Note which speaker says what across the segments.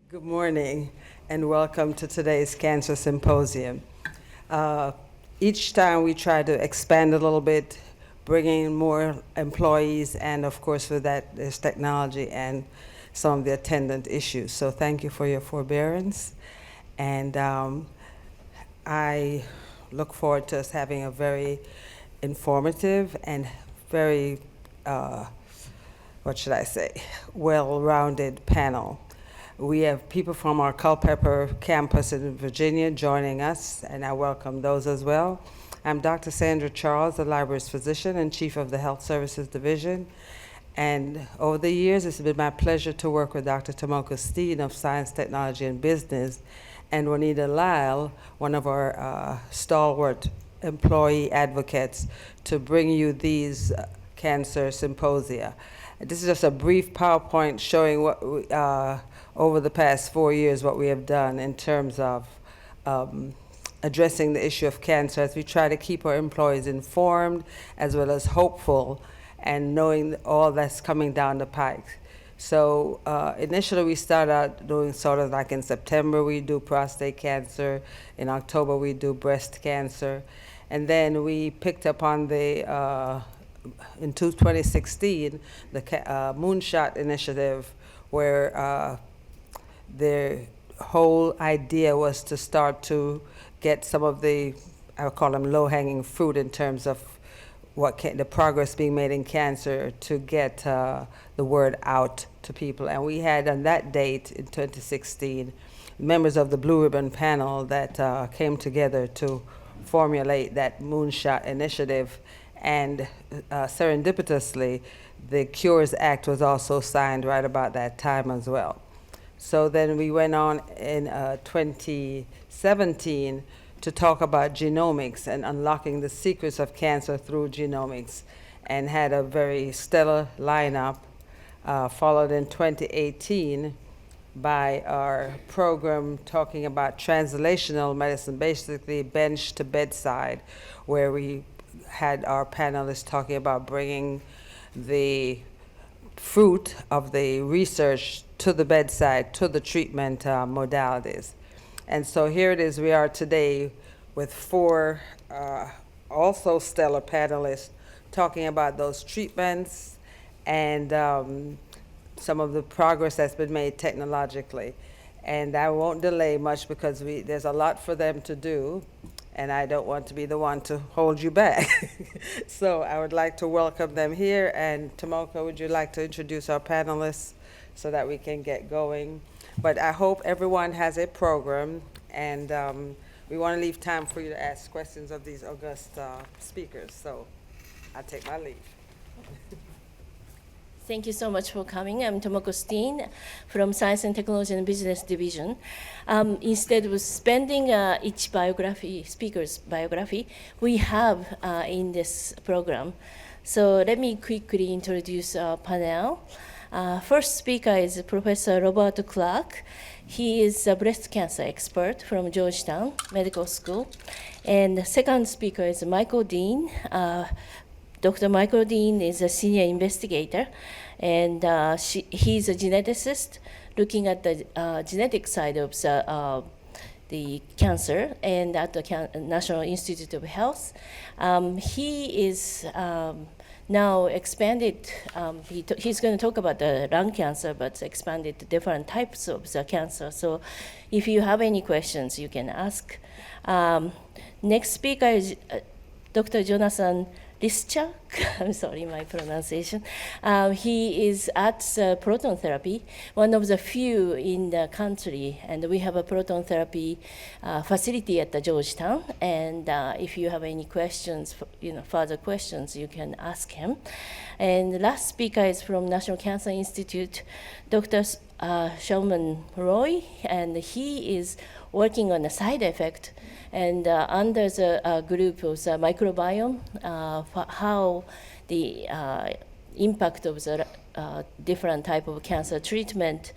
Speaker 1: Good morning and welcome to today's Cancer Symposium. Uh, each time we try to expand a little bit, bring in more employees, and of course with that there's technology and some of the attendant issues. So thank you for your forbearance. And I look forward to us having a very informative and very, what should I say, well-rounded panel. We have people from our Culpeper campus in Virginia joining us, and I welcome those as well. I'm Dr. Sandra Charles, the library's physician and chief of the Health Services Division. And over the years, it's been my pleasure to work with Dr. Tomoko Steen of Science, Technology, and Business, and Juanita Lyle, one of our stalwart employee advocates, to bring you these cancer symposia. This is just a brief PowerPoint showing what over the past 4 years what we have done in terms of addressing the issue of cancer as we try to keep our employees informed as well as hopeful and knowing all that's coming down the pike. So initially we started out doing sort of like in September we do prostate cancer, in October we do breast cancer, and then we picked up on the in 2016 the Moonshot Initiative, where the whole idea was to start to get some of the, I would call them low-hanging fruit in terms of the progress being made in cancer to get the word out to people. And we had on that date in 2016 members of the Blue Ribbon Panel that came together to formulate that Moonshot Initiative. And serendipitously, the Cures Act was also signed right about that time as well. So then we went on in 2017 to talk about genomics and unlocking the secrets of cancer through genomics, and had a very stellar lineup, followed in 2018 by our program talking about translational medicine, basically bench to bedside, where we had our panelists talking about bringing the fruit of the research to the bedside, to the treatment modalities. And so here it is, we are today with four also stellar panelists talking about those treatments and some of the progress that's been made technologically. And I won't delay much because there's a lot for them to do, and I don't want to be the one to hold you back. So I would like to welcome them here. And Tomoko, would you like to introduce our panelists so that we can get going? But I hope everyone has a program, and we want to leave time for you to ask questions of these august speakers. So I take my leave.
Speaker 2: Thank you so much for coming. I'm Tomoko Steen from Science and Technology and Business Division. Instead of spending each speaker's biography, we have in this program. So let me quickly introduce our panel. First speaker is Professor Robert Clark. He is a breast cancer expert from Georgetown Medical School. And the second speaker is Michael Dean. Dr. Michael Dean is a senior investigator, and he's a geneticist looking at the genetic side of the cancer and at the National Institute of Health. He is now expanded, he's going to talk about the lung cancer, but expanded to different types of the cancer. So if you have any questions, you can ask. Next speaker is Dr. Jonathan Lischak. I'm sorry, my pronunciation. He is at proton therapy, one of the few in the country, and we have a proton therapy facility at the Georgetown. And if you have any questions, further questions, you can ask him. And the last speaker is from National Cancer Institute, Dr. Shulman Roy, and he is working on a side effect and under the group of the microbiome, how the impact of the different type of cancer treatment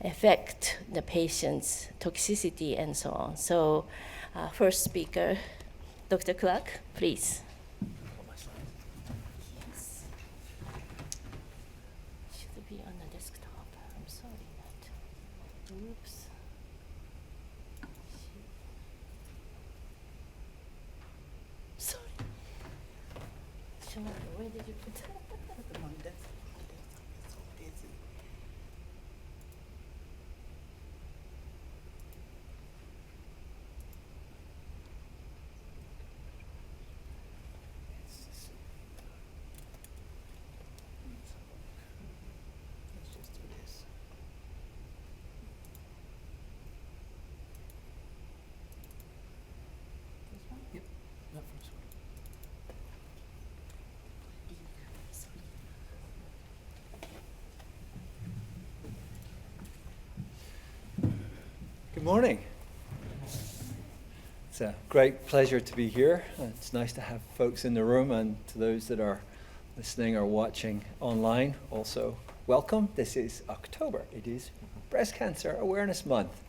Speaker 2: affect the patient's toxicity and so on. So first speaker, Dr. Clark, please. Yes. Should be on the desktop. I'm sorry that. Oops. Where did you put that?
Speaker 3: Let's just do this. Yep, that first one. Good morning. It's a great pleasure to be here. It's nice to have folks in the room, and to those that are listening or watching online, also welcome. This is October. It is Breast Cancer Awareness Month.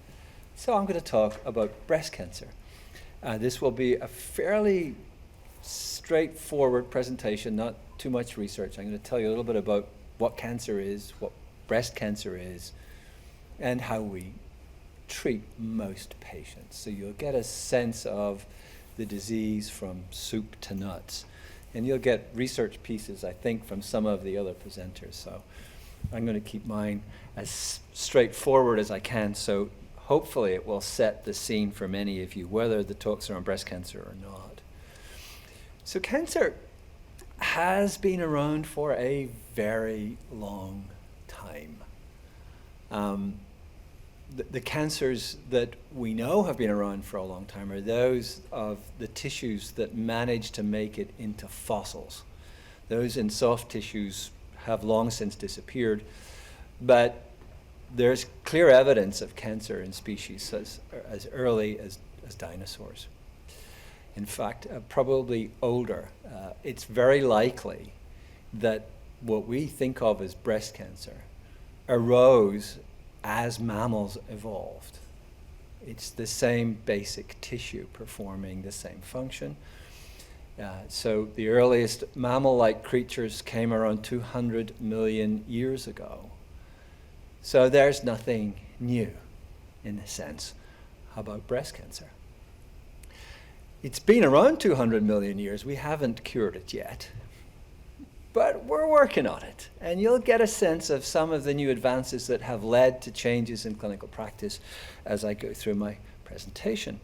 Speaker 3: So I'm going to talk about breast cancer. This will be a fairly straightforward presentation, not too much research. I'm going to tell you a little bit about what cancer is, what breast cancer is, and how we treat most patients. So you'll get a sense of the disease from soup to nuts. And you'll get research pieces, I think, from some of the other presenters. So I'm going to keep mine as straightforward as I can. So hopefully it will set the scene for many of you, whether the talks are on breast cancer or not. So cancer has been around for a very long time. The cancers that we know have been around for a long time are those of the tissues that manage to make it into fossils. Those in soft tissues have long since disappeared, but there's clear evidence of cancer in species as early as dinosaurs. In fact, probably older. It's very likely that what we think of as breast cancer arose as mammals evolved. It's the same basic tissue performing the same function. So the earliest mammal-like creatures came around 200 million years ago. So there's nothing new, in a sense, about breast cancer. It's been around 200 million years. We haven't cured it yet. But we're working on it, and you'll get a sense of some of the new advances that have led to changes in clinical practice as I go through my presentation.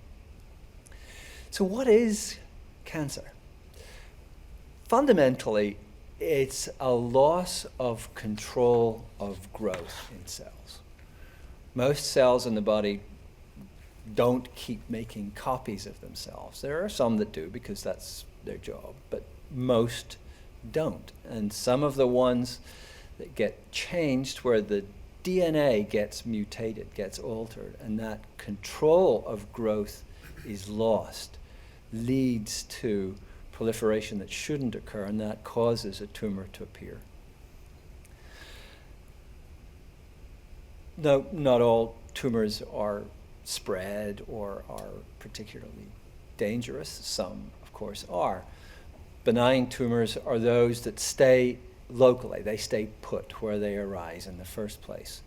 Speaker 3: So what is cancer? Fundamentally, it's a loss of control of growth in cells. Most cells in the body don't keep making copies of themselves. There are some that do because that's their job, but most don't. And some of the ones that get changed, where the DNA gets mutated, gets altered, and that control of growth is lost, leads to proliferation that shouldn't occur, and that causes a tumor to appear. No, not all tumors are spread or are particularly dangerous. Some, of course, are. Benign tumors are those that stay locally. They stay put where they arise in the first place.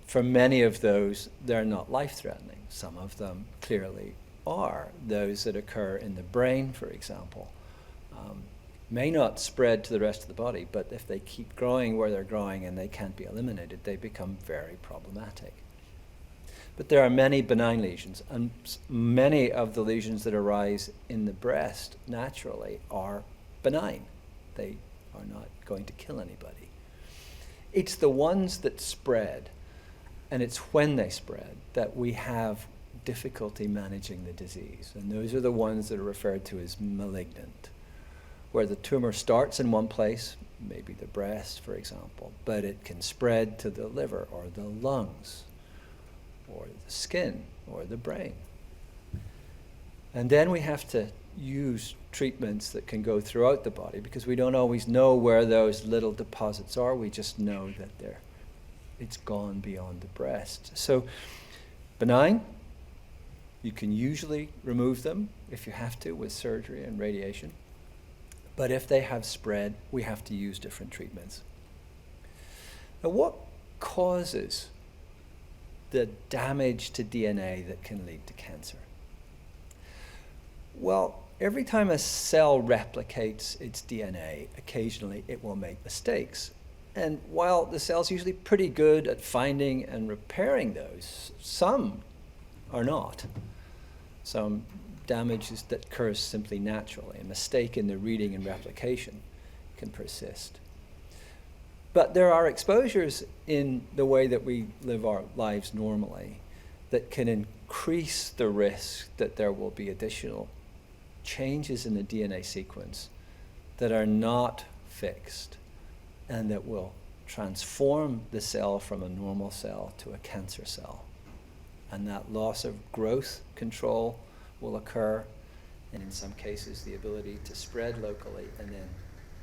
Speaker 3: For many of those, they're not life-threatening. Some of them clearly are. Those that occur in the brain, for example, may not spread to the rest of the body, but if they keep growing where they're growing and they can't be eliminated, they become very problematic. But there are many benign lesions, and many of the lesions that arise in the breast naturally are benign. They are not going to kill anybody. It's the ones that spread, and it's when they spread, that we have difficulty managing the disease. And those are the ones that are referred to as malignant, where the tumor starts in one place, maybe the breast, for example, but it can spread to the liver or the lungs, or the skin, or the brain. And then we have to use treatments that can go throughout the body, because we don't always know where those little deposits are. We just know that it's gone beyond the breast. So benign, you can usually remove them if you have to with surgery and radiation. But if they have spread, we have to use different treatments. Now, what causes the damage to DNA that can lead to cancer? Well, every time a cell replicates its DNA, occasionally it will make mistakes. And while the cell's usually pretty good at finding and repairing those, some are not. Some damage that occurs simply naturally. A mistake in the reading and replication can persist. But there are exposures in the way that we live our lives normally that can increase the risk that there will be additional changes in the DNA sequence that are not fixed and that will transform the cell from a normal cell to a cancer cell. And that loss of growth control will occur, and in some cases the ability to spread locally and then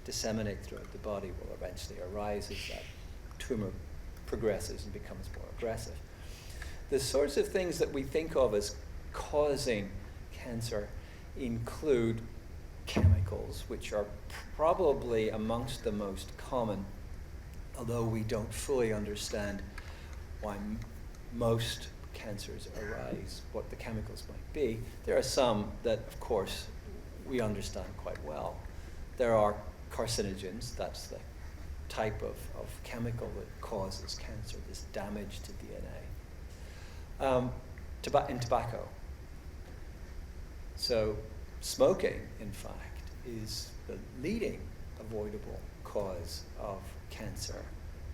Speaker 3: disseminate throughout the body will eventually arise as that tumor progresses and becomes more aggressive. The sorts of things that we think of as causing cancer include chemicals, which are probably amongst the most common, although we don't fully understand why most cancers arise, what the chemicals might be. There are some that, of course, we understand quite well. There are carcinogens, that's the type of chemical that causes cancer, this damage to DNA. In tobacco. So smoking, in fact, is the leading avoidable cause of cancer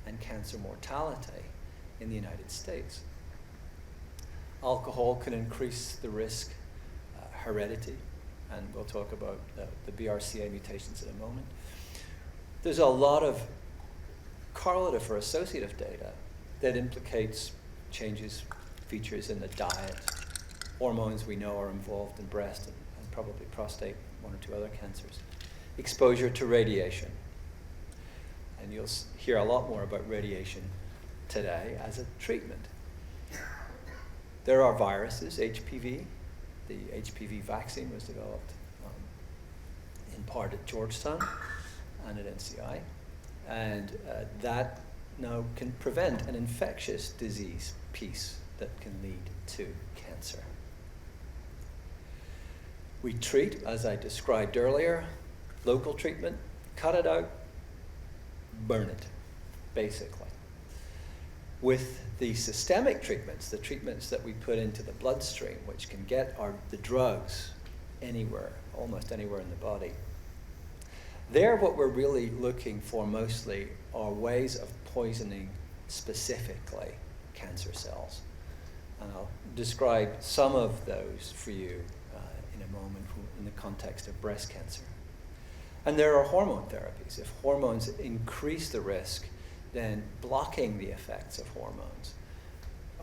Speaker 3: and cancer mortality in the United States. Alcohol can increase the risk, heredity, and we'll talk about the BRCA mutations in a moment. There's a lot of correlative or associative data that implicates changes, features in the diet. Hormones we know are involved in breast and probably prostate, one or two other cancers. Exposure to radiation. And you'll hear a lot more about radiation today as a treatment. There are viruses, HPV. The HPV vaccine was developed in part at Georgetown and at NCI. And that now can prevent an infectious disease piece that can lead to cancer. We treat, as I described earlier, local treatment, cut it out, burn it, basically. With the systemic treatments, the treatments that we put into the bloodstream, which can get the drugs anywhere, almost anywhere in the body, there what we're really looking for mostly are ways of poisoning specifically cancer cells. And I'll describe some of those for you in a moment in the context of breast cancer. And there are hormone therapies. If hormones increase the risk, then blocking the effects of hormones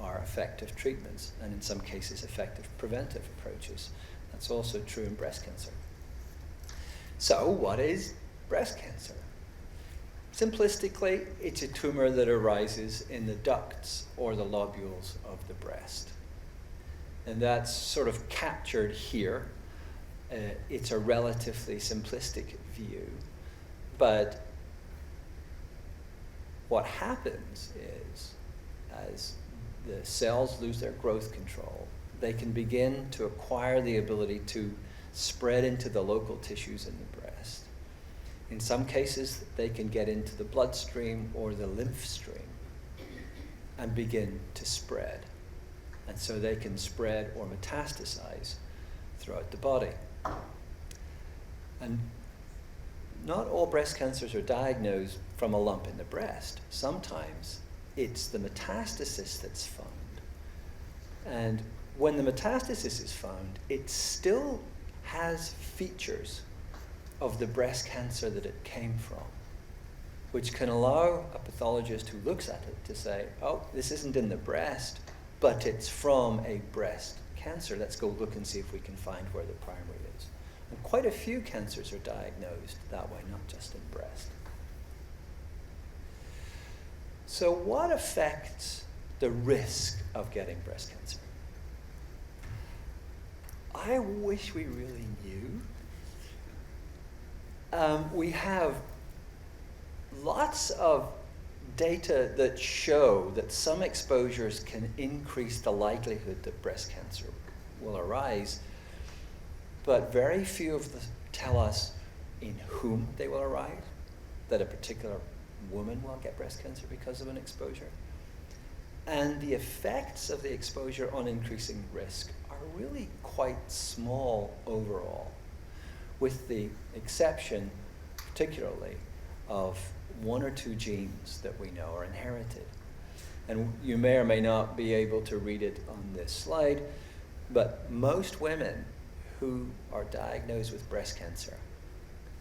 Speaker 3: are effective treatments, and in some cases effective preventive approaches. That's also true in breast cancer. So what is breast cancer? Simplistically, it's a tumor that arises in the ducts or the lobules of the breast. And that's sort of captured here. It's a relatively simplistic view, but what happens is, as the cells lose their growth control, they can begin to acquire the ability to spread into the local tissues in the breast. In some cases, they can get into the bloodstream or the lymph stream and begin to spread. And so they can spread or metastasize throughout the body. And not all breast cancers are diagnosed from a lump in the breast. Sometimes it's the metastasis that's found. And when the metastasis is found, it still has features of the breast cancer that it came from, which can allow a pathologist who looks at it to say, oh, this isn't in the breast, but it's from a breast cancer. Let's go look and see if we can find where the primary is. And quite a few cancers are diagnosed that way, not just in breast. So what affects the risk of getting breast cancer? I wish we really knew. We have lots of data that show that some exposures can increase the likelihood that breast cancer will arise. but very few of them tell us in whom they will arise, that a particular woman will get breast cancer because of an exposure. And the effects of the exposure on increasing risk are really quite small overall, with the exception, particularly, of 1 or 2 genes that we know are inherited. And you may or may not be able to read it on this slide, but most women who are diagnosed with breast cancer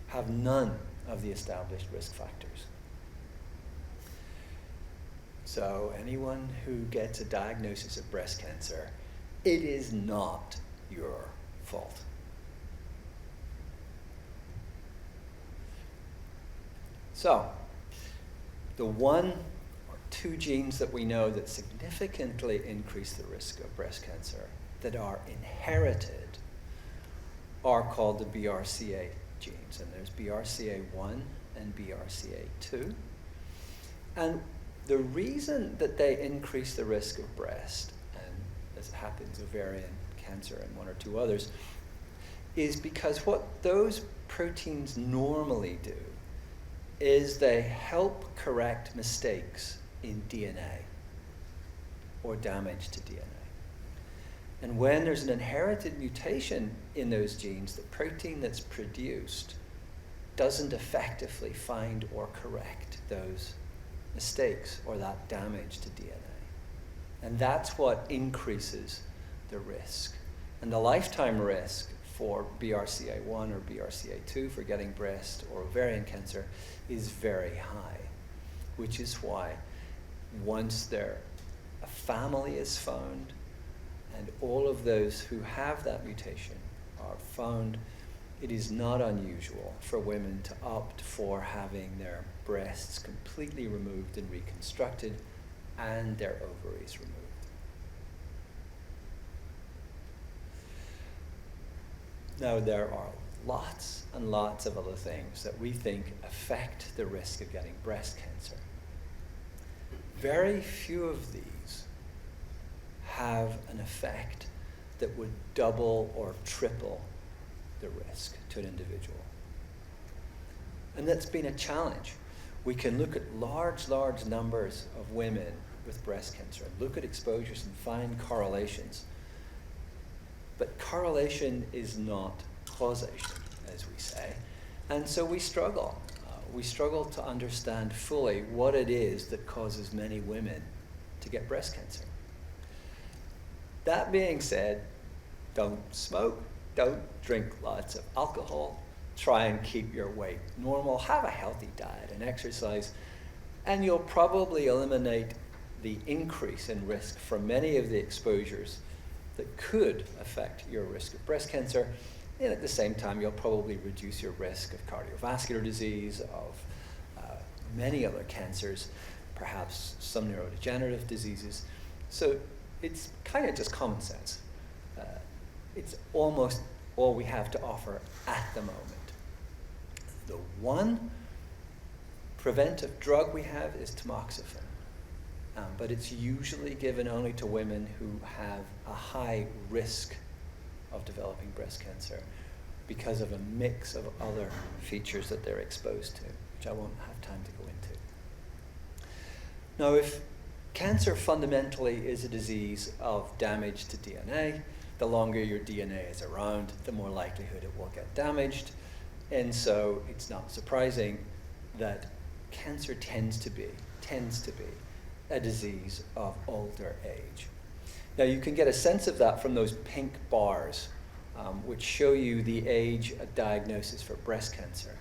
Speaker 3: have none of the established risk factors. So anyone who gets a diagnosis of breast cancer, it is not your fault. So, the 1 or 2 genes that we know that significantly increase the risk of breast cancer that are inherited are called the BRCA genes. And there's BRCA1 and BRCA2. And the reason that they increase the risk of breast, and as it happens, ovarian cancer and 1 or 2 others, is because what those proteins normally do is they help correct mistakes in DNA or damage to DNA. And when there's an inherited mutation in those genes, the protein that's produced doesn't effectively find or correct those mistakes or that damage to DNA. And that's what increases the risk. And the lifetime risk for BRCA1 or BRCA2 for getting breast or ovarian cancer is very high, which is why once a family is found and all of those who have that mutation are found, it is not unusual for women to opt for having their breasts completely removed and reconstructed and their ovaries removed. Now, there are lots and lots of other things that we think affect the risk of getting breast cancer. Very few of these have an effect that would double or triple the risk to an individual. And that's been a challenge. We can look at large numbers of women with breast cancer and look at exposures and find correlations. But correlation is not causation, as we say. And so we struggle. We struggle to understand fully what it is that causes many women to get breast cancer. That being said, don't smoke, don't drink lots of alcohol, try and keep your weight normal, have a healthy diet and exercise, and you'll probably eliminate the increase in risk from many of the exposures that could affect your risk of breast cancer. And at the same time, you'll probably reduce your risk of cardiovascular disease, of many other cancers, perhaps some neurodegenerative diseases. So it's kind of just common sense. It's almost all we have to offer at the moment. The one preventive drug we have is tamoxifen. But it's usually given only to women who have a high risk of developing breast cancer because of a mix of other features that they're exposed to, which I won't have time to go into. Now, if cancer fundamentally is a disease of damage to DNA, the longer your DNA is around, the more likelihood it will get damaged. And so it's not surprising that cancer tends to be a disease of older age. Now, you can get a sense of that from those pink bars, which show you the age of diagnosis for breast cancer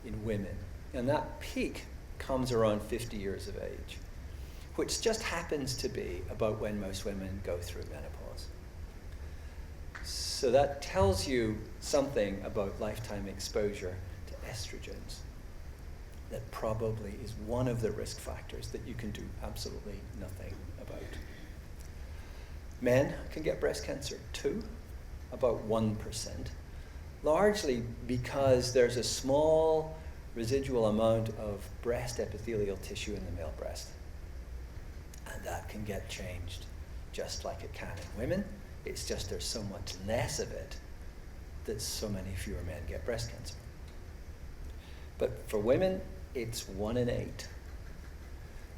Speaker 3: in women. And that peak comes around 50 years of age, which just happens to be about when most women go through menopause. So that tells you something about lifetime exposure to estrogens. That probably is one of the risk factors that you can do absolutely nothing about. Men can get breast cancer too, about 1%, largely because there's a small residual amount of breast epithelial tissue in the male breast. And that can get changed just like it can in women. It's just there's so much less of it that so many fewer men get breast cancer. But for women, it's 1 in 8.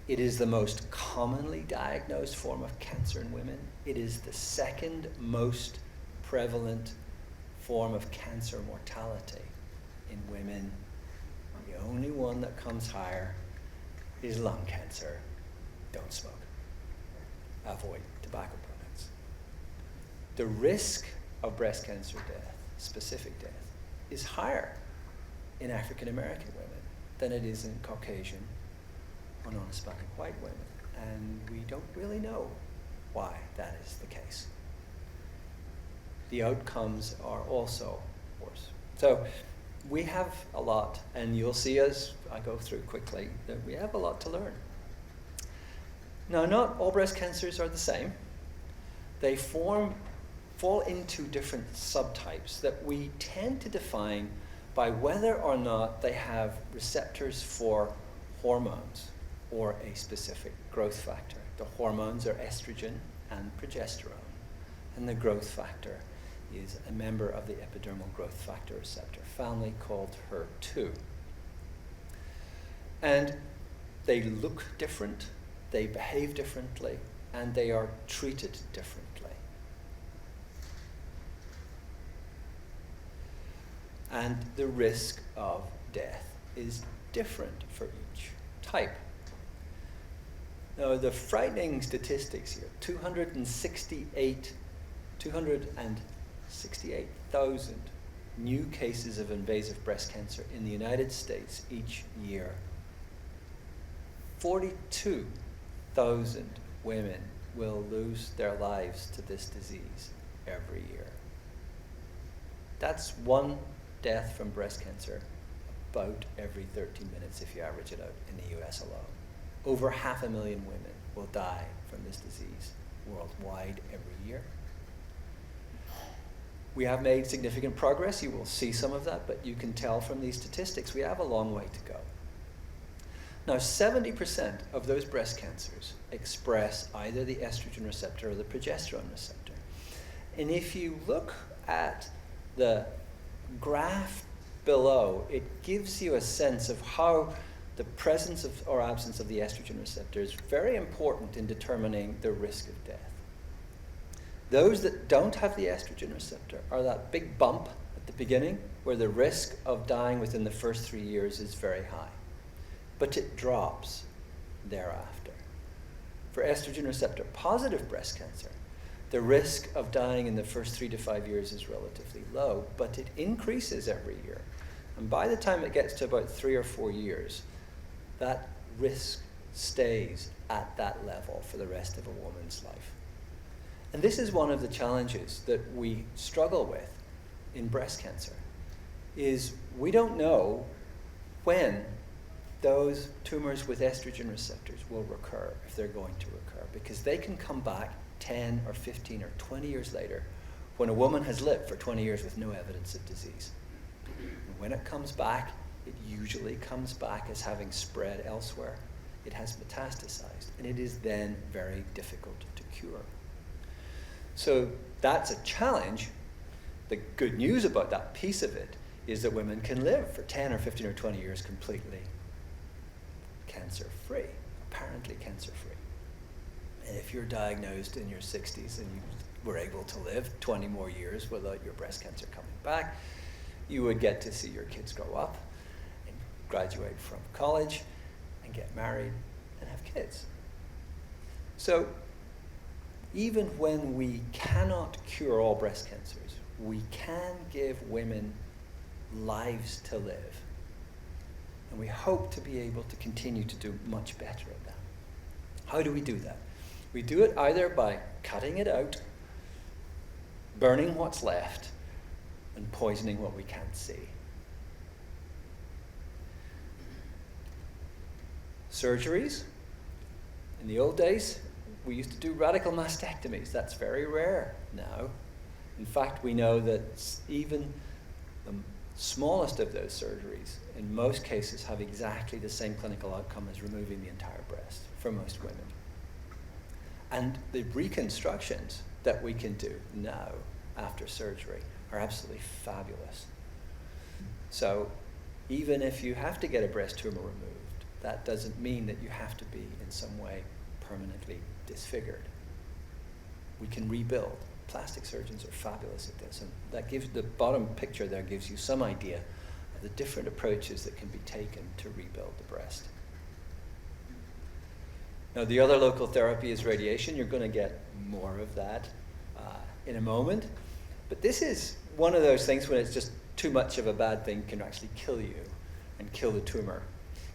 Speaker 3: It is the most commonly diagnosed form of cancer in women. It is the second most prevalent form of cancer mortality in women. The only one that comes higher is lung cancer. Don't smoke. Avoid tobacco products. The risk of breast cancer death, specific death, is higher in African American women than it is in Caucasian or non-Hispanic white women. And we don't really know why that is the case. The outcomes are also worse. So we have a lot, and you'll see as I go through quickly that we have a lot to learn. Now, not all breast cancers are the same. They fall into different subtypes that we tend to define by whether or not they have receptors for hormones or a specific growth factor. The hormones are estrogen and progesterone, and the growth factor is a member of the epidermal growth factor receptor family called HER2. And they look different, they behave differently, and they are treated differently. And the risk of death is different for each type. Now, the frightening statistics here, 268,000 new cases of invasive breast cancer in the United States each year. 42,000 women will lose their lives to this disease every year. That's one death from breast cancer about every 13 minutes if you average it out in the US alone. Over 500,000 women will die from this disease worldwide every year. We have made significant progress. You will see some of that, but you can tell from these statistics we have a long way to go. Now, 70% of those breast cancers express either the estrogen receptor or the progesterone receptor. And if you look at the graph below, it gives you a sense of how the presence of or absence of the estrogen receptor is very important in determining the risk of death. Those that don't have the estrogen receptor are that big bump at the beginning where the risk of dying within the first 3 years is very high. But it drops thereafter. For estrogen receptor positive breast cancer, the risk of dying in the first 3 to 5 years is relatively low, but it increases every year. And by the time it gets to about 3 or 4 years, that risk stays at that level for the rest of a woman's life. And this is one of the challenges that we struggle with in breast cancer, is we don't know when those tumors with estrogen receptors will recur, if they're going to recur, because they can come back 10 or 15 or 20 years later when a woman has lived for 20 years with no evidence of disease. And when it comes back, it usually comes back as having spread elsewhere. It has metastasized, and it is then very difficult to cure. So that's a challenge. The good news about that piece of it is that women can live for 10 or 15 or 20 years completely cancer-free, apparently cancer-free. And if you're diagnosed in your 60s and you were able to live 20 more years without your breast cancer coming back, you would get to see your kids grow up and graduate from college and get married and have kids. So even when we cannot cure all breast cancers, we can give women lives to live. And we hope to be able to continue to do much better at that. How do we do that? We do it either by cutting it out, burning what's left, and poisoning what we can't see. Surgeries. In the old days, we used to do radical mastectomies. That's very rare now. In fact, we know that even the smallest of those surgeries, in most cases, have exactly the same clinical outcome as removing the entire breast for most women. And the reconstructions that we can do now after surgery are absolutely fabulous. So even if you have to get a breast tumor removed, that doesn't mean that you have to be in some way permanently disfigured. We can rebuild. Plastic surgeons are fabulous at this, and that gives the bottom picture there gives you some idea of the different approaches that can be taken to rebuild the breast. Now, the other local therapy is radiation. You're going to get more of that in a moment, but this is one of those things when it's just too much of a bad thing can actually kill you and kill the tumor,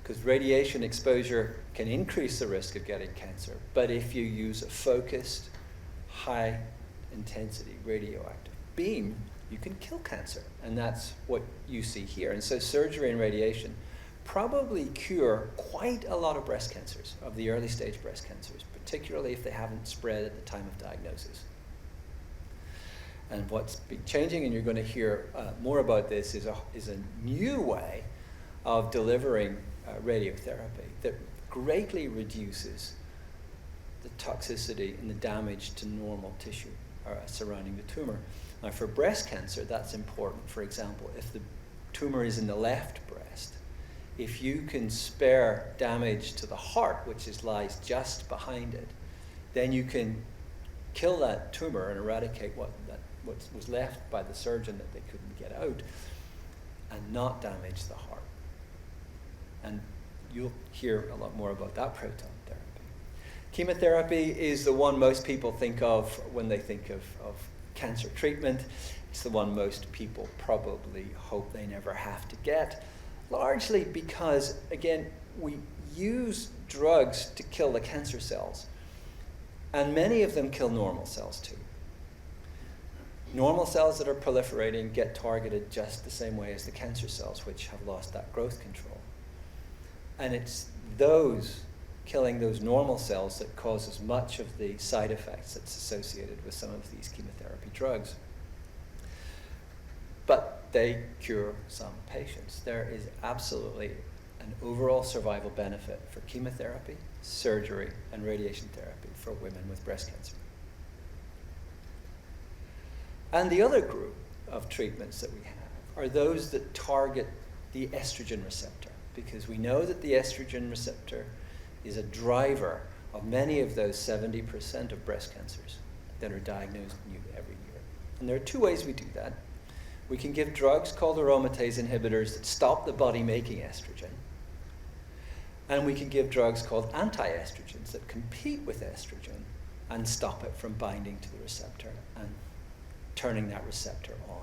Speaker 3: because radiation exposure can increase the risk of getting cancer, but if you use a focused, high intensity radioactive beam, you can kill cancer, and that's what you see here. And so surgery and radiation probably cure quite a lot of breast cancers, of the early stage breast cancers, particularly if they haven't spread at the time of diagnosis. And what's been changing, and you're going to hear more about this, is a new way of delivering radiotherapy that greatly reduces the toxicity and the damage to normal tissue surrounding the tumor. Now, for breast cancer, that's important. For example, if the tumor is in the left breast, if you can spare damage to the heart, which lies just behind it, then you can kill that tumor and eradicate what was left by the surgeon that they couldn't get out, and not damage the heart. And you'll hear a lot more about that proton therapy. Chemotherapy is the one most people think of when they think of cancer treatment. It's the one most people probably hope they never have to get, largely because, again, we use drugs to kill the cancer cells, and many of them kill normal cells too. Normal cells that are proliferating get targeted just the same way as the cancer cells, which have lost that growth control. And it's killing those normal cells that causes much of the side effects that's associated with some of these chemotherapy drugs. But they cure some patients. There is absolutely an overall survival benefit for chemotherapy, surgery, and radiation therapy for women with breast cancer. And the other group of treatments that we have are those that target the estrogen receptor, because we know that the estrogen receptor is a driver of many of those 70% of breast cancers that are diagnosed new every year. And there are two ways we do that. We can give drugs called aromatase inhibitors that stop the body making estrogen. And we can give drugs called anti-estrogens that compete with estrogen and stop it from binding to the receptor and turning that receptor on.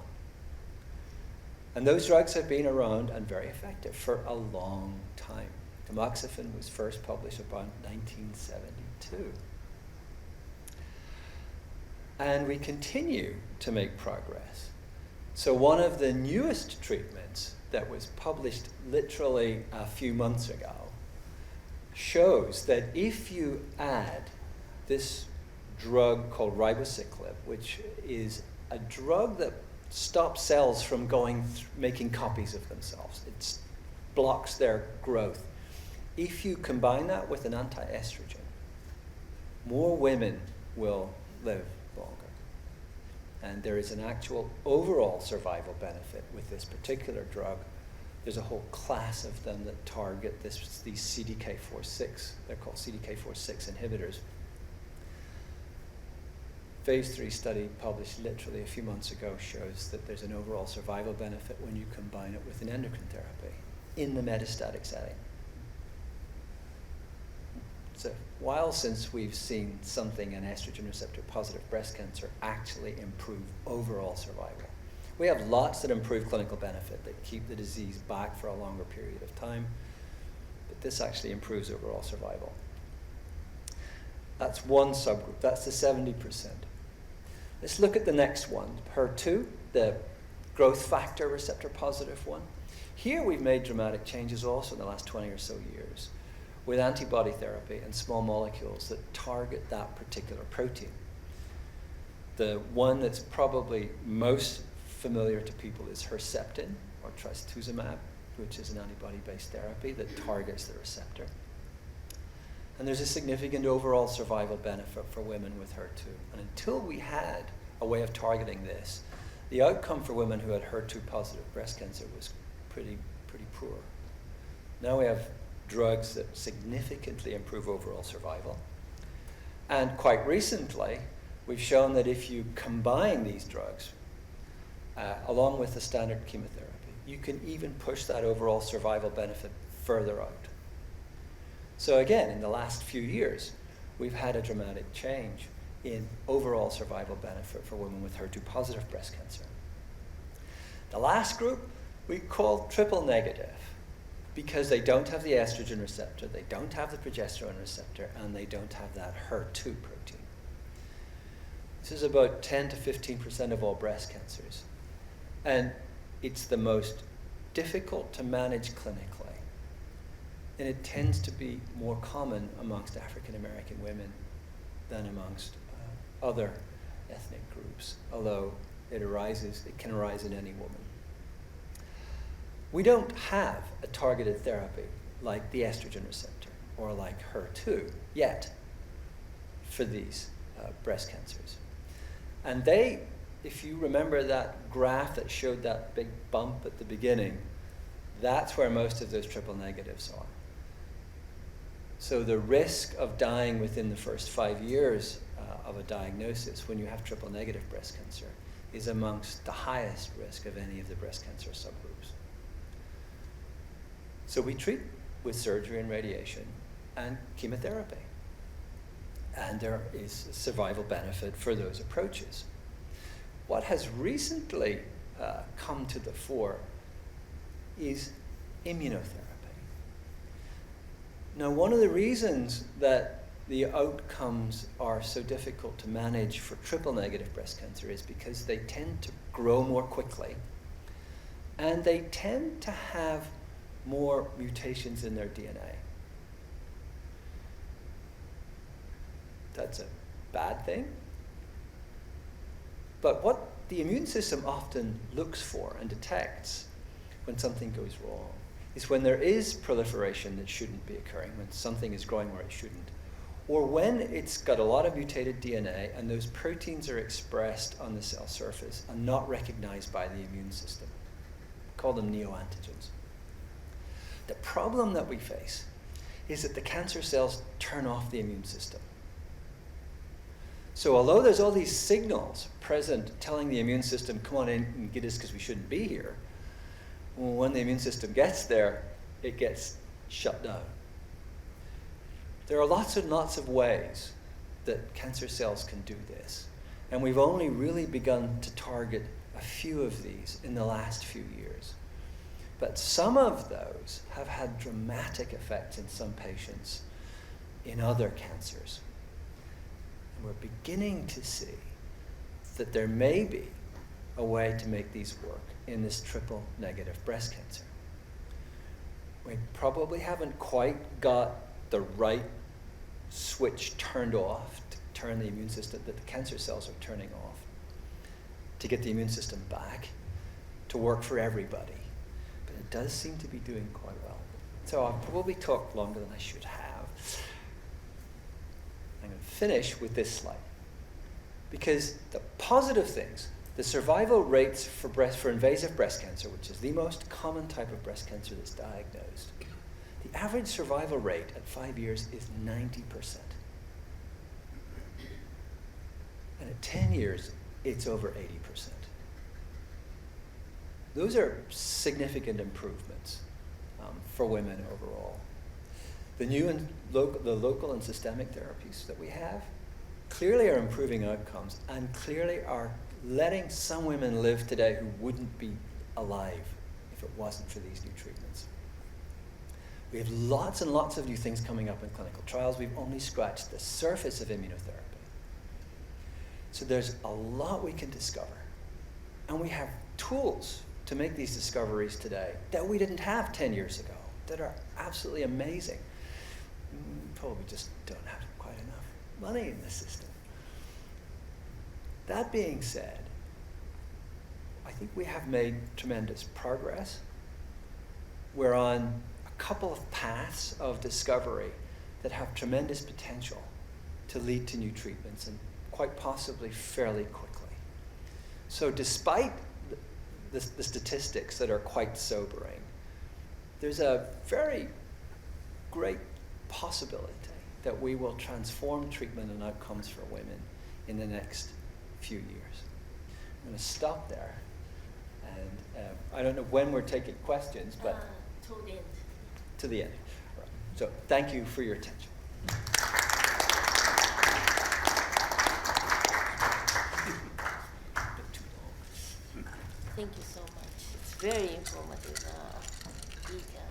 Speaker 3: And those drugs have been around and very effective for a long time. Tamoxifen was first published about 1972. And we continue to make progress. So one of the newest treatments that was published literally a few months ago shows that if you add this drug called ribociclib, which is a drug that stops cells from making copies of themselves. It blocks their growth. If you combine that with an anti-estrogen, more women will live longer. And there is an actual overall survival benefit with this particular drug. There's a whole class of them that target these CDK4/6. They're called CDK4/6 inhibitors. Phase 3 study published literally a few months ago shows that there's an overall survival benefit when you combine it with an endocrine therapy in the metastatic setting. It's a while since we've seen something in estrogen receptor positive breast cancer actually improve overall survival. We have lots that improve clinical benefit, that keep the disease back for a longer period of time, but this actually improves overall survival. That's one subgroup, that's the 70%. Let's look at the next one, HER2, the growth factor receptor positive one. Here we've made dramatic changes also in the last 20 or so years with antibody therapy and small molecules that target that particular protein. The one that's probably most familiar to people is Herceptin, or trastuzumab, which is an antibody-based therapy that targets the receptor. And there's a significant overall survival benefit for women with HER2. And until we had a way of targeting this the outcome for women who had HER2-positive breast cancer was pretty poor. Now we have drugs that significantly improve overall survival. And quite recently, we've shown that if you combine these drugs along with the standard chemotherapy, you can even push that overall survival benefit further out. So again, in the last few years, we've had a dramatic change in overall survival benefit for women with HER2-positive breast cancer. The last group we call triple negative because they don't have the estrogen receptor, they don't have the progesterone receptor, and they don't have that HER2 protein. This is about 10 to 15% of all breast cancers. And it's the most difficult to manage clinically. And it tends to be more common amongst African American women than amongst other ethnic groups, although it can arise in any woman. We don't have a targeted therapy like the estrogen receptor or like HER2 yet for these breast cancers. And if you remember that graph that showed that big bump at the beginning, that's where most of those triple negatives are. So the risk of dying within the first 5 years of a diagnosis when you have triple negative breast cancer is amongst the highest risk of any of the breast cancer subgroups. So we treat with surgery and radiation and chemotherapy. And there is a survival benefit for those approaches. What has recently come to the fore is immunotherapy. Now, one of the reasons that the outcomes are so difficult to manage for triple negative breast cancer is because they tend to grow more quickly and they tend to have more mutations in their DNA. That's a bad thing. But what the immune system often looks for and detects when something goes wrong is when there is proliferation that shouldn't be occurring, when something is growing where it shouldn't, or when it's got a lot of mutated DNA and those proteins are expressed on the cell surface and not recognized by the immune system. We call them neoantigens. The problem that we face is that the cancer cells turn off the immune system. So although there's all these signals present telling the immune system, come on in and get us because we shouldn't be here, when the immune system gets there, it gets shut down. There are lots and lots of ways that cancer cells can do this. And we've only really begun to target a few of these in the last few years. But some of those have had dramatic effects in some patients in other cancers. And we're beginning to see that there may be a way to make these work in this triple negative breast cancer. We probably haven't quite got the right switch turned off to turn the immune system that the cancer cells are turning off, to get the immune system back to work for everybody. But it does seem to be doing quite well. So I've probably talked longer than I should have. I'm going to finish with this slide. Because the positive things, the survival rates for invasive breast cancer, which is the most common type of breast cancer that's diagnosed, the average survival rate at 5 years is 90%. And at 10 years, it's over 80%. Those are significant improvements for women overall. The new and the local and systemic therapies that we have clearly are improving outcomes and clearly are letting some women live today who wouldn't be alive if it wasn't for these new treatments. We have lots and lots of new things coming up in clinical trials. We've only scratched the surface of immunotherapy. So there's a lot we can discover. And we have tools to make these discoveries today that we didn't have 10 years ago, that are absolutely amazing. We probably just don't have quite enough money in the system. That being said, I think we have made tremendous progress. We're on a couple of paths of discovery that have tremendous potential to lead to new treatments and quite possibly fairly quickly. So despite the statistics that are quite sobering. There's a very great possibility that we will transform treatment and outcomes for women in the next few years. I'm going to stop there. And I don't know when we're taking questions, but
Speaker 2: Till the end.
Speaker 3: to the end. Right. So thank you for your attention.
Speaker 2: Thank you so much. It's very informative speaker.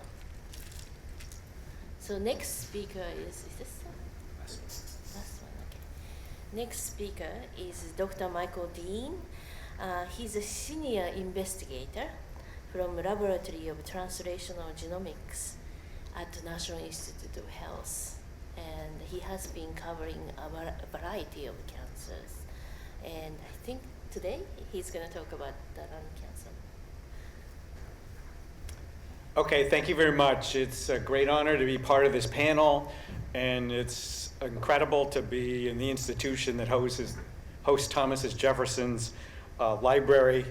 Speaker 2: So next speaker is this one? Last one, okay. Next speaker is Dr. Michael Dean. He's a senior investigator from Laboratory of Translational Genomics at the National Institute of Health. And he has been covering a variety of cancers. And I think today he's going to talk about the lung cancer.
Speaker 4: Okay, thank you very much. It's a great honor to be part of this panel, and it's incredible to be in the institution that hosts Thomas Jefferson's library.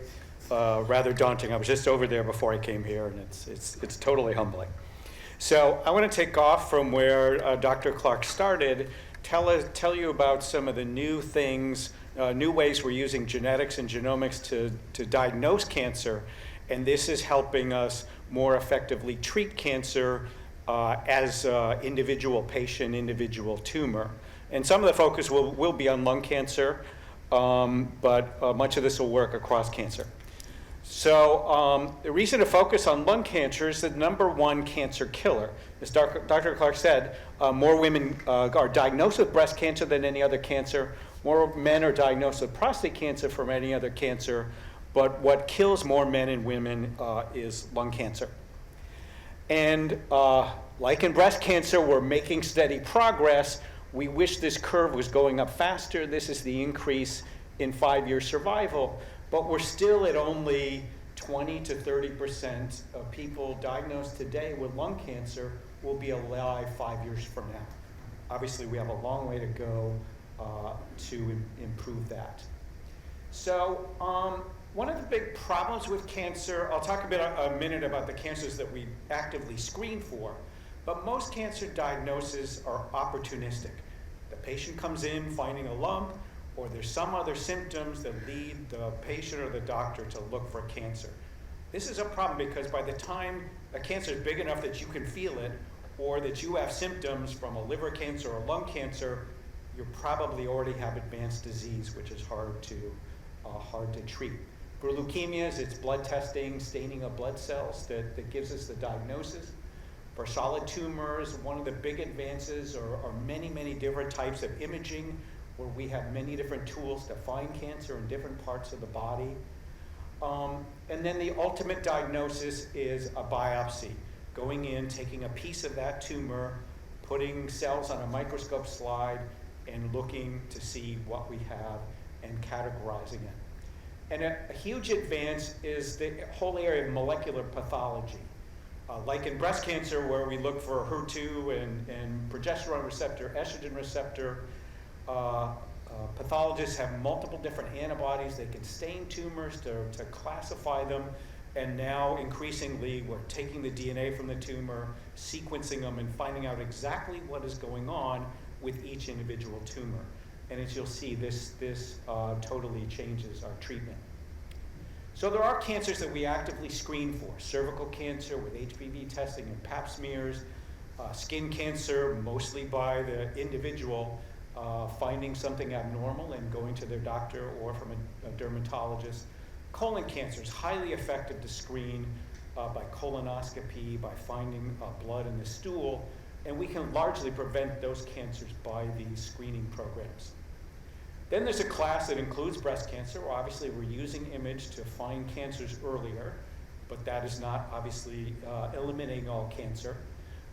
Speaker 4: Rather daunting. I was just over there before I came here, and it's totally humbling. So I want to take off from where Dr. Clark started, tell you about some of the new things, new ways we're using genetics and genomics to diagnose cancer, and this is helping us more effectively treat cancer as individual patient, individual tumor. And some of the focus will be on lung cancer, but much of this will work across cancer. So the reason to focus on lung cancer is the #1 cancer killer. As Dr. Clark said, more women are diagnosed with breast cancer than any other cancer. More men are diagnosed with prostate cancer from any other cancer. But what kills more men and women is lung cancer. And like in breast cancer, we're making steady progress. We wish this curve was going up faster. This is the increase in 5-year survival. But we're still at only 20 to 30% of people diagnosed today with lung cancer will be alive 5 years from now. Obviously, we have a long way to go to improve that. So one of the big problems with cancer, I'll talk a minute about the cancers that we actively screen for, but most cancer diagnoses are opportunistic. The patient comes in finding a lump, or there's some other symptoms that lead the patient or the doctor to look for cancer. This is a problem because by the time a cancer is big enough that you can feel it, or that you have symptoms from a liver cancer or lung cancer, you probably already have advanced disease, which is hard to treat. For leukemias, it's blood testing, staining of blood cells that gives us the diagnosis. For solid tumors, one of the big advances are many, many different types of imaging, where we have many different tools to find cancer in different parts of the body. And then the ultimate diagnosis is a biopsy, going in, taking a piece of that tumor, putting cells on a microscope slide, and looking to see what we have and categorizing it. And a huge advance is the whole area of molecular pathology. Like in breast cancer, where we look for HER2 and progesterone receptor, estrogen receptor, pathologists have multiple different antibodies. They can stain tumors to classify them. And now, increasingly, we're taking the DNA from the tumor, sequencing them, and finding out exactly what is going on with each individual tumor. And as you'll see, this totally changes our treatment. So there are cancers that we actively screen for. Cervical cancer with HPV testing and pap smears. Skin cancer, mostly by the individual finding something abnormal and going to their doctor or from a dermatologist. Colon cancer is highly effective to screen by colonoscopy, by finding blood in the stool. And we can largely prevent those cancers by these screening programs. Then there's a class that includes breast cancer. Well, obviously, we're using image to find cancers earlier, but that is not obviously eliminating all cancer.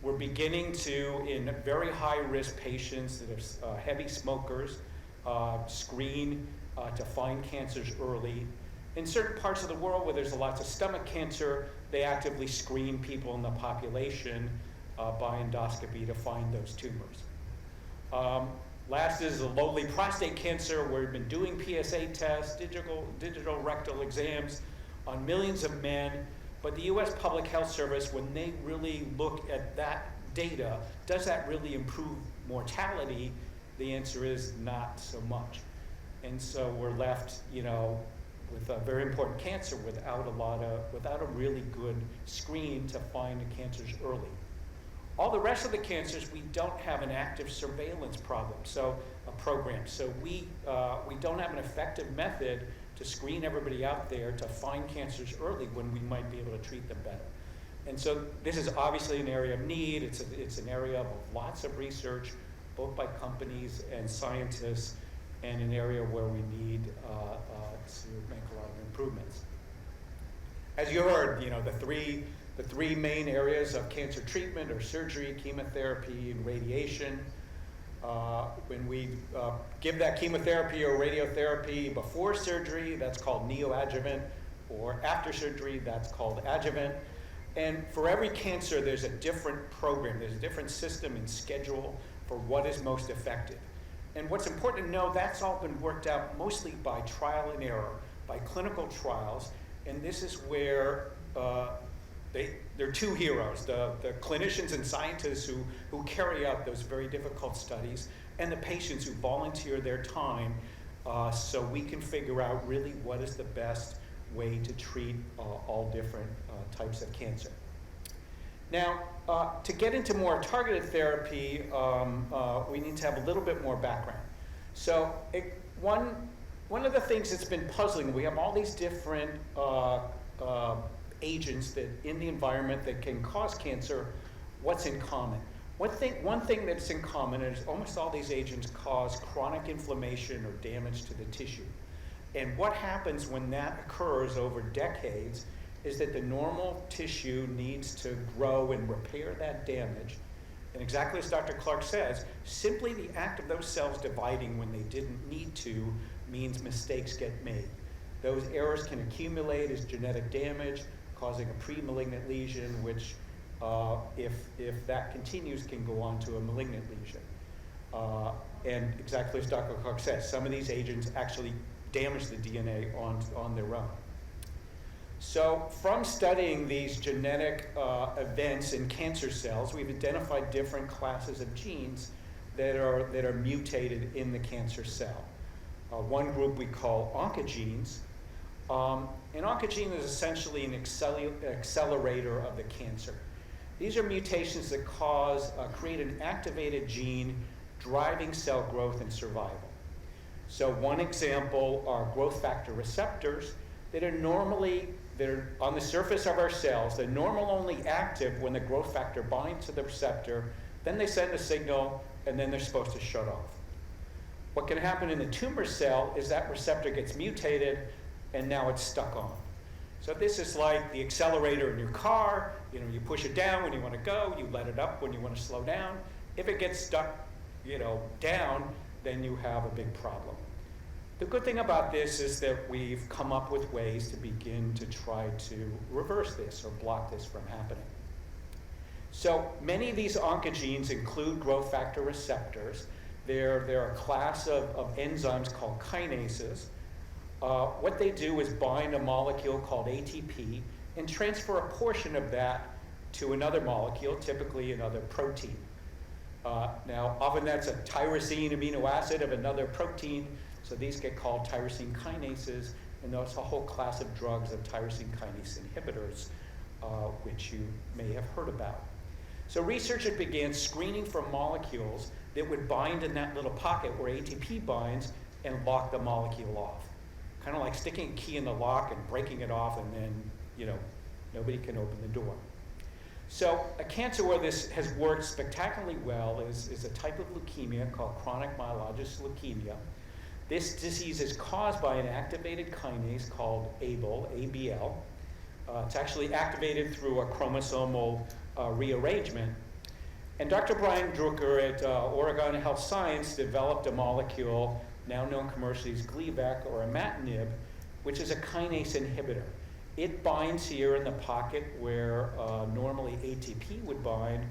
Speaker 4: We're beginning to, in very high-risk patients that are heavy smokers, screen to find cancers early. In certain parts of the world where there's lots of stomach cancer, they actively screen people in the population by endoscopy to find those tumors. Last is the lowly prostate cancer, where we've been doing PSA tests, digital rectal exams, on millions of men, but the US Public Health Service, when they really look at that data, does that really improve mortality? The answer is not so much. And so we're left, with a very important cancer without a really good screen to find the cancers early. All the rest of the cancers, we don't have an active surveillance program, program. So we don't have an effective method to screen everybody out there to find cancers early when we might be able to treat them better. And so this is obviously an area of need. It's an area of lots of research, both by companies and scientists, and an area where we need to make a lot of improvements. As you heard, the three main areas of cancer treatment are surgery, chemotherapy, and radiation. When we give that chemotherapy or radiotherapy before surgery, that's called neoadjuvant, or after surgery, that's called adjuvant. And for every cancer, there's a different program, there's a different system and schedule for what is most effective. And what's important to know, that's all been worked out mostly by trial and error, by clinical trials, and this is where there are two heroes, the clinicians and scientists who carry out those very difficult studies, and the patients who volunteer their time so we can figure out really what is the best way to treat all different types of cancer. Now, to get into more targeted therapy, we need to have a little bit more background. So one of the things that's been puzzling, we have all these different agents that in the environment that can cause cancer. What's in common? One thing that's in common is almost all these agents cause chronic inflammation or damage to the tissue. And what happens when that occurs over decades is that the normal tissue needs to grow and repair that damage. And exactly as Dr. Clark says, simply the act of those cells dividing when they didn't need to means mistakes get made. Those errors can accumulate as genetic damage, causing a pre-malignant lesion, which, if that continues, can go on to a malignant lesion. And exactly as Dr. Clark says, some of these agents actually damage the DNA on their own. So from studying these genetic events in cancer cells, we've identified different classes of genes that are mutated in the cancer cell. One group we call oncogenes. An oncogene is essentially an accelerator of the cancer. These are mutations that create an activated gene driving cell growth and survival. So one example are growth factor receptors that are on the surface of our cells. They're normally only active when the growth factor binds to the receptor, then they send a signal, and then they're supposed to shut off. What can happen in the tumor cell is that receptor gets mutated, and now it's stuck on. So this is like the accelerator in your car. You push it down when you want to go, you let it up when you want to slow down. If it gets stuck, down, then you have a big problem. The good thing about this is that we've come up with ways to begin to try to reverse this or block this from happening. So many of these oncogenes include growth factor receptors. They're a class of enzymes called kinases. What they do is bind a molecule called ATP and transfer a portion of that to another molecule, typically another protein. Now, often that's a tyrosine amino acid of another protein, so these get called tyrosine kinases, and there's a whole class of drugs of tyrosine kinase inhibitors, which you may have heard about. So researchers began screening for molecules that would bind in that little pocket where ATP binds and lock the molecule off. Kind of like sticking a key in the lock and breaking it off, and then, nobody can open the door. So a cancer where this has worked spectacularly well is a type of leukemia called chronic myelogenous leukemia. This disease is caused by an activated kinase called ABL. It's actually activated through a chromosomal rearrangement. And Dr. Brian Drucker at Oregon Health Science developed a molecule now known commercially as Gleevec or imatinib, which is a kinase inhibitor. It binds here in the pocket where normally ATP would bind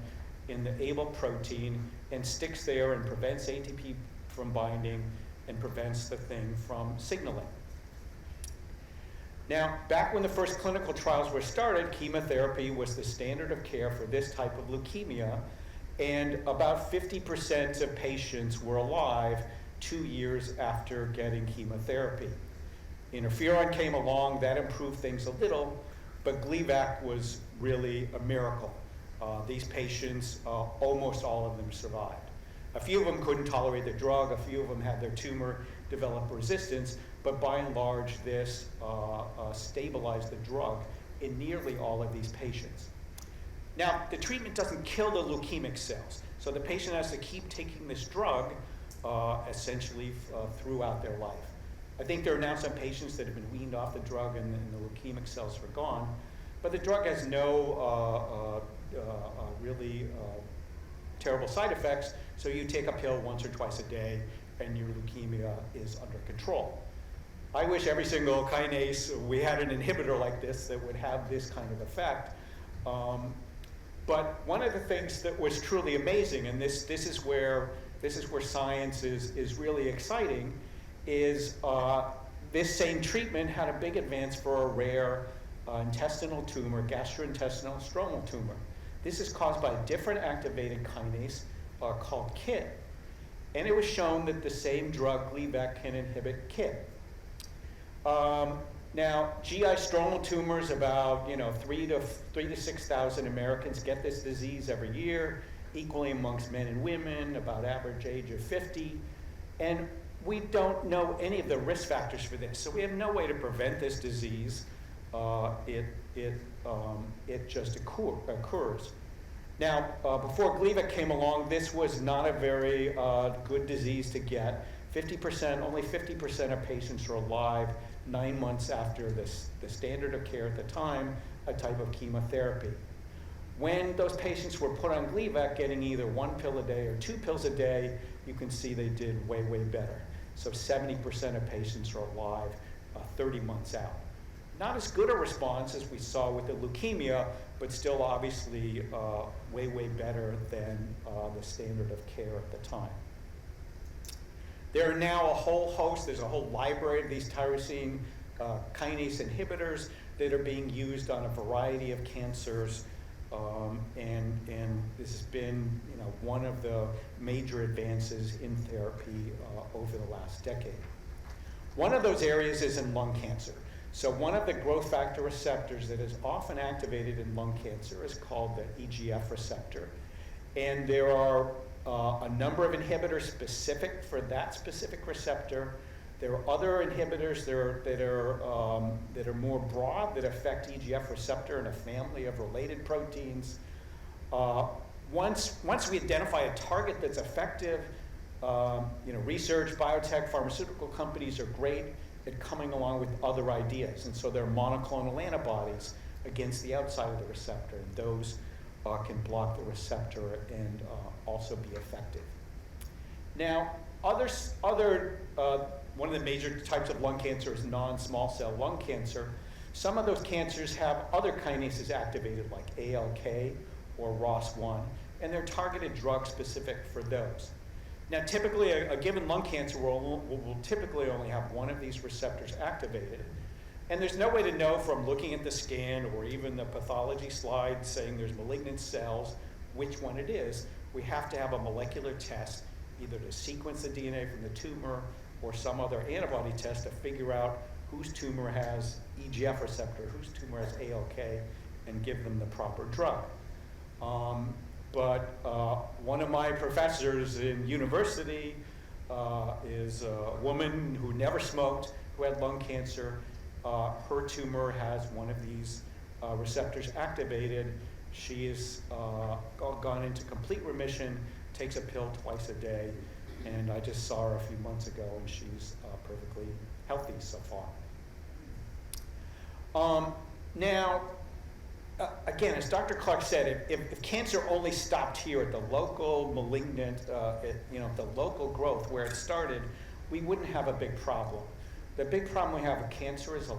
Speaker 4: in the ABL protein and sticks there and prevents ATP from binding and prevents the thing from signaling. Now, back when the first clinical trials were started, chemotherapy was the standard of care for this type of leukemia, and about 50% of patients were alive 2 years after getting chemotherapy. Interferon came along, that improved things a little, but Gleevec was really a miracle. These patients, almost all of them survived. A few of them couldn't tolerate the drug, a few of them had their tumor develop resistance, but by and large, this stabilized the drug in nearly all of these patients. Now, the treatment doesn't kill the leukemic cells, so the patient has to keep taking this drug essentially throughout their life. I think there are now some patients that have been weaned off the drug and the leukemic cells are gone, but the drug has no really terrible side effects, so you take a pill once or twice a day and your leukemia is under control. I wish every single kinase, we had an inhibitor like this that would have this kind of effect. But one of the things that was truly amazing, and this is where science is really exciting, is this same treatment had a big advance for a rare intestinal tumor, gastrointestinal stromal tumor. This is caused by a different activated kinase called KIT. And it was shown that the same drug, Gleevec, can inhibit KIT. Now, GI stromal tumors, about 3,000 to 6,000 Americans get this disease every year, equally amongst men and women, about average age of 50. And we don't know any of the risk factors for this, so we have no way to prevent this disease. It just occurs. Now, before Gleevec came along, this was not a very good disease to get. Only 50% of patients are alive 9 months after the standard of care at the time, a type of chemotherapy. When those patients were put on Gleevec, getting either 1 pill a day or 2 pills a day, you can see they did way, way better. So 70% of patients are alive 30 months out. Not as good a response as we saw with the leukemia, but still obviously way, way better than the standard of care at the time. There are now there's a whole library of these tyrosine kinase inhibitors that are being used on a variety of cancers, and this has been one of the major advances in therapy over the last decade. One of those areas is in lung cancer. So one of the growth factor receptors that is often activated in lung cancer is called the EGF receptor. And there are a number of inhibitors specific for that specific receptor. There are other inhibitors that are more broad that affect EGF receptor and a family of related proteins. Once we identify a target that's effective, research, biotech, pharmaceutical companies are great at coming along with other ideas. And so there are monoclonal antibodies against the outside of the receptor, and those can block the receptor and also be effective. Now, one of the major types of lung cancer is non-small cell lung cancer. Some of those cancers have other kinases activated, like ALK or ROS1, and they're targeted drugs specific for those. Now, typically, a given lung cancer will typically only have one of these receptors activated. And there's no way to know from looking at the scan or even the pathology slide saying there's malignant cells which one it is. We have to have a molecular test, either to sequence the DNA from the tumor or some other antibody test to figure out whose tumor has EGF receptor, whose tumor has ALK, and give them the proper drug. But one of my professors in university is a woman who never smoked, who had lung cancer. Her tumor has one of these receptors activated. She has gone into complete remission, takes a pill twice a day, and I just saw her a few months ago, and she's perfectly healthy so far. Now, again, as Dr. Clark said, if cancer only stopped here at the local malignant, the local growth where it started, we wouldn't have a big problem. The big problem we have with cancer is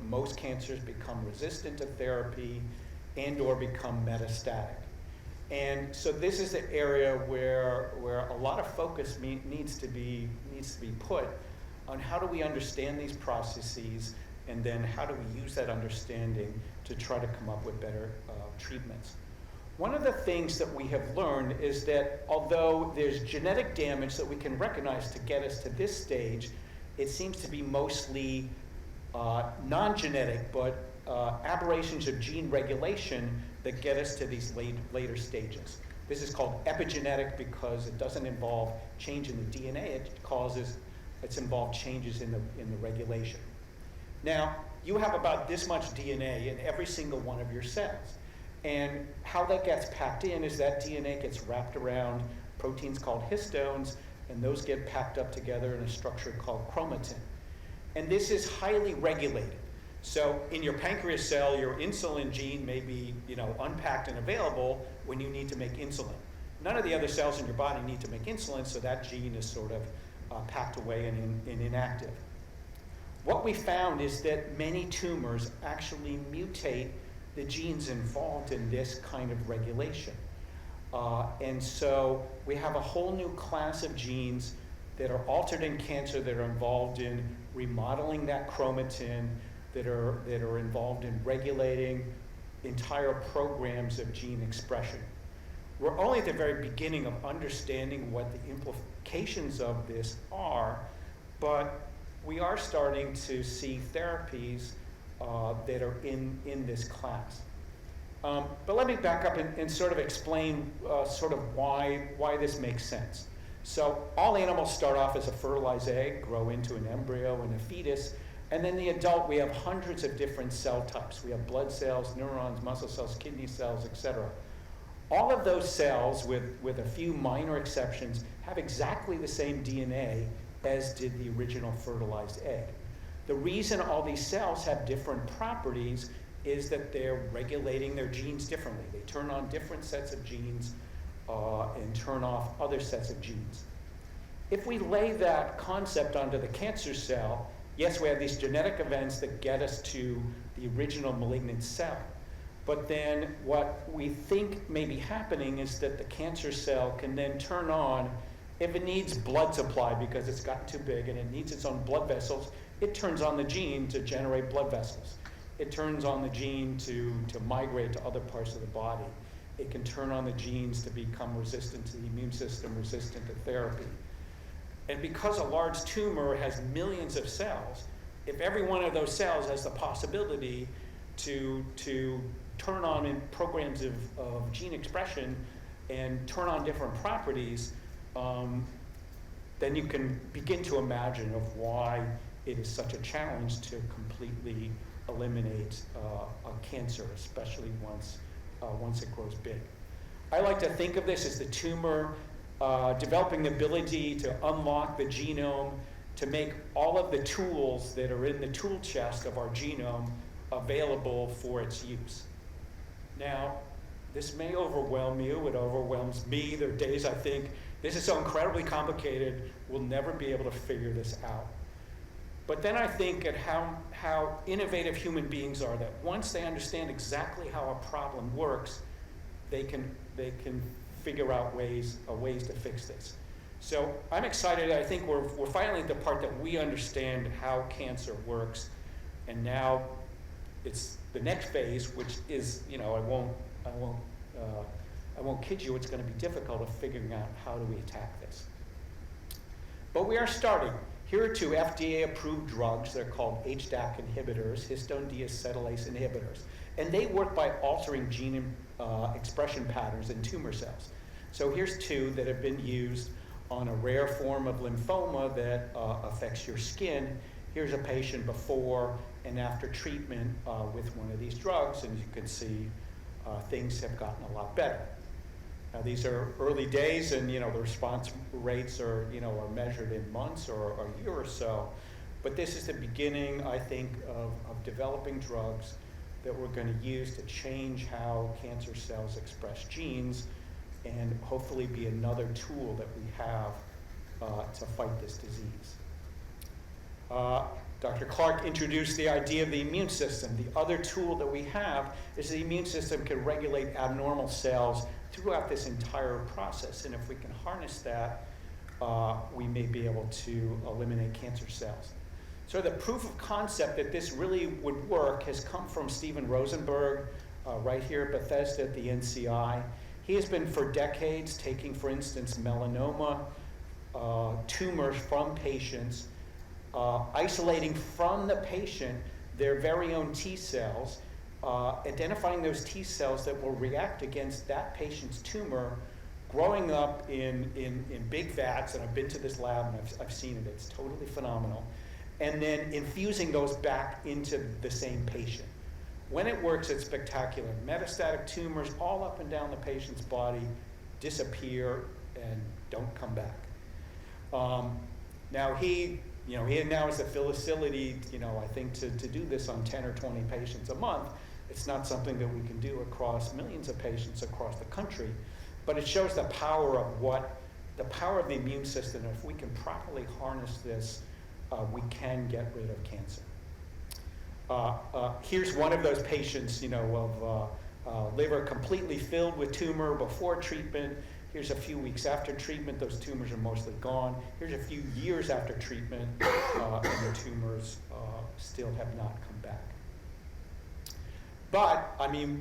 Speaker 4: most cancers become resistant to therapy and or become metastatic. And so this is the area where a lot of focus needs to be put on how do we understand these processes and then how do we use that understanding to try to come up with better treatments. One of the things that we have learned is that although there's genetic damage that we can recognize to get us to this stage, it seems to be mostly non-genetic, but aberrations of gene regulation that get us to these later stages. This is called epigenetic because it doesn't involve change in the DNA, it's involved changes in the regulation. Now, you have about this much DNA in every single one of your cells. And how that gets packed in is that DNA gets wrapped around proteins called histones, and those get packed up together in a structure called chromatin. And this is highly regulated. So in your pancreas cell, your insulin gene may be, unpacked and available when you need to make insulin. None of the other cells in your body need to make insulin, so that gene is sort of packed away and inactive. What we found is that many tumors actually mutate the genes involved in this kind of regulation. And so we have a whole new class of genes that are altered in cancer that are involved in remodeling that chromatin, that are involved in regulating entire programs of gene expression. We're only at the very beginning of understanding what the implications of this are, but we are starting to see therapies that are in this class. But let me back up and sort of explain sort of why this makes sense. So all animals start off as a fertilized egg, grow into an embryo and a fetus, and then the adult, we have hundreds of different cell types. We have blood cells, neurons, muscle cells, kidney cells, etc. All of those cells, with a few minor exceptions, have exactly the same DNA as did the original fertilized egg. The reason all these cells have different properties is that they're regulating their genes differently. They turn on different sets of genes and turn off other sets of genes. If we lay that concept onto the cancer cell, yes, we have these genetic events that get us to the original malignant cell. But then what we think may be happening is that the cancer cell can then turn on, if it needs blood supply because it's gotten too big and it needs its own blood vessels, it turns on the gene to generate blood vessels. It turns on the gene to migrate to other parts of the body. It can turn on the genes to become resistant to the immune system, resistant to therapy. And because a large tumor has millions of cells, if every one of those cells has the possibility to turn on in programs of gene expression and turn on different properties, then you can begin to imagine of why it is such a challenge to completely eliminate a cancer, especially once it grows big. I like to think of this as the tumor developing the ability to unlock the genome, to make all of the tools that are in the tool chest of our genome available for its use. Now, this may overwhelm you, it overwhelms me. There are days I think, this is so incredibly complicated, we'll never be able to figure this out. But then I think at how innovative human beings are, that once they understand exactly how a problem works, they can figure out ways to fix this. So I'm excited. I think we're finally at the part that we understand how cancer works, and now it's the next phase, which is, I won't kid you, it's going to be difficult of figuring out how do we attack this. But we are starting. Here are two FDA-approved drugs. They're called HDAC inhibitors, histone deacetylase inhibitors. And they work by altering gene expression patterns in tumor cells. So here's two that have been used on a rare form of lymphoma that affects your skin. Here's a patient before and after treatment with one of these drugs, and you can see things have gotten a lot better. Now, these are early days, and the response rates are measured in months or a year or so. But this is the beginning, I think, of developing drugs that we're going to use to change how cancer cells express genes, and hopefully be another tool that we have to fight this disease. Dr. Clark introduced the idea of the immune system. The other tool that we have is the immune system can regulate abnormal cells throughout this entire process. And if we can harness that, we may be able to eliminate cancer cells. So the proof of concept that this really would work has come from Steven Rosenberg, right here at Bethesda at the NCI. He has been for decades taking, for instance, melanoma tumors from patients, isolating from the patient their very own T cells, identifying those T cells that will react against that patient's tumor, growing up in big vats, and I've been to this lab and I've seen it, it's totally phenomenal, and then infusing those back into the same patient. When it works, it's spectacular. Metastatic tumors all up and down the patient's body disappear and don't come back. Now he now has the facility, I think to do this on 10 or 20 patients a month. It's not something that we can do across millions of patients across the country, but it shows the power of the immune system. If we can properly harness this, we can get rid of cancer. Here's one of those patients, of liver completely filled with tumor before treatment. Here's a few weeks after treatment, those tumors are mostly gone. Here's a few years after treatment, and the tumors still have not come back. But,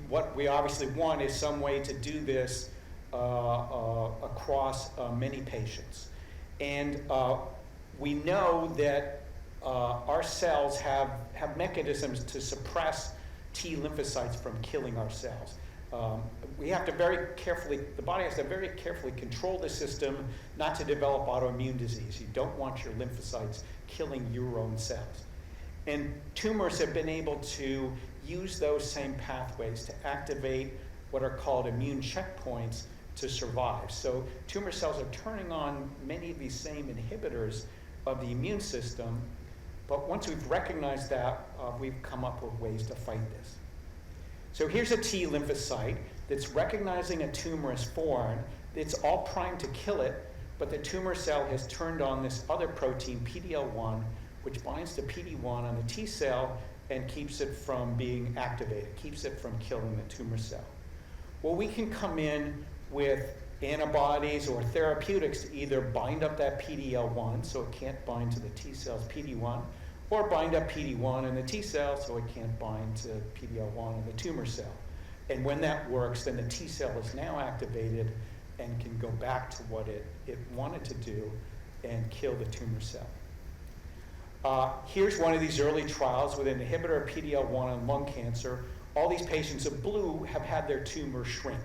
Speaker 4: what we obviously want is some way to do this across many patients. And we know that our cells have mechanisms to suppress T lymphocytes from killing our cells. We have to the body has to very carefully control the system not to develop autoimmune disease. You don't want your lymphocytes killing your own cells. And tumors have been able to use those same pathways to activate what are called immune checkpoints to survive. So tumor cells are turning on many of these same inhibitors of the immune system, but once we've recognized that, we've come up with ways to fight this. So here's a T lymphocyte that's recognizing a tumor as foreign. It's all primed to kill it, but the tumor cell has turned on this other protein, PD-L1, which binds to PD-1 on the T cell and keeps it from being activated, keeps it from killing the tumor cell. Well, we can come in with antibodies or therapeutics to either bind up that PD-L1 so it can't bind to the T cell's PD-1, or bind up PD-1 in the T cell so it can't bind to PD-L1 in the tumor cell. And when that works, then the T cell is now activated and can go back to what it wanted to do and kill the tumor cell. Here's one of these early trials with an inhibitor of PD-L1 on lung cancer. All these patients in blue have had their tumor shrink.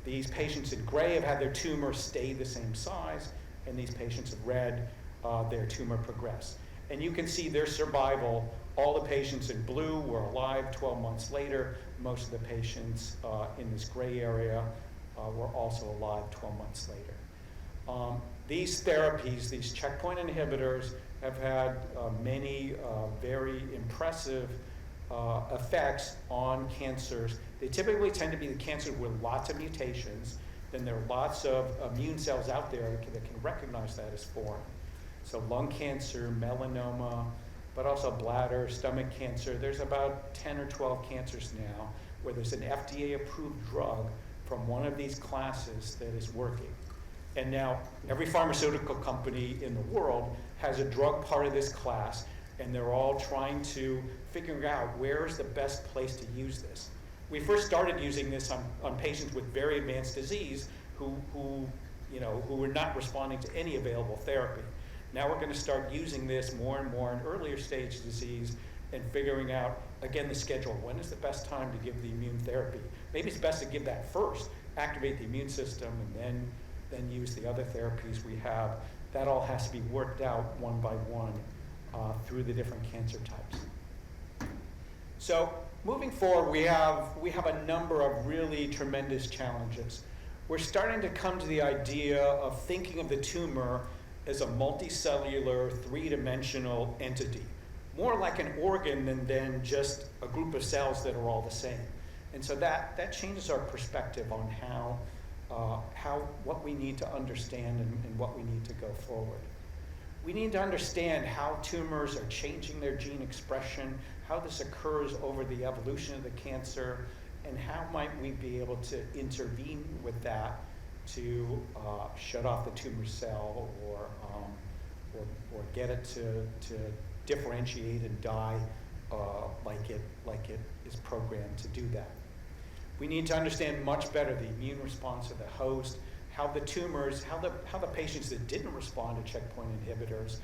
Speaker 4: These patients in gray have had their tumor stay the same size, and these patients in red, their tumor progress. And you can see their survival. All the patients in blue were alive 12 months later. Most of the patients in this gray area were also alive 12 months later. These therapies, these checkpoint inhibitors, have had many very impressive effects on cancers. They typically tend to be the cancers with lots of mutations. Then there are lots of immune cells out there that can recognize that as foreign. So lung cancer, melanoma, but also bladder, stomach cancer. There's about 10 or 12 cancers now where there's an FDA-approved drug from one of these classes that is working. And now every pharmaceutical company in the world has a drug part of this class, and they're all trying to figure out where's the best place to use this. We first started using this on patients with very advanced disease who were not responding to any available therapy. Now we're going to start using this more and more in earlier stage disease and figuring out, again, the schedule. When is the best time to give the immune therapy? Maybe it's best to give that first, activate the immune system, and then use the other therapies we have. That all has to be worked out one by one through the different cancer types. So moving forward, we have a number of really tremendous challenges. We're starting to come to the idea of thinking of the tumor as a multicellular, three-dimensional entity, more like an organ than just a group of cells that are all the same. And so that changes our perspective on what we need to understand and what we need to go forward. We need to understand how tumors are changing their gene expression, how this occurs over the evolution of the cancer, and how might we be able to intervene with that to shut off the tumor cell or get it to differentiate and die like it is programmed to do that. We need to understand much better the immune response of the host, how the tumors, how the patients that didn't respond to checkpoint inhibitors,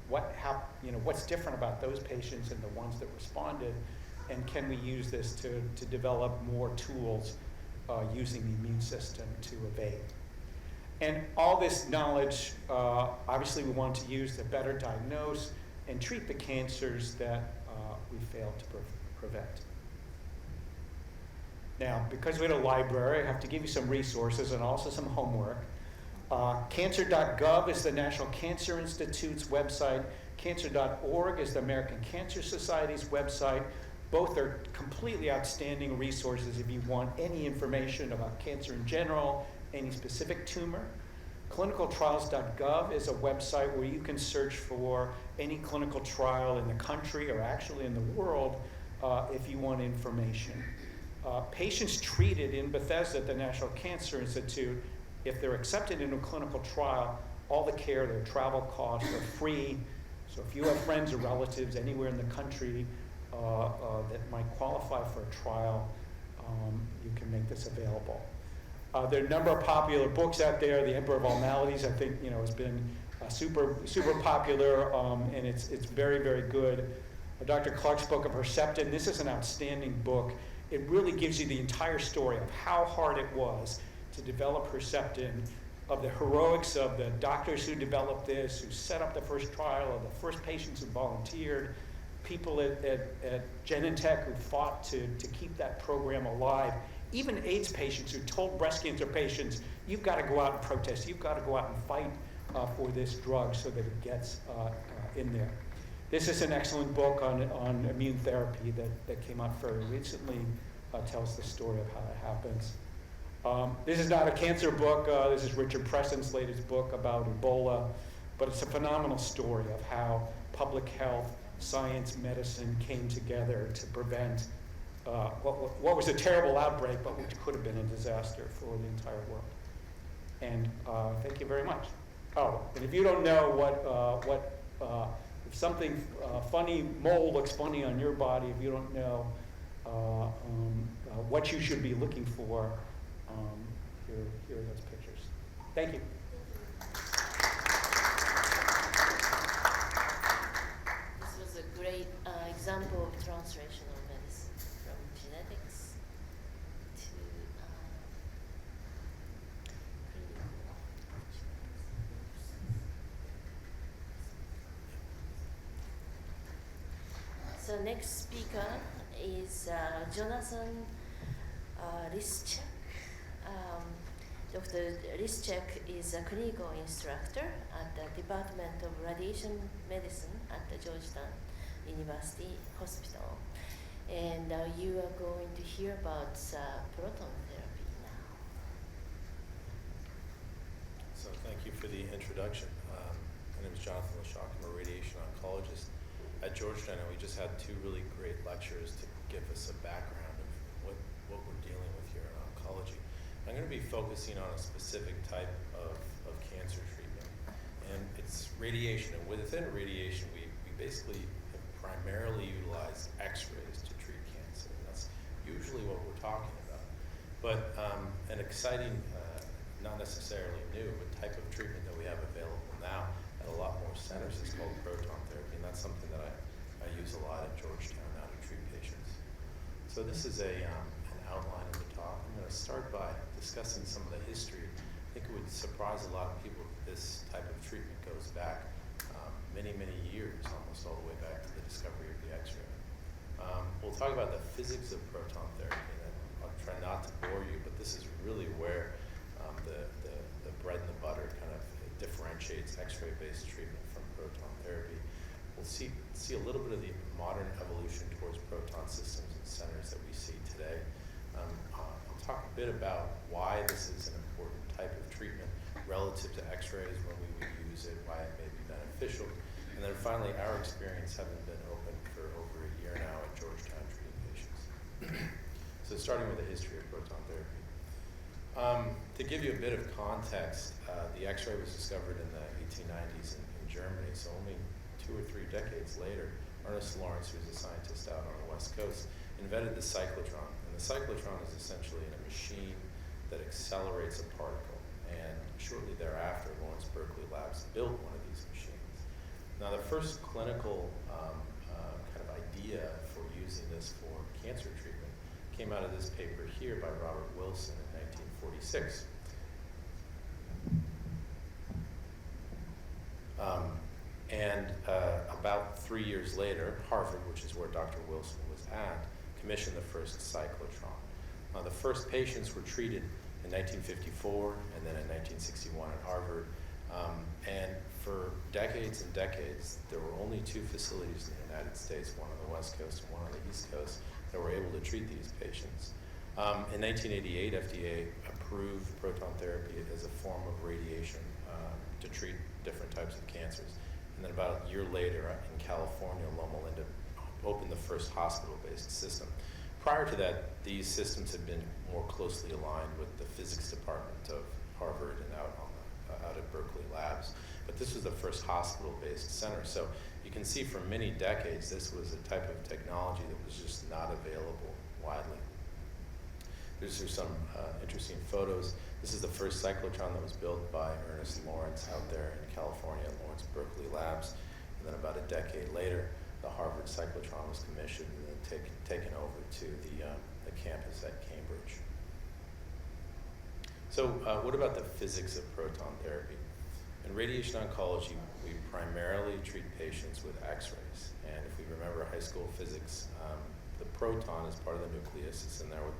Speaker 4: what's different about those patients and the ones that responded, and can we use this to develop more tools using the immune system to evade. And all this knowledge, obviously we want to use to better diagnose and treat the cancers that we failed to prevent. Now, because we're at a library, I have to give you some resources and also some homework. Cancer.gov is the National Cancer Institute's website. Cancer.org is the American Cancer Society's website. Both are completely outstanding resources if you want any information about cancer in general, any specific tumor. Clinicaltrials.gov is a website where you can search for any clinical trial in the country or actually in the world if you want information. Patients treated in Bethesda at the National Cancer Institute, if they're accepted into a clinical trial, all the care, their travel costs are free. So if you have friends or relatives anywhere in the country that might qualify for a trial, you can make this available. There are a number of popular books out there. The Emperor of All Maladies, I think, has been super popular, and it's very, very good. Dr. Clark's book of Herceptin, this is an outstanding book. It really gives you the entire story of how hard it was to develop Herceptin, of the heroics of the doctors who developed this, who set up the first trial, of the first patients who volunteered, people at Genentech who fought to keep that program alive, even AIDS patients who told breast cancer patients, you've got to go out and protest, you've got to go out and fight for this drug so that it gets in there. This is an excellent book on immune therapy that came out very recently, tells the story of how that happens. This is not a cancer book. This is Richard Preston's latest book about Ebola, but it's a phenomenal story of how public health, science, medicine came together to prevent what was a terrible outbreak, but which could have been a disaster for the entire world. And thank you very much. Oh, and if you don't know if something funny, mole looks funny on your body, if you don't know what you should be looking for, here are those pictures. Thank you.
Speaker 2: This was a great example of translational medicine from genetics to So next speaker is Jonathan Lischek. Dr. Lischek is a clinical instructor at the Department of Radiation Medicine at the Georgetown University Hospital. And you are going to hear about proton therapy now.
Speaker 5: So thank you for the introduction. My name is Jonathan Lischek. I'm a radiation oncologist at Georgetown, and we just had two really great lectures to give us a background of what we're dealing with here in oncology. I'm going to be focusing on a specific type of cancer treatment, and it's radiation. And within radiation, we basically have primarily utilized X-rays to treat cancer, and that's usually what we're talking about. But an exciting, not necessarily new, but type of treatment that we have available now at a lot more centers is called proton therapy, and that's something that I use a lot at Georgetown now to treat patients. So this is an outline of the talk. I'm going to start by discussing some of the history. I think it would surprise a lot of people that this type of treatment goes back many, many years, almost all the way back to the discovery of the X-ray. We'll talk about the physics of proton therapy, and I'll try not to bore you, but this is really where the bread and the butter kind of differentiates X-ray-based treatment from proton therapy. We'll see a little bit of the modern evolution towards proton systems and centers that we see today. I'll talk a bit about why this is an important type of treatment relative to X-rays, when we would use it, why it may be beneficial, and then finally our experience having been open for over a year now at Georgetown treating patients. So starting with the history of proton therapy. To give you a bit of context, the X-ray was discovered in the 1890s in Germany. So only 2 or 3 decades later, Ernest Lawrence, who's a scientist out on the West Coast, invented the cyclotron. And the cyclotron is essentially a machine that accelerates a particle. And shortly thereafter, Lawrence Berkeley Labs built one of these machines. Now, the first clinical kind of idea for using this for cancer treatment came out of this paper here by Robert Wilson in 1946. About 3 years later, Harvard, which is where Dr. Wilson was at, commissioned the first cyclotron. The first patients were treated in 1954 and then in 1961 at Harvard. And for decades and decades, there were only 2 facilities in the United States, one on the West Coast and one on the East Coast, that were able to treat these patients. In 1988, FDA approved proton therapy as a form of radiation to treat different types of cancers. And then about a year later, in California, Loma Linda opened the first hospital-based system. Prior to that, these systems had been more closely aligned with the physics department of Harvard and out at Berkeley Labs. But this was the first hospital-based center. So you can see for many decades, this was a type of technology that was just not available widely. These are some interesting photos. This is the first cyclotron that was built by Ernest Lawrence out there in California at Lawrence Berkeley Labs. And then about a decade later, the Harvard cyclotron was commissioned and then taken over to the campus at Cambridge. So what about the physics of proton therapy? In radiation oncology, we primarily treat patients with X-rays. And if we remember high school physics, the proton is part of the nucleus. It's in there with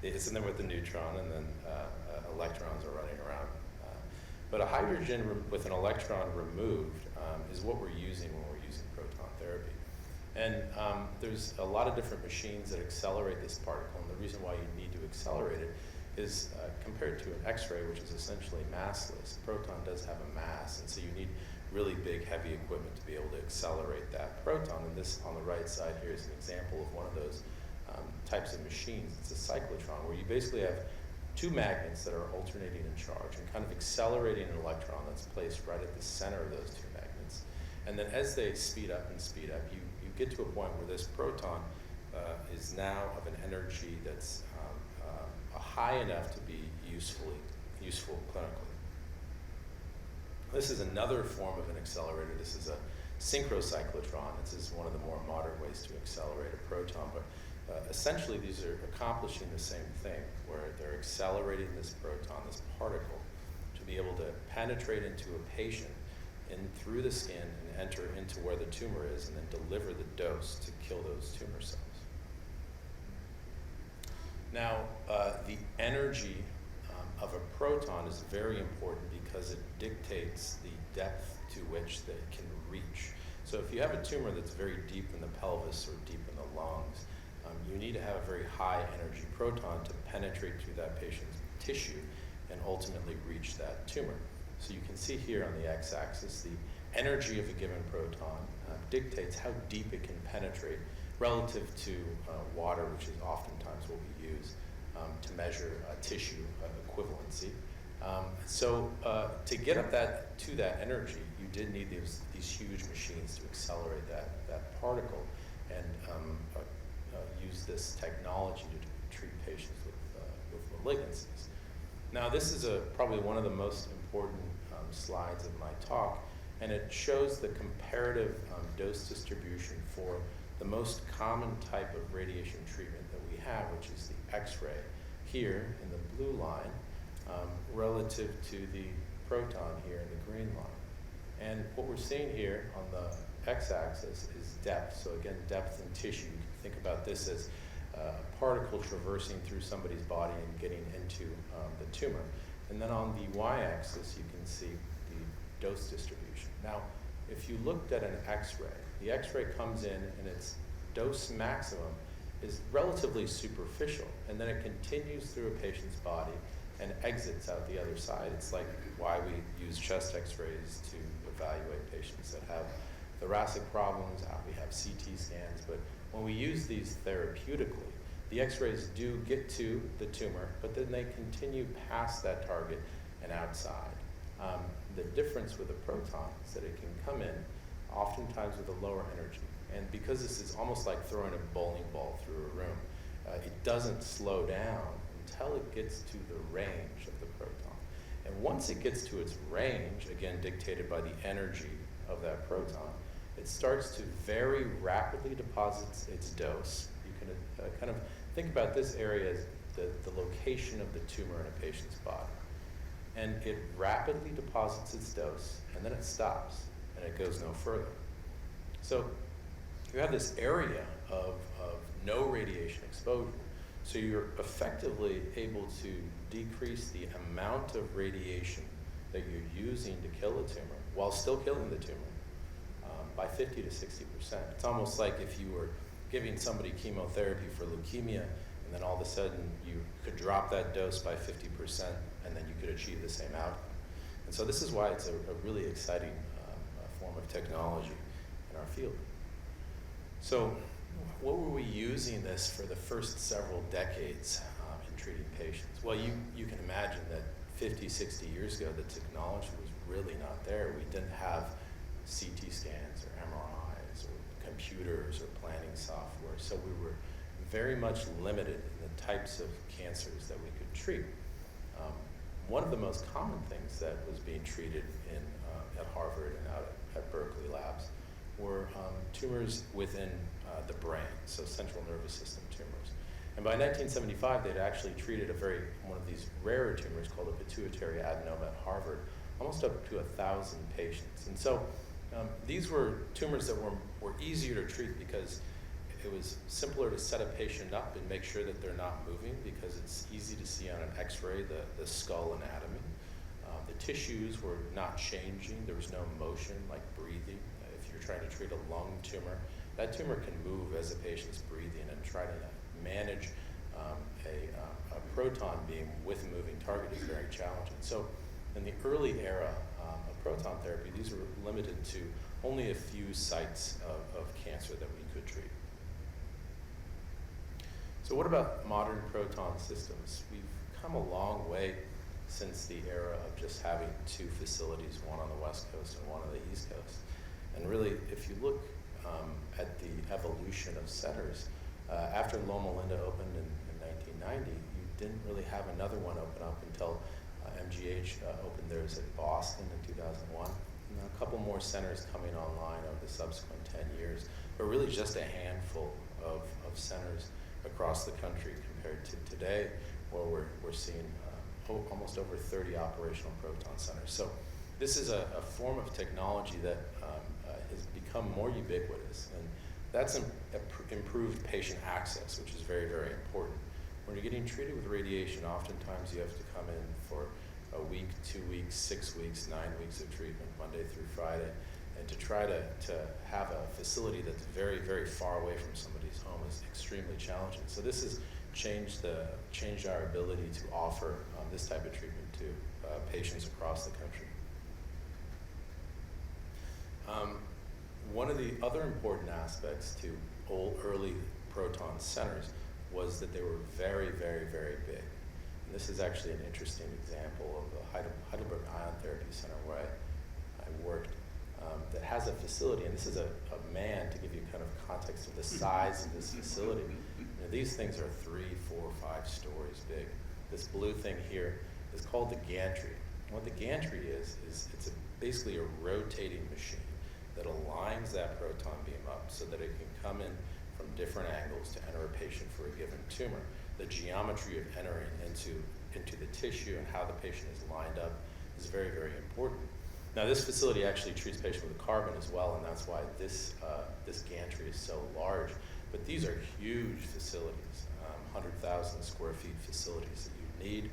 Speaker 5: it's in there with the neutron, and then electrons are running around. But a hydrogen with an electron removed is what we're using when we're using proton therapy. And there's a lot of different machines that accelerate this particle, and the reason why you need to accelerate it is compared to an X-ray, which is essentially massless. Proton does have a mass, and so you need really big, heavy equipment to be able to accelerate that proton. And this on the right side here is an example of one of those types of machines. It's a cyclotron, where you basically have 2 magnets that are alternating in charge and kind of accelerating an electron that's placed right at the center of those 2 magnets. And then as they speed up, you get to a point where this proton is now of an energy that's high enough to be useful clinically. This is another form of an accelerator. This is a synchrocyclotron. This is one of the more modern ways to accelerate a proton. But essentially, these are accomplishing the same thing, where they're accelerating this proton, this particle, to be able to penetrate into a patient and through the skin and enter into where the tumor is, and then deliver the dose to kill those tumor cells. Now, the energy of a proton is very important because it dictates the depth to which they can reach. So if you have a tumor that's very deep in the pelvis or deep in the lungs, you need to have a very high energy proton to penetrate through that patient's tissue and ultimately reach that tumor. So you can see here on the x-axis, the energy of a given proton dictates how deep it can penetrate relative to water, which is oftentimes what we use to measure tissue equivalency. So to get up to that energy, you did need these huge machines to accelerate that particle and use this technology to treat patients with malignancies. Now, this is probably one of the most important slides of my talk, and it shows the comparative dose distribution for the most common type of radiation treatment that we have, which is the X-ray, here in the blue line, relative to the proton here in the green line. And what we're seeing here on the x-axis is depth. So again, depth in tissue. You can think about this as a particle traversing through somebody's body and getting into the tumor. And then on the y-axis, you can see the dose distribution. Now, if you looked at an X-ray, the X-ray comes in and its dose maximum is relatively superficial, and then it continues through a patient's body and exits out the other side. It's like why we use chest X-rays to evaluate patients that have thoracic problems, how we have CT scans, but when we use these therapeutically, the X-rays do get to the tumor, but then they continue past that target and outside. The difference with a proton is that it can come in oftentimes with a lower energy. And because this is almost like throwing a bowling ball through a room, it doesn't slow down until it gets to the range of the proton. And once it gets to its range, again dictated by the energy of that proton, it starts to very rapidly deposit its dose. You can kind of think about this area as the location of the tumor in a patient's body. And it rapidly deposits its dose, and then it stops, and it goes no further. So you have this area of no radiation exposure. So you're effectively able to decrease the amount of radiation that you're using to kill a tumor while still killing the tumor by 50 to 60%. It's almost like if you were giving somebody chemotherapy for leukemia, and then all of a sudden you could drop that dose by 50%, and then you could achieve the same outcome. And so this is why it's a really exciting form of technology in our field. So what were we using this for the first several decades in treating patients? Well, you can imagine that 50, 60 years ago, the technology was really not there. We didn't have CT scans or MRIs or computers or planning software. So we were very much limited in the types of cancers that we could treat. One of the most common things that was being treated at Harvard and out at Berkeley labs were tumors within the brain, so central nervous system tumors. And by 1975, they'd actually treated one of these rarer tumors called a pituitary adenoma at Harvard, almost up to 1,000 patients. And so these were tumors that were easier to treat because it was simpler to set a patient up and make sure that they're not moving, because it's easy to see on an x-ray the skull anatomy. The tissues were not changing. There was no motion like breathing. If you're trying to treat a lung tumor, that tumor can move as a patient's breathing, and try to manage a proton beam with a moving target is very challenging. So in the early era of proton therapy, these were limited to only a few sites of cancer that we could treat. So what about modern proton systems? We've come a long way since the era of just having two facilities, one on the West Coast and one on the East Coast. And really, if you look at the evolution of centers, after Loma Linda opened in 1990, you didn't really have another one open up until MGH opened theirs at Boston in 2001. And a couple more centers coming online over the subsequent 10 years, but really just a handful of centers across the country compared to today, where we're seeing almost over 30 operational proton centers. So this is a form of technology that has become more ubiquitous, and that's improved patient access, which is very, very important. When you're getting treated with radiation, oftentimes you have to come in for a week, 2 weeks, 6 weeks, 9 weeks of treatment, Monday through Friday. And to try to have a facility that's very, very far away from somebody's home is extremely challenging. So this has changed our ability to offer this type of treatment to patients across the country. One of the other important aspects to early proton centers was that they were very, very, very big. And this is actually an interesting example of the Heidelberg Ion Therapy Center where I worked, that has a facility, and this is a man, to give you kind of context of the size of this facility. You know, these things are 3, 4, 5 stories big. This blue thing here is called the gantry. And what the gantry is it's basically a rotating machine that aligns that proton beam up so that it can come in from different angles to enter a patient for a given tumor. The geometry of entering into the tissue and how the patient is lined up is very, very important. Now, this facility actually treats patients with carbon as well, and that's why this gantry is so large. But these are huge facilities, 100,000 square feet facilities that you need,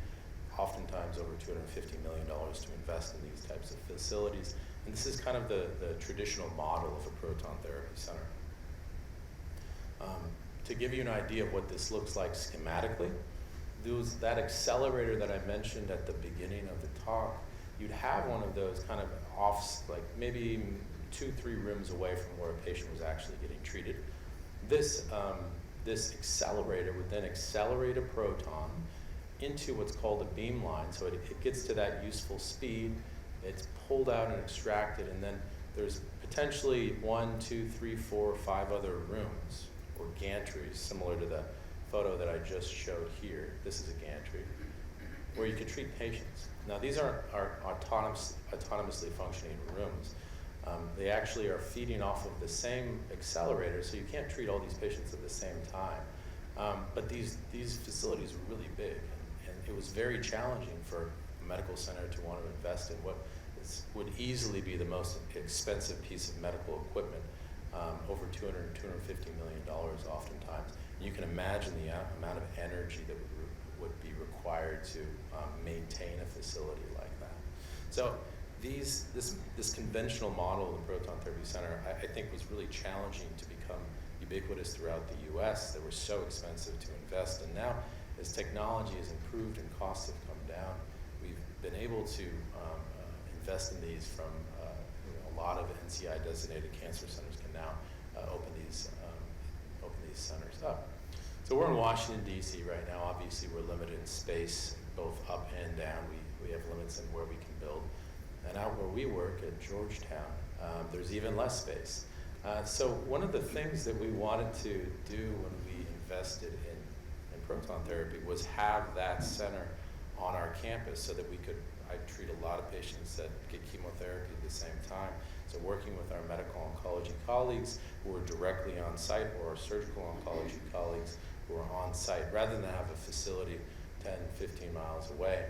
Speaker 5: oftentimes over $250 million to invest in these types of facilities. And this is kind of the traditional model of a proton therapy center. To give you an idea of what this looks like schematically, that accelerator that I mentioned at the beginning of the talk, you'd have one of those kind of like maybe 2-3 rooms away from where a patient was actually getting treated. This accelerator would then accelerate a proton into what's called a beam line. So it gets to that useful speed, it's pulled out and extracted, and then there's potentially 1, 2, 3, 4, 5 other rooms or gantries, similar to the photo that I just showed here. This is a gantry where you can treat patients. Now, these are autonomously functioning rooms. They actually are feeding off of the same accelerator, so you can't treat all these patients at the same time. But these facilities are really big, and it was very challenging for a medical center to want to invest in what would easily be the most expensive piece of medical equipment, over $200, $250 million oftentimes. And you can imagine the amount of energy that would be required to maintain a facility like that. So this conventional model of the Proton Therapy Center, I think, was really challenging to become ubiquitous throughout the U.S. They were so expensive to invest, and now as technology has improved and costs have come down, we've been able to invest in these from a lot of NCI-designated cancer centers can now open these centers up. So we're in Washington, D.C. right now. Obviously, we're limited in space, both up and down. We have limits in where we can build. And out where we work at Georgetown, there's even less space. So one of the things that we wanted to do when we invested in proton therapy was have that center on our campus so that I treat a lot of patients that get chemotherapy at the same time. So working with our medical oncology colleagues who are directly on site, or our surgical oncology colleagues who are on site, rather than have a facility 10, 15 miles away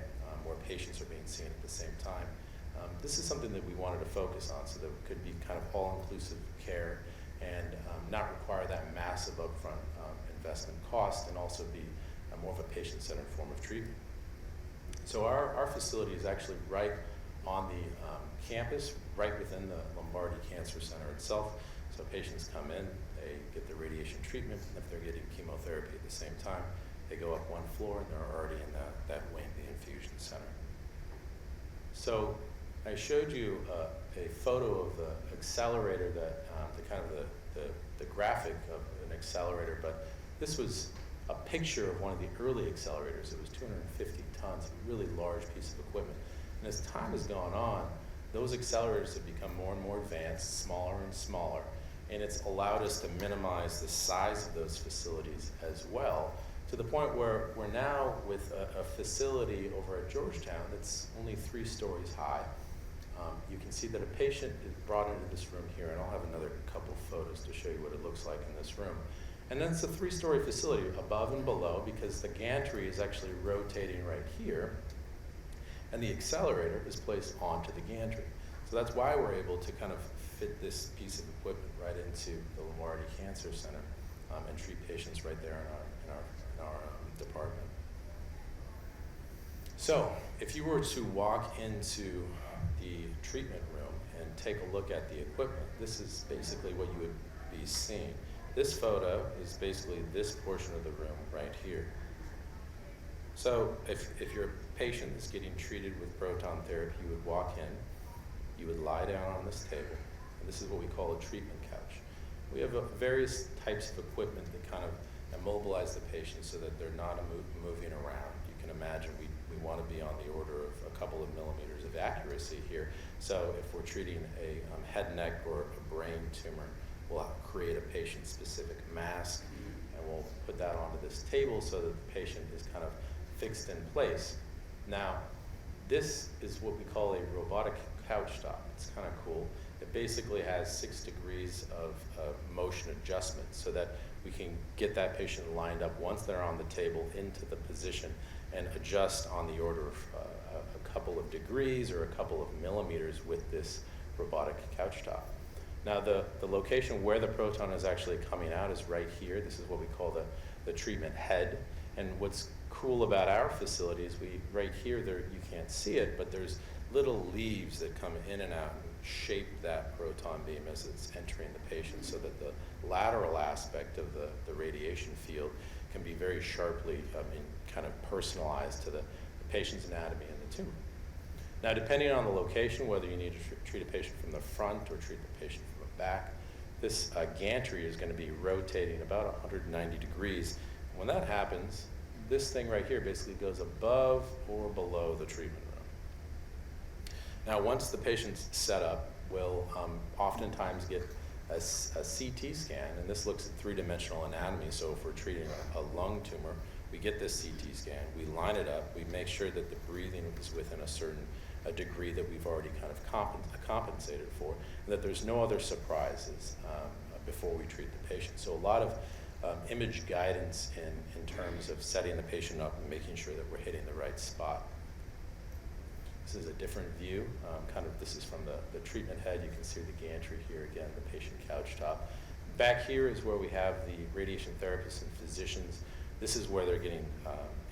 Speaker 5: where patients are being seen at the same time. This is something that we wanted to focus on so that it could be kind of all-inclusive care and not require that massive upfront investment cost, and also be more of a patient-centered form of treatment. So our facility is actually right on the campus, right within the Lombardi Cancer Center itself. So patients come in, they get their radiation treatment, and if they're getting chemotherapy at the same time, they go up one floor and they're already in that wing, the infusion center. So I showed you a photo of the accelerator, the graphic of an accelerator, but this was a picture of one of the early accelerators. It was 250 tons, a really large piece of equipment. And as time has gone on, those accelerators have become more and more advanced, smaller and smaller, and it's allowed us to minimize the size of those facilities as well, to the point where we're now with a facility over at Georgetown that's only 3 stories high. You can see that a patient is brought into this room here, and I'll have another couple photos to show you what it looks like in this room. And then it's a 3-story facility above and below, because the gantry is actually rotating right here, and the accelerator is placed onto the gantry. So that's why we're able to kind of fit this piece of equipment right into the Lombardi Cancer Center and treat patients right there in our department. So if you were to walk into the treatment room and take a look at the equipment, this is basically what you would be seeing. This photo is basically this portion of the room right here. So if your patient is getting treated with proton therapy, you would walk in, you would lie down on this table, and this is what we call a treatment couch. We have various types of equipment that kind of immobilize the patient so that they're not moving around. You can imagine we want to be on the order of a couple of millimeters of accuracy here. So if we're treating a head, neck, or a brain tumor, we'll create a patient-specific mask, and we'll put that onto this table so that the patient is kind of fixed in place. Now, this is what we call a robotic couch top. It's kind of cool. It basically has 6 degrees of motion adjustment so that we can get that patient lined up once they're on the table into the position and adjust on the order of a couple of degrees or a couple of millimeters with this robotic couch top. Now, the location where the proton is actually coming out is right here. This is what we call the treatment head. And what's cool about our facility is right here, you can't see it, but there's little leaves that come in and out and shape that proton beam as it's entering the patient, so that the lateral aspect of the radiation field can be very sharply kind of personalized to the patient's anatomy and the tumor. Now, depending on the location, whether you need to treat a patient from the front or treat the patient from the back, this gantry is going to be rotating about 190 degrees. When that happens, this thing right here basically goes above or below the treatment room. Now, once the patient's set up, we'll oftentimes get a CT scan, and this looks at three-dimensional anatomy. So if we're treating a lung tumor, we get this CT scan, we line it up, we make sure that the breathing is within a degree that we've already kind of compensated for, and that there's no other surprises before we treat the patient. So a lot of image guidance in terms of setting the patient up and making sure that we're hitting the right spot. This is a different view. This is from the treatment head. You can see the gantry here again, the patient couch top. Back here is where we have the radiation therapists and physicians. This is where they're getting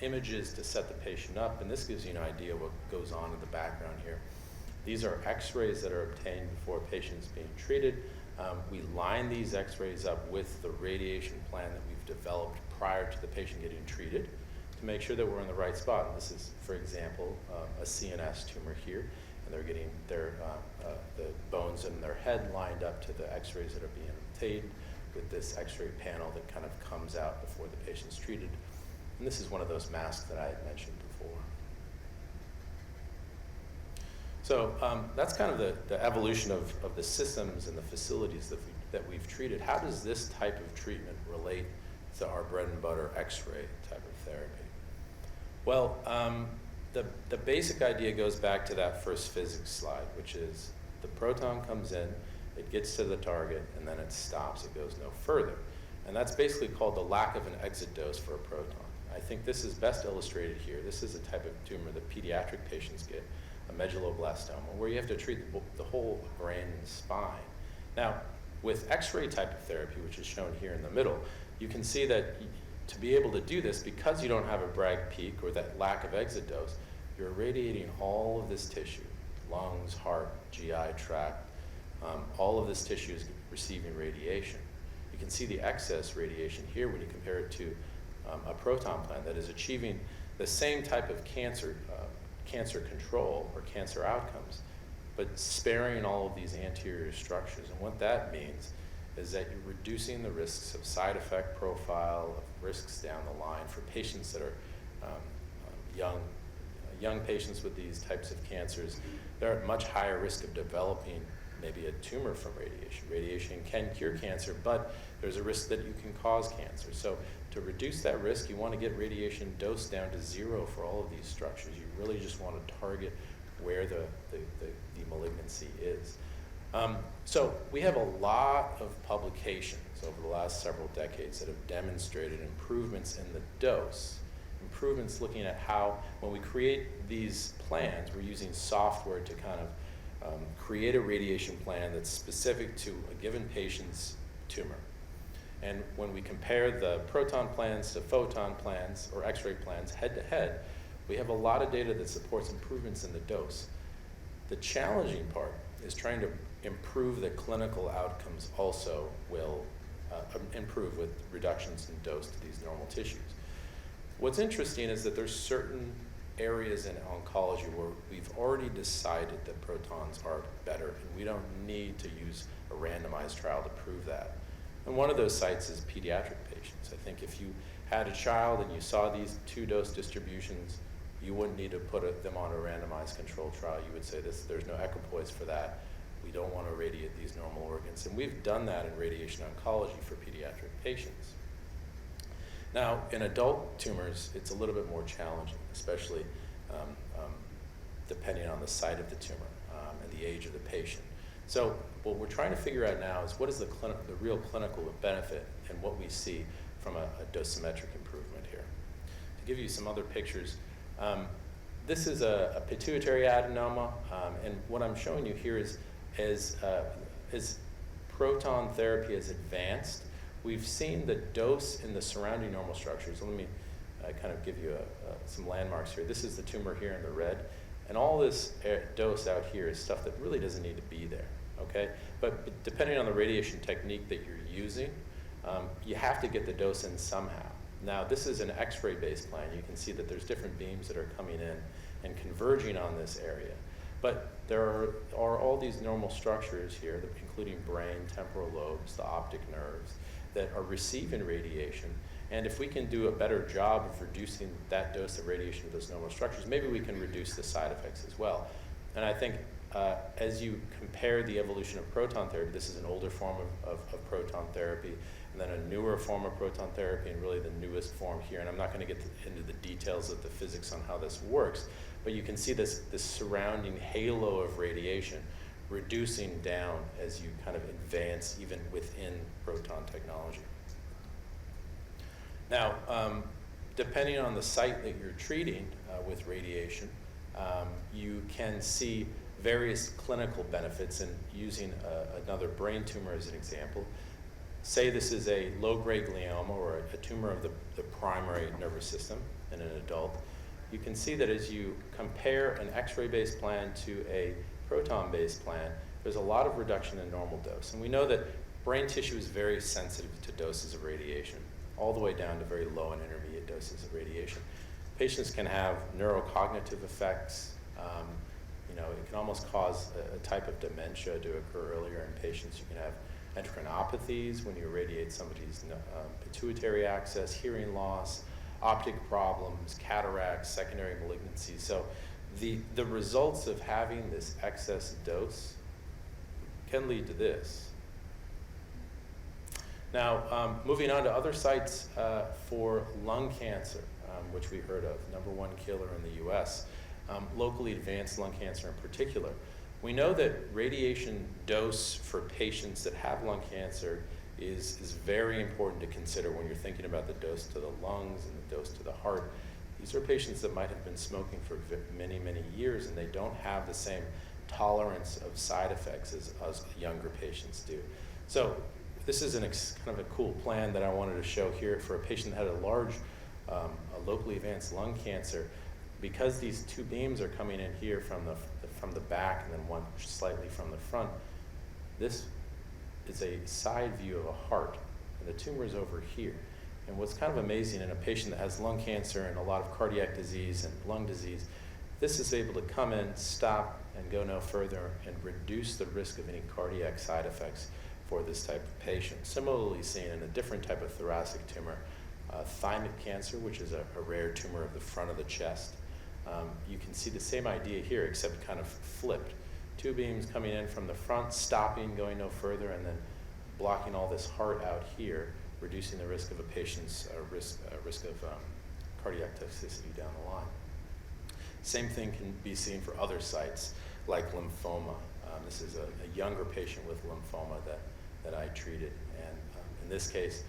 Speaker 5: images to set the patient up, and this gives you an idea of what goes on in the background here. These are x-rays that are obtained before a patient's being treated. We line these x-rays up with the radiation plan that we've developed prior to the patient getting treated to make sure that we're in the right spot. And this is, for example, a CNS tumor here, and they're getting the bones in their head lined up to the x-rays that are being obtained with this x-ray panel that kind of comes out before the patient's treated. And this is one of those masks that I had mentioned before. So that's kind of the evolution of the systems and the facilities that we've treated. How does this type of treatment relate to our bread and butter x-ray type of therapy? Well, the basic idea goes back to that first physics slide, which is the proton comes in, it gets to the target, and then it stops. It goes no further. And that's basically called the lack of an exit dose for a proton. I think this is best illustrated here. This is a type of tumor that pediatric patients get, a medulloblastoma, where you have to treat the whole brain and spine. Now, with x-ray type of therapy, which is shown here in the middle, you can see that to be able to do this, because you don't have a Bragg peak or that lack of exit dose, you're irradiating all of this tissue, lungs, heart, GI tract, all of this tissue is receiving radiation. You can see the excess radiation here when you compare it to a proton plant that is achieving the same type of cancer control or cancer outcomes, but sparing all of these anterior structures. And what that means is that you're reducing the risks of side effect profile, of risks down the line for patients that are young patients with these types of cancers. They're at much higher risk of developing maybe a tumor from radiation. Radiation can cure cancer, but there's a risk that you can cause cancer. So to reduce that risk, you want to get radiation dose down to 0 for all of these structures. You really just want to target where the malignancy is. So we have a lot of publications over the last several decades that have demonstrated improvements in the dose, improvements looking at how, when we create these plans, we're using software to kind of create a radiation plan that's specific to a given patient's tumor. And when we compare the proton plans to photon plans or x-ray plans head to head, we have a lot of data that supports improvements in the dose. The challenging part is trying to improve the clinical outcomes also will improve with reductions in dose to these normal tissues. What's interesting is that there's certain areas in oncology where we've already decided that protons are better, and we don't need to use a randomized trial to prove that. And one of those sites is pediatric patients. I think if you had a child and you saw these 2 dose distributions, you wouldn't need to put them on a randomized controlled trial. You would say there's no equipoise for that. We don't want to irradiate these normal organs. And we've done that in radiation oncology for pediatric patients. Now, in adult tumors, it's a little bit more challenging, especially depending on the site of the tumor and the age of the patient. So what we're trying to figure out now is what is the real clinical benefit and what we see from a dosimetric improvement here. To give you some other pictures, this is a pituitary adenoma, and what I'm showing you here is as proton therapy has advanced, we've seen the dose in the surrounding normal structures. Let me kind of give you some landmarks here. This is the tumor here in the red, and all this dose out here is stuff that really doesn't need to be there, okay? But depending on the radiation technique that you're using, you have to get the dose in somehow. Now, this is an X-ray based plan. You can see that there's different beams that are coming in and converging on this area. But there are all these normal structures here, including brain, temporal lobes, the optic nerves, that are receiving radiation. And if we can do a better job of reducing that dose of radiation to those normal structures, maybe we can reduce the side effects as well. And I think as you compare the evolution of proton therapy, this is an older form of proton therapy, and then a newer form of proton therapy, and really the newest form here. And I'm not going to get into the details of the physics on how this works, but you can see this surrounding halo of radiation reducing down as you kind of advance even within proton technology. Now, depending on the site that you're treating with radiation, you can see various clinical benefits in using another brain tumor as an example. Say this is a low-grade glioma or a tumor of the primary nervous system in an adult. You can see that as you compare an X-ray based plan to a proton-based plan, there's a lot of reduction in normal dose. And we know that brain tissue is very sensitive to doses of radiation, all the way down to very low and intermediate doses of radiation. Patients can have neurocognitive effects. It can almost cause a type of dementia to occur earlier in patients. You can have endocrinopathies when you irradiate somebody's pituitary axis, hearing loss, optic problems, cataracts, secondary malignancies. So the results of having this excess dose can lead to this. Now, moving on to other sites for lung cancer, which we heard of, #1 killer in the US, locally advanced lung cancer in particular. We know that radiation dose for patients that have lung cancer is very important to consider when you're thinking about the dose to the lungs and the dose to the heart. These are patients that might have been smoking for many, many years, and they don't have the same tolerance of side effects as younger patients do. So this is kind of a cool plan that I wanted to show here for a patient that had a locally advanced lung cancer. Because these two beams are coming in here from the back and then one slightly from the front, this is a side view of a heart, and the tumor is over here. And what's kind of amazing in a patient that has lung cancer and a lot of cardiac disease and lung disease, this is able to come in, stop, and go no further and reduce the risk of any cardiac side effects for this type of patient. Similarly seen in a different type of thoracic tumor, thymic cancer, which is a rare tumor of the front of the chest. You can see the same idea here, except kind of flipped. Two beams coming in from the front, stopping, going no further, and then blocking all this heart out here, reducing the risk of a patient's risk of cardiac toxicity down the line. Same thing can be seen for other sites, like lymphoma. This is a younger patient with lymphoma that I treated, and in this case,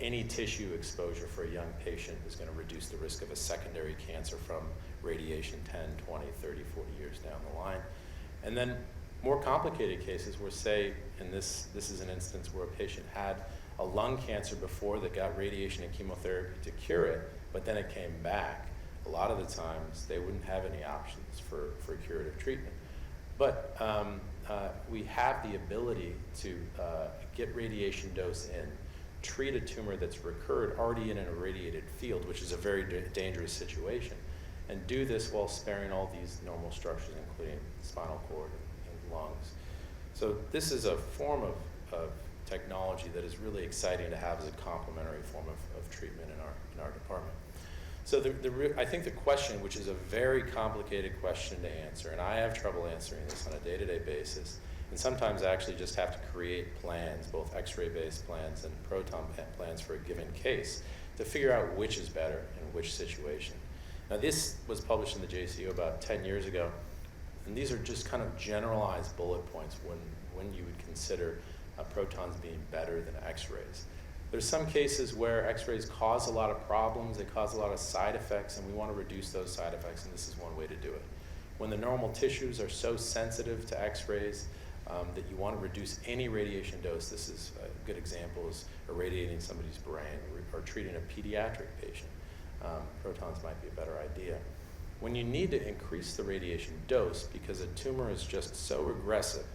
Speaker 5: any tissue exposure for a young patient is going to reduce the risk of a secondary cancer from radiation 10, 20, 30, 40 years down the line. And then more complicated cases where, say, and this is an instance where a patient had a lung cancer before that got radiation and chemotherapy to cure it, but then it came back. A lot of the times they wouldn't have any options for curative treatment. But we have the ability to get radiation dose in, treat a tumor that's recurred already in an irradiated field, which is a very dangerous situation, and do this while sparing all these normal structures, including spinal cord and lungs. So this is a form of technology that is really exciting to have as a complementary form of treatment in our department. So I think the question, which is a very complicated question to answer, and I have trouble answering this on a day-to-day basis, and sometimes I actually just have to create plans, both X-ray based plans and proton plans for a given case, to figure out which is better in which situation. Now this was published in the JCO about 10 years ago, and these are just kind of generalized bullet points when you would consider protons being better than X-rays. There's some cases where X-rays cause a lot of problems, they cause a lot of side effects, and we want to reduce those side effects, and this is one way to do it. When the normal tissues are so sensitive to X-rays that you want to reduce any radiation dose, this is a good example, is irradiating somebody's brain or treating a pediatric patient. Protons might be a better idea. When you need to increase the radiation dose because a tumor is just so aggressive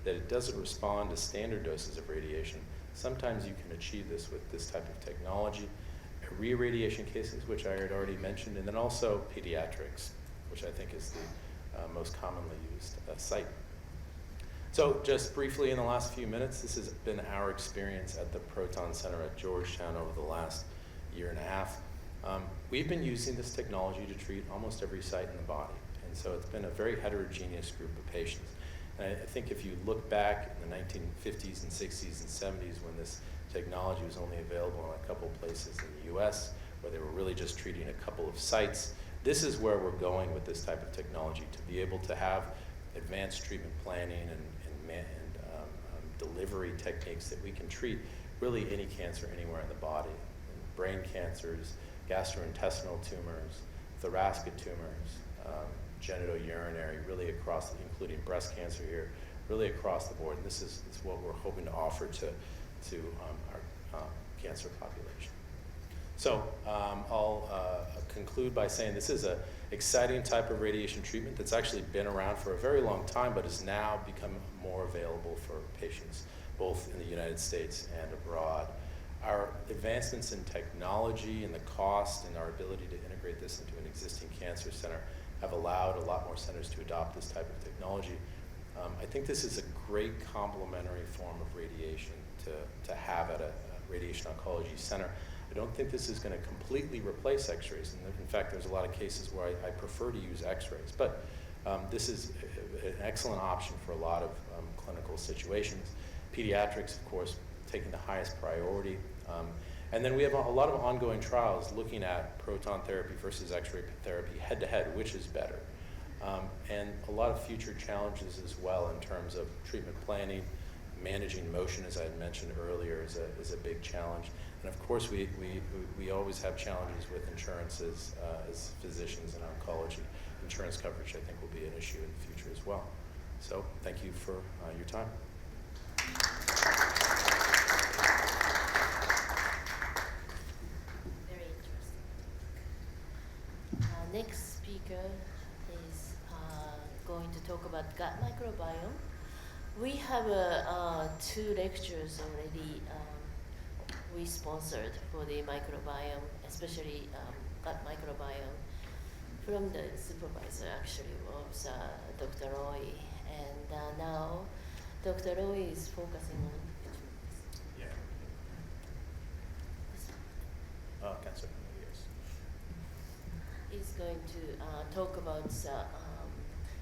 Speaker 5: that it doesn't respond to standard doses of radiation, sometimes you can achieve this with this type of technology. Re-irradiation cases, which I had already mentioned, and then also pediatrics, which I think is the most commonly used site. So just briefly in the last few minutes, this has been our experience at the Proton Center at Georgetown over the last year and a half. We've been using this technology to treat almost every site in the body. And so it's been a very heterogeneous group of patients. And I think if you look back in the 1950s and 60s and 70s when this technology was only available in a couple places in the US, where they were really just treating a couple of sites, this is where we're going with this type of technology, to be able to have advanced treatment planning and delivery techniques that we can treat really any cancer anywhere in the body. Brain cancers, gastrointestinal tumors, thoracic tumors, genitourinary, really across, including breast cancer here, really across the board. And this is what we're hoping to offer to our cancer population. So I'll conclude by saying this is an exciting type of radiation treatment that's actually been around for a very long time, but has now become more available for patients, both in the United States and abroad. Our advancements in technology and the cost and our ability to integrate this into an existing cancer center have allowed a lot more centers to adopt this type of technology. I think this is a great complementary form of radiation to have at a radiation oncology center. I don't think this is going to completely replace x-rays. And in fact, there's a lot of cases where I prefer to use x-rays. But this is an excellent option for a lot of clinical situations. Pediatrics, of course, taking the highest priority. And then we have a lot of ongoing trials looking at proton therapy versus x-ray therapy head-to-head, which is better. And a lot of future challenges as well in terms of treatment planning, managing motion, as I had mentioned earlier, is a big challenge. And of course, we always have challenges with insurances as physicians in oncology. Insurance coverage, I think, will be an issue in the future as well. So thank you for your time.
Speaker 2: Very interesting. Next speaker is going to talk about gut microbiome. We have two lectures already we sponsored for the microbiome, especially gut microbiome, from the supervisor actually was Dr. Roy, and now Dr. Roy is focusing on
Speaker 5: Cancer, yes.
Speaker 2: is going to talk about the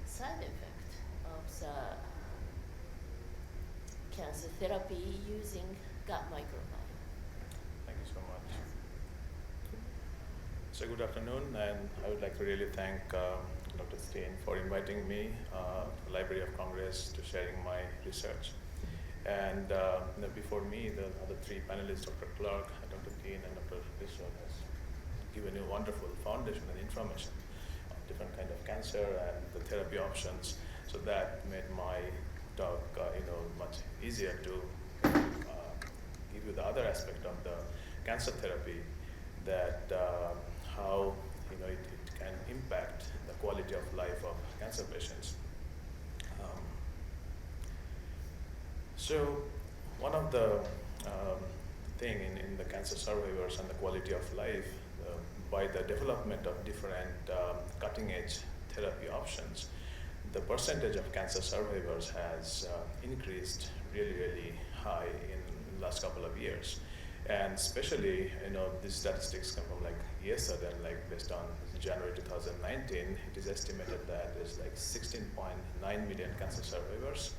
Speaker 2: side effect of the cancer therapy using gut microbiome.
Speaker 6: Thank you so much. So good afternoon, and I would like to really thank Dr. Steen for inviting me to the Library of Congress to sharing my research. And before me, the other three panelists, Dr. Clark, Dr. Dean, and Dr. Bishop, has given you wonderful foundation and information on different kind of cancer and the therapy options. So that made my talk, much easier to give you the other aspect of the cancer therapy, that how it can impact the quality of life of cancer patients. So one of the thing in the cancer survivors and the quality of life, by the development of different cutting-edge therapy options, the percentage of cancer survivors has increased really high in the last couple of years. And especially, these statistics come from ESA, and based on January 2019, it is estimated that there's 16.9 million cancer survivors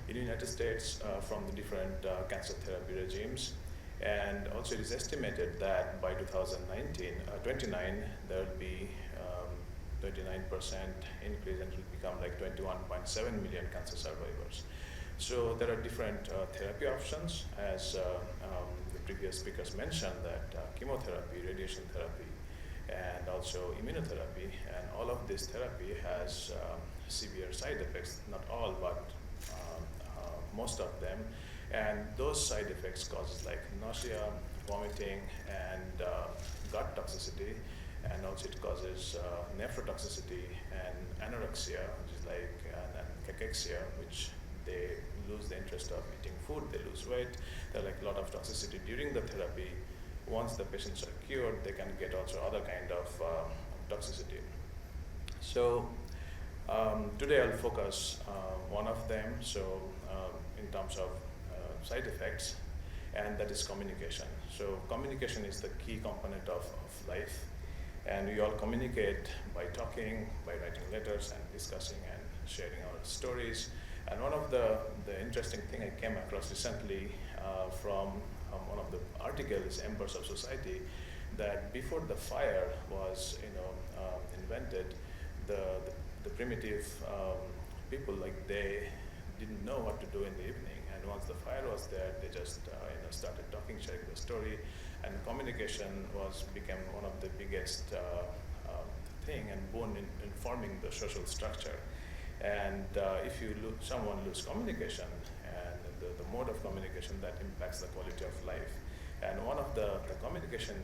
Speaker 6: in the United States from the different cancer therapy regimes. And also it is estimated that by 2029, there will be 39% increase, and it will become 21.7 million cancer survivors. So there are different therapy options, as the previous speakers mentioned, that chemotherapy, radiation therapy, and also immunotherapy, and all of this therapy has severe side effects, not all, but most of them. And those side effects causes nausea, vomiting, and gut toxicity, and also it causes nephrotoxicity and anorexia, which is and cachexia, which they lose the interest of eating food, they lose weight. There are a lot of toxicity during the therapy. Once the patients are cured, they can get also other kind of toxicity. So today I'll focus one of them, so in terms of side effects, and that is communication. So communication is the key component of life. And we all communicate by talking, by writing letters and discussing and sharing our stories. And one of the interesting thing I came across recently from one of the articles, Embers of Society, that before the fire was invented, the primitive people, like, they didn't know what to do in the evening. And once the fire was there, they just started talking, sharing the story, and communication became one of the biggest thing and bone in forming the social structure. And if someone lose communication and the mode of communication, that impacts the quality of life. And one of the communication,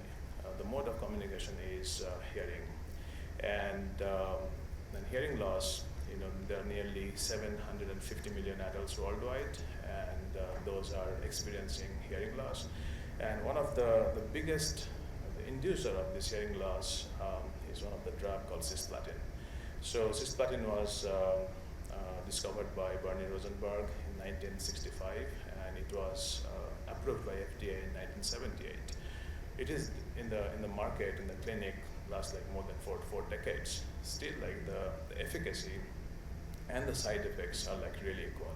Speaker 6: the mode of communication is hearing. And hearing loss, there are nearly 750 million adults worldwide, and those are experiencing hearing loss. And one of the biggest inducer of this hearing loss is one of the drug called cisplatin. So cisplatin was discovered by Bernie Rosenberg in 1965, and it was approved by FDA in 1978. It is in the market, in the clinic, lasts like more than four decades. Still, like, the efficacy and the side effects are like really equal.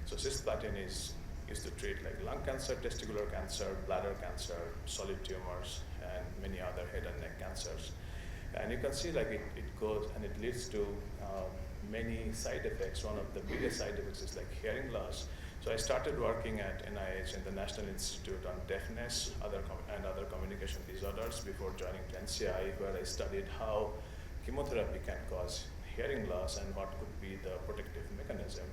Speaker 6: So cisplatin is used to treat like lung cancer, testicular cancer, bladder cancer, solid tumors, and many other head and neck cancers. And you can see, like, it goes and it leads to many side effects. One of the biggest side effects is like hearing loss. So I started working at NIH in the National Institute on Deafness and other communication disorders before joining NCI, where I studied how chemotherapy can cause hearing loss and what could be the protective mechanism.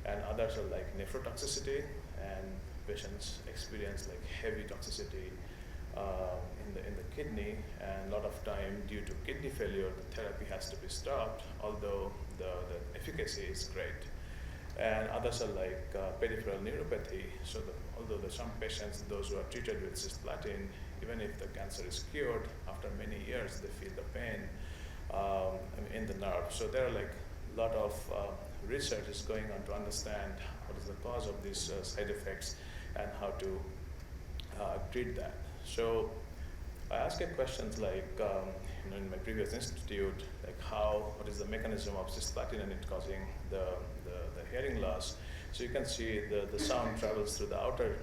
Speaker 6: And others are like nephrotoxicity, and patients experience like heavy toxicity in the kidney, and a lot of time due to kidney failure, the therapy has to be stopped, although the efficacy is great. And others are like peripheral neuropathy. So although some patients, those who are treated with cisplatin, even if the cancer is cured, after many years they feel the pain in the nerve. So there are like a lot of research is going on to understand what is the cause of these side effects and how to treat that. So I asked questions like, in my previous institute, like what is the mechanism of cisplatin and it causing the hearing loss. So you can see the sound travels through the outer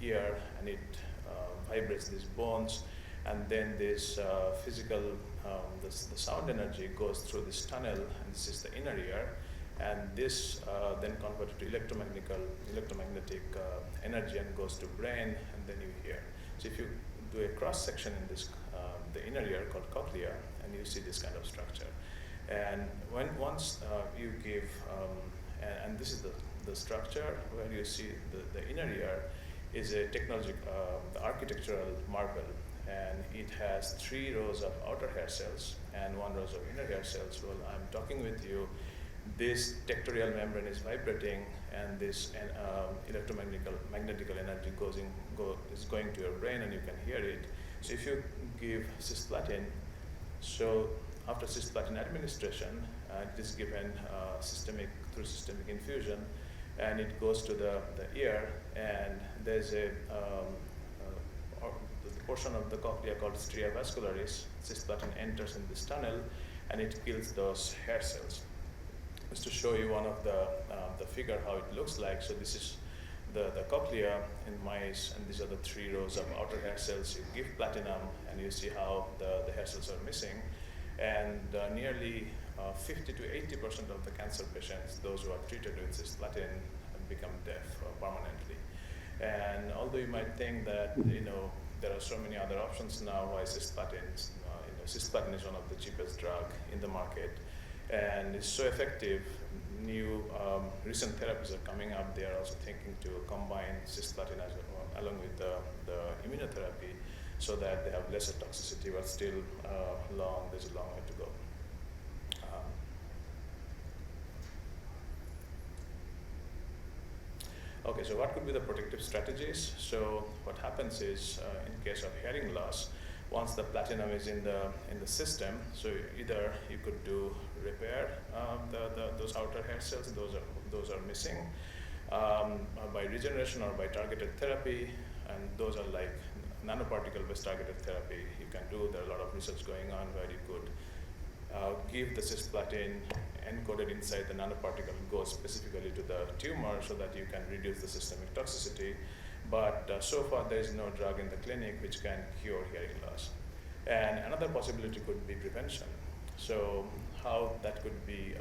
Speaker 6: ear, and it vibrates these bones, and then this physical, the sound energy goes through this tunnel, and this is the inner ear, and this then converted to electromagnetic energy and goes to brain, and then you hear. So if you do a cross section in this, the inner ear called cochlea, and you see this kind of structure. And once you give, and this is the structure where you see the inner ear is a the architectural marvel, and it has 3 rows of outer hair cells and 1 row of inner hair cells. Well, I'm talking with you, this tectorial membrane is vibrating, and this magnetic energy is going to your brain, and you can hear it. So if you give cisplatin, so after cisplatin administration, it is given through systemic infusion, and it goes to the ear, and there's the portion of the cochlea called stria vascularis. Cisplatin enters in this tunnel, and it kills those hair cells. Just to show you one of the figure how it looks like. So this is the cochlea in mice, and these are the 3 rows of outer hair cells. You give platinum, and you see how the hair cells are missing. And nearly 50 to 80% of the cancer patients, those who are treated with cisplatin, become deaf permanently. And although you might think that there are so many other options now, why cisplatin? Cisplatin is one of the cheapest drug in the market, and it's so effective. New recent therapies are coming up. They are also thinking to combine cisplatin along with the immunotherapy, so that they have lesser toxicity, but still there's a long way to go. Okay, so what could be the protective strategies? So what happens is, in case of hearing loss, once the platinum is in the system, so either you could do repair those outer hair cells, those are missing, by regeneration or by targeted therapy, and those are like nanoparticle-based targeted therapy you can do. There are a lot of research going on where you could give the cisplatin encoded inside the nanoparticle, go specifically to the tumor so that you can reduce the systemic toxicity. But so far there is no drug in the clinic which can cure hearing loss. And another possibility could be prevention. So how that could be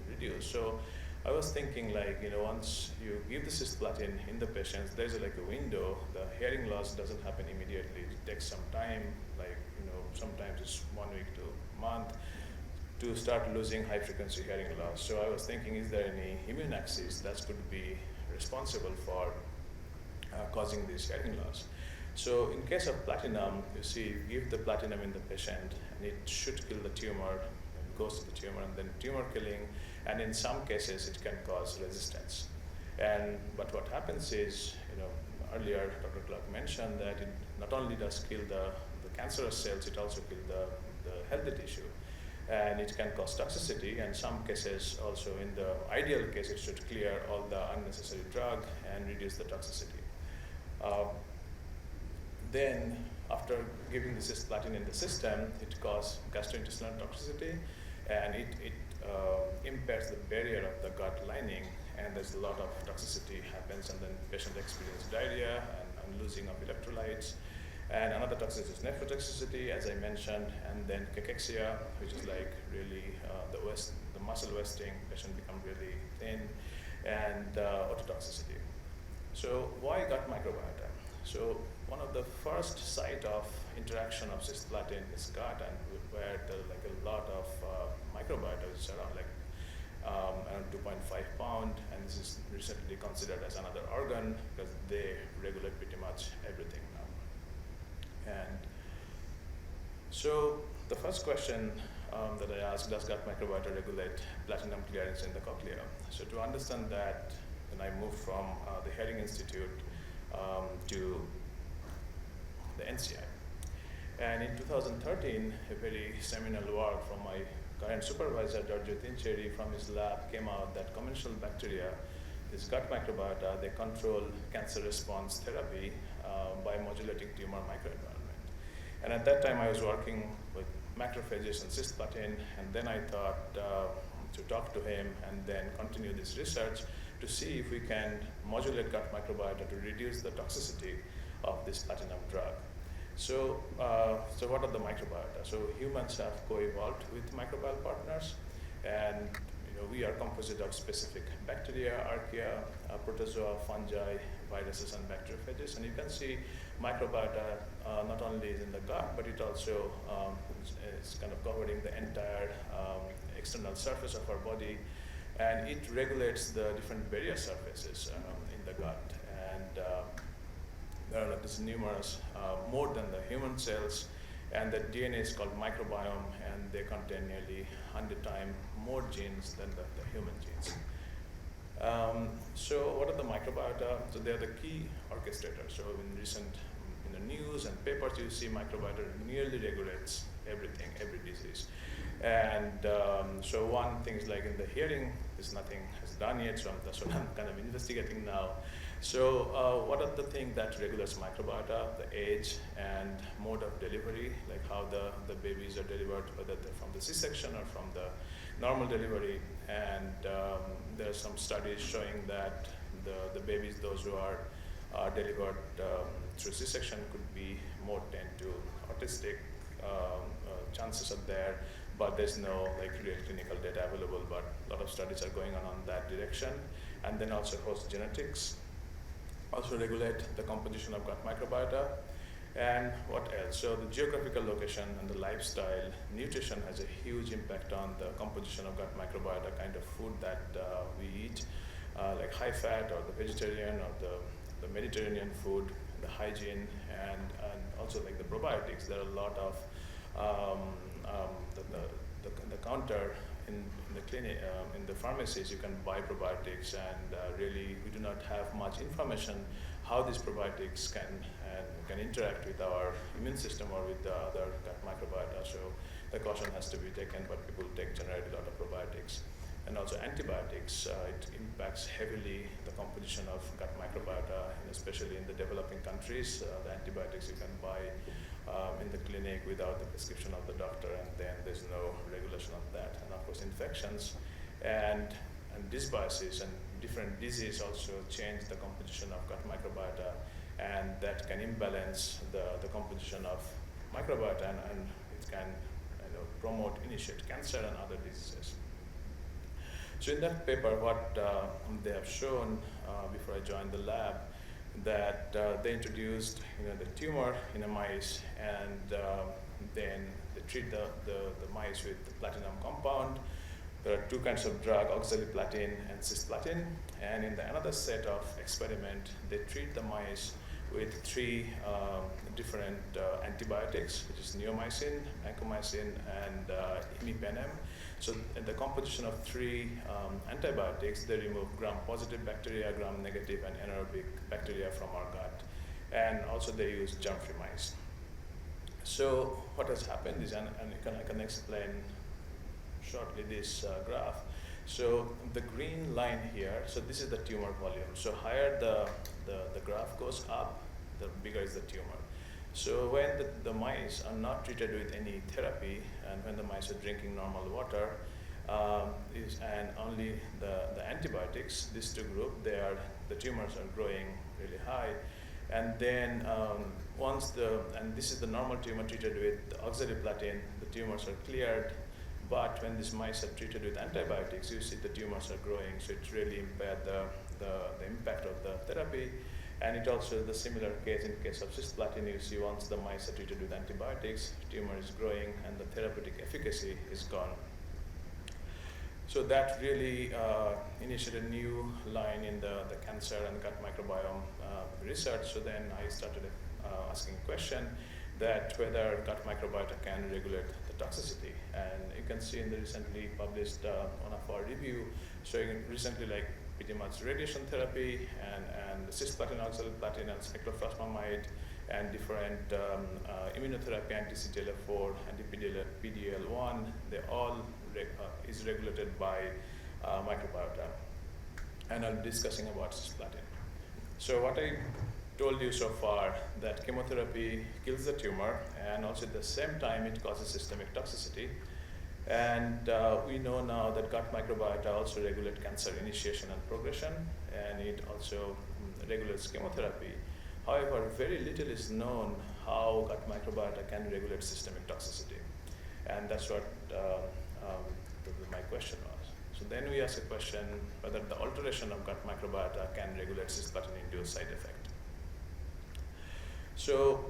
Speaker 6: reduced. So I was thinking, like, once you give the cisplatin in the patients, there's like a window. The hearing loss doesn't happen immediately. It takes some time, like, sometimes it's 1 week to a month to start losing high frequency hearing loss. So I was thinking, is there any immune axis that could be responsible for causing this hearing loss? So in case of platinum, you see, you give the platinum in the patient and it should kill the tumor, and goes to the tumor, and then tumor killing, and in some cases it can cause resistance. But what happens is, earlier Dr. Clark mentioned that it not only does kill the cancerous cells, it also kills the healthy tissue. And it can cause toxicity, and some cases also, in the ideal case, it should clear all the unnecessary drug and reduce the toxicity. Then, after giving the cisplatin in the system, it causes gastrointestinal toxicity, and it impairs the barrier of the gut lining, and there's a lot of toxicity happens, and then patient experience diarrhea and losing of electrolytes. And another toxicity is nephrotoxicity, as I mentioned, and then cachexia, which is like really the muscle wasting, patient become really thin, and ototoxicity. So why gut microbiota? So one of the first site of interaction of cisplatin is gut, and where there are like a lot of microbiota, which is around 2.5 pound, and this is recently considered as another organ because they regulate pretty much everything now. And so the first question that I asked, does gut microbiota regulate platinum clearance in the cochlea? So to understand that, when I moved from the Hearing Institute to the NCI. And in 2013, a very seminal work from my current supervisor, Giorgio Tincheri, from his lab came out that conventional bacteria, this gut microbiota, they control cancer response therapy by modulating tumor microenvironment. And at that time, I was working with macrophages and cisplatin, and then I thought to talk to him and then continue this research to see if we can modulate gut microbiota to reduce the toxicity of this platinum drug. So what are the microbiota? So humans have co-evolved with microbial partners, and we are composite of specific bacteria, archaea, protozoa, fungi, viruses, and bacteriophages. And you can see microbiota not only is in the gut, but it also is kind of covering the entire external surface of our body, and it regulates the different barrier surfaces in the gut. And there are like this numerous, more than the human cells, and the DNA is called microbiome, and they contain nearly 100 times more genes than the human genes. So what are the microbiota? So they are the key orchestrators. So in the news and papers, you see microbiota nearly regulates everything, every disease. And so one thing is like in the hearing, there's nothing has done yet, so that's what I'm kind of investigating now. So what are the things that regulates microbiota? The age and mode of delivery, like how the babies are delivered, whether they're from the C-section or from the normal delivery. And there are some studies showing that the babies, those who are delivered through C-section, could be more tend to autistic. Chances are there, but there's no real clinical data available, but a lot of studies are going on that direction. And then also host genetics also regulate the composition of gut microbiota. And what else? So the geographical location and the lifestyle, nutrition has a huge impact on the composition of gut microbiota, kind of food that we eat, like high fat or the vegetarian or the Mediterranean food, the hygiene, and also like the probiotics. There are a lot of the counter in the clinic, in the pharmacies, you can buy probiotics, and really we do not have much information how these probiotics can interact with our immune system or with the other gut microbiota. So the caution has to be taken, but people take generally a lot of probiotics. and also antibiotics, it impacts heavily the composition of gut microbiota, and especially in the developing countries. The antibiotics you can buy in the clinic without the prescription of the doctor, and then there's no regulation of that. And of course, infections and dysbiosis and different disease also change the composition of gut microbiota, and that can imbalance the composition of microbiota, and it can promote, initiate cancer and other diseases. So in that paper, what they have shown before I joined the lab, that they introduced the tumor in a mice, and then they treat the mice with the platinum compound. There are two kinds of drug, oxaliplatin and cisplatin, and in another set of experiment, they treat the mice with three different antibiotics, which is neomycin, vancomycin, and imipenem. So in the composition of three antibiotics, they remove gram-positive bacteria, gram-negative, and anaerobic bacteria from our gut. And also they use germ-free mice. So what has happened is, and I can explain shortly this graph. So the green line here, so this is the tumor volume. So higher the graph goes up, the bigger is the tumor. So when the mice are not treated with any therapy, and when the mice are drinking normal water, and only the antibiotics, these two groups, the tumors are growing really high. And then and this is the normal tumor treated with oxaliplatin, the tumors are cleared. But when these mice are treated with antibiotics, you see the tumors are growing, so it really impaired the impact of the therapy. And it also, the similar case in case of cisplatin, you see once the mice are treated with antibiotics, tumor is growing and the therapeutic efficacy is gone. So that really initiated a new line in the cancer and gut microbiome research. So then I started asking a question that whether gut microbiota can regulate the toxicity. And you can see in the recently published one of our review showing recently like pretty much radiation therapy and cisplatin, oxaliplatin, and cyclophosphamide, and different immunotherapy, anti-CTLA4, anti-PD-L1, they all is regulated by microbiota. And I'm discussing about cisplatin. So what I told you so far, that chemotherapy kills the tumor, and also at the same time it causes systemic toxicity. And we know now that gut microbiota also regulate cancer initiation and progression, and it also regulates chemotherapy. However, very little is known how gut microbiota can regulate systemic toxicity. And that's what my question was. So then we asked a question whether the alteration of gut microbiota can regulate cisplatin-induced side effect. So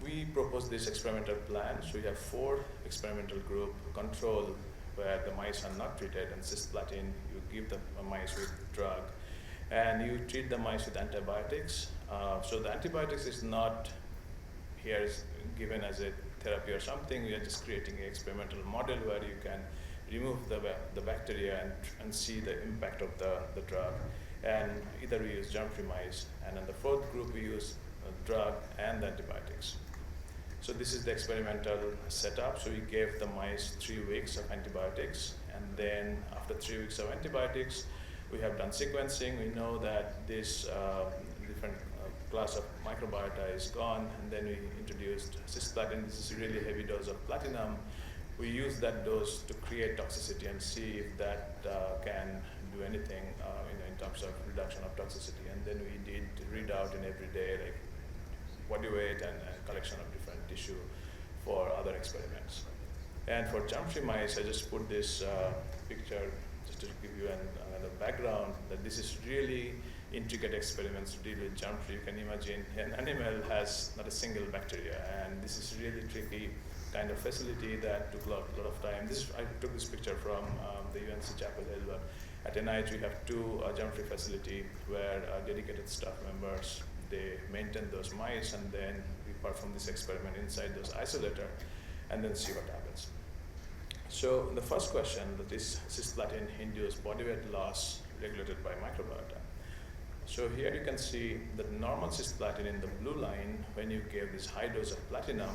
Speaker 6: we proposed this experimental plan. So we have 4 experimental group control where the mice are not treated, and cisplatin, you give the mice with drug, and you treat the mice with antibiotics. So the antibiotics is not here is given as a therapy or something. We are just creating an experimental model where you can remove the bacteria and see the impact of the drug. And either we use germ-free mice, and in the 4th group we use drug and antibiotics. So this is the experimental setup. So we gave the mice 3 weeks of antibiotics, and then after 3 weeks of antibiotics, we have done sequencing. We know that this different class of microbiota is gone, and then we introduced cisplatin. This is a really heavy dose of platinum. We use that dose to create toxicity and see if that can do anything in terms of reduction of toxicity. And then we did readout in every day, like body weight and collection of different tissue for other experiments. And for germ-free mice, I just put this picture just to give you another background, that this is really intricate experiments to deal with germ-free. You can imagine an animal has not a single bacteria, and this is really tricky kind of facility that took a lot of time. I took this picture from the UNC Chapel Hill, but at NIH we have 2 germ-free facility where dedicated staff members, they maintain those mice, and then we perform this experiment inside those isolator and then see what happens. So the first question, that is cisplatin-induced body weight loss regulated by microbiota. So here you can see the normal cisplatin in the blue line when you gave this high dose of platinum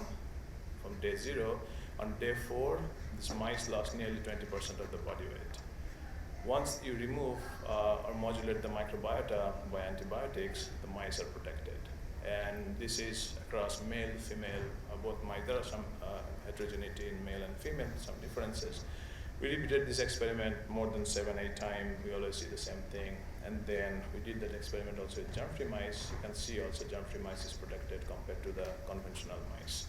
Speaker 6: from day 0. On day 4, these mice lost nearly 20% of the body weight. once you remove or modulate the microbiota by antibiotics, the mice are protected. And this is across male, female, both mice. There are some heterogeneity in male and female, some differences. We repeated this experiment more than 7-8 times. We always see the same thing. And then we did that experiment also with germ-free mice. You can see also germ-free mice is protected compared to the conventional mice.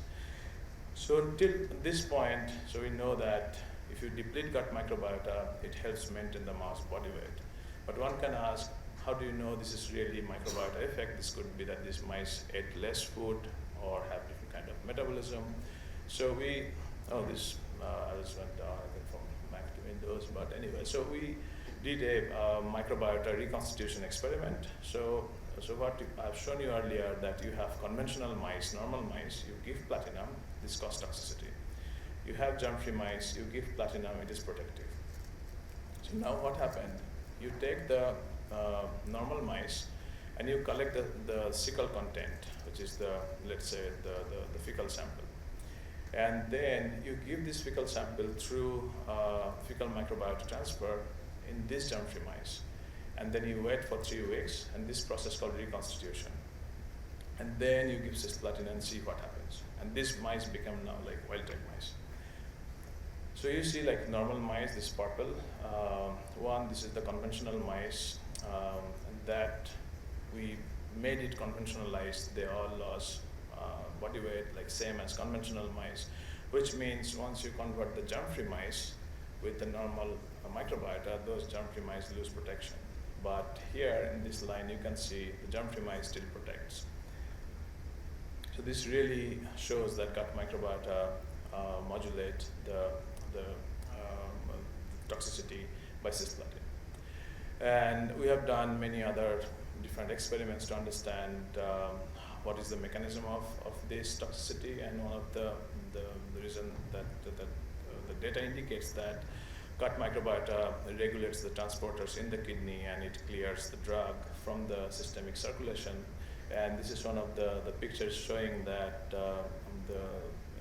Speaker 6: So till this point, so we know that if you deplete gut microbiota, it helps maintain the mouse body weight. But one can ask, how do you know this is really microbiota effect? This could be that these mice ate less food or have different kind of metabolism. So we, I just went down, I think, from Mac to Windows, but anyway, so we did a microbiota reconstitution experiment. So what I've shown you earlier, that you have conventional mice, normal mice, you give platinum, this causes toxicity. You have germ-free mice, you give platinum, it is protective. So now what happened? You take the normal mice and you collect the cecal content, which is the, let's say, the fecal sample. And then you give this fecal sample through fecal microbiota transfer in these germ-free mice. And then you wait for 3 weeks, and this process called reconstitution. And then you give cisplatin and see what happens. And these mice become now like wild-type mice. So you see like normal mice, this purple one, this is the conventional mice, and that we made it conventionalized. They all lost body weight, like same as conventional mice, which means once you convert the germ-free mice with the normal microbiota, those germ-free mice lose protection. But here in this line, you can see the germ-free mice still protects. So this really shows that gut microbiota modulate the toxicity by cisplatin. And we have done many other different experiments to understand what is the mechanism of this toxicity, and one of the reason that the data indicates that gut microbiota regulates the transporters in the kidney, and it clears the drug from the systemic circulation. And this is one of the pictures showing that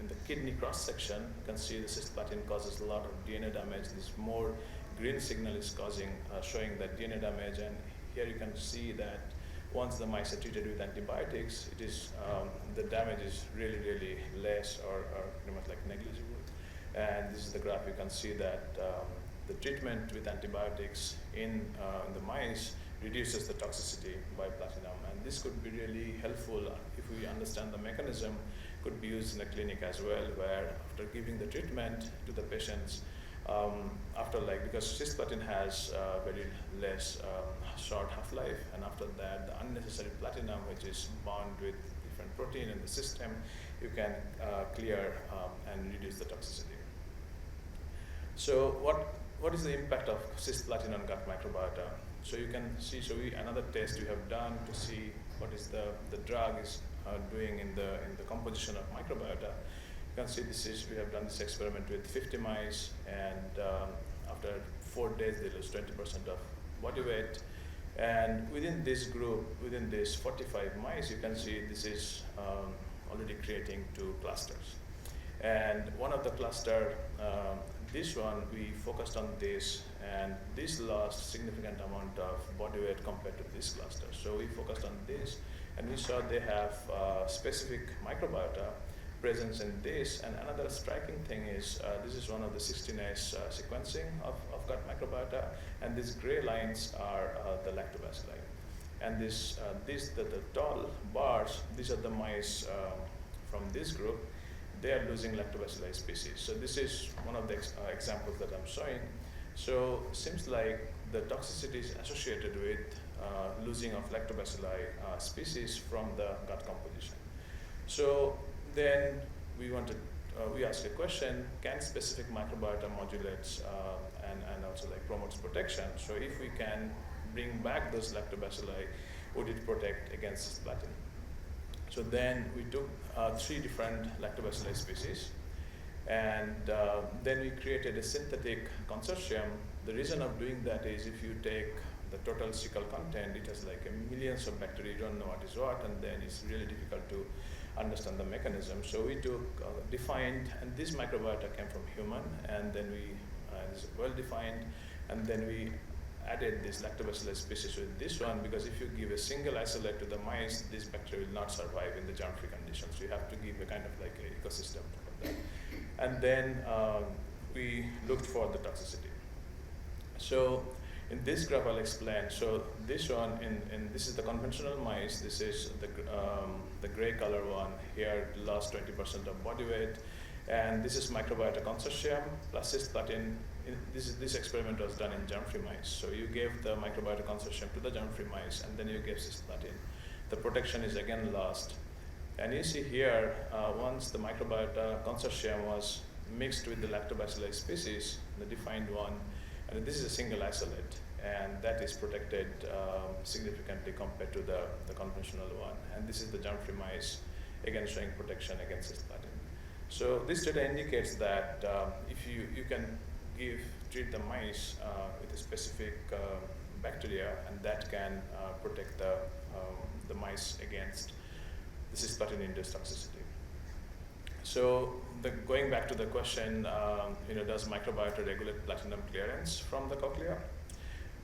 Speaker 6: in the kidney cross-section, you can see the cisplatin causes a lot of DNA damage. This more green signal is showing that DNA damage, and here you can see that once the mice are treated with antibiotics, it is the damage is really, really less or pretty much like negligible. And this is the graph. You can see that the treatment with antibiotics in the mice reduces the toxicity by platinum. And this could be really helpful if we understand the mechanism. Could be used in the clinic as well, where after giving the treatment to the patients, because cisplatin has very less short half-life, and after that, the unnecessary platinum, which is bound with different protein in the system, you can clear and reduce the toxicity. So what is the impact of cisplatin on gut microbiota? So you can see, another test we have done to see what is the drug is doing in the composition of microbiota. You can see we have done this experiment with 50 mice, and after 4 days they lose 20% of body weight. And within this group, within these 45 mice, you can see this is already creating 2 clusters. And one of the cluster, this one, we focused on this, and this lost significant amount of body weight compared to this cluster. So we focused on this, and we saw they have specific microbiota presence in this. And another striking thing is this is one of the 16S sequencing of gut microbiota, and these gray lines are the lactobacilli. And the tall bars, these are the mice from this group. They are losing lactobacilli species. So this is one of the examples that I'm showing. So it seems like the toxicity is associated with losing of lactobacilli species from the gut composition. So then we asked a question: can specific microbiota modulates and also like promotes protection? So if we can bring back those lactobacilli, would it protect against cisplatin? So then we took 3 different lactobacilli species, and then we created a synthetic consortium. The reason of doing that is if you take the total cecal content, it has like millions of bacteria, you don't know what is what, and then it's really difficult to understand the mechanism. So we took defined, and this microbiota came from human, and then this is well defined, And then we added this lactobacillus species with this one, because if you give a single isolate to the mice, this bacteria will not survive in the germ-free conditions. You have to give a kind of like an ecosystem for that. And then we looked for the toxicity. So in this graph, I'll explain. So this one, in this is the conventional mice. This is the gray color one. Here, lost 20% of body weight. And this is microbiota consortium plus cisplatin. This experiment was done in germ-free mice. So you gave the microbiota consortium to the germ-free mice, and then you gave cisplatin. The protection is again lost. And you see here, once the microbiota consortium was mixed with the lactobacillus species, the defined one, and this is a single isolate, and that is protected significantly compared to the conventional one. And this is the germ-free mice, again showing protection against cisplatin. So this data indicates that if you can treat the mice with a specific bacteria, and that can protect the mice against the cisplatin-induced toxicity. So going back to the question, does microbiota regulate platinum clearance from the cochlea?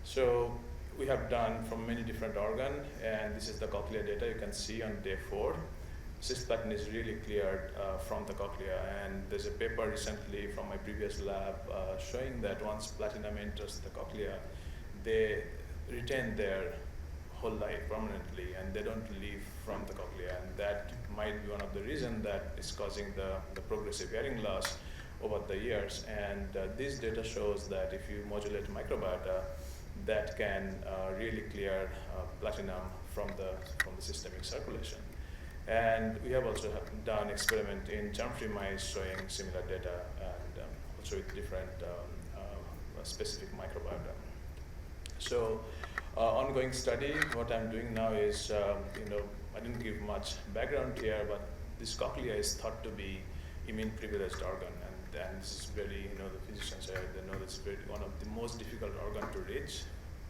Speaker 6: So we have done from many different organs, and this is the cochlea data you can see on day 4. Cisplatin is really cleared from the cochlea, and there's a paper recently from my previous lab showing that once platinum enters the cochlea, they retain their whole life permanently, and they don't leave from the cochlea, and that might be one of the reasons that is causing the progressive hearing loss over the years. And this data shows that if you modulate microbiota, that can really clear platinum from the systemic circulation. And we have also done experiment in germ-free mice showing similar data, and also with different specific microbiota. So ongoing study, what I'm doing now is, I didn't give much background here, but this cochlea is thought to be immune privileged organ, and this is very, the physicians here, they know it's very one of the most difficult organ to reach.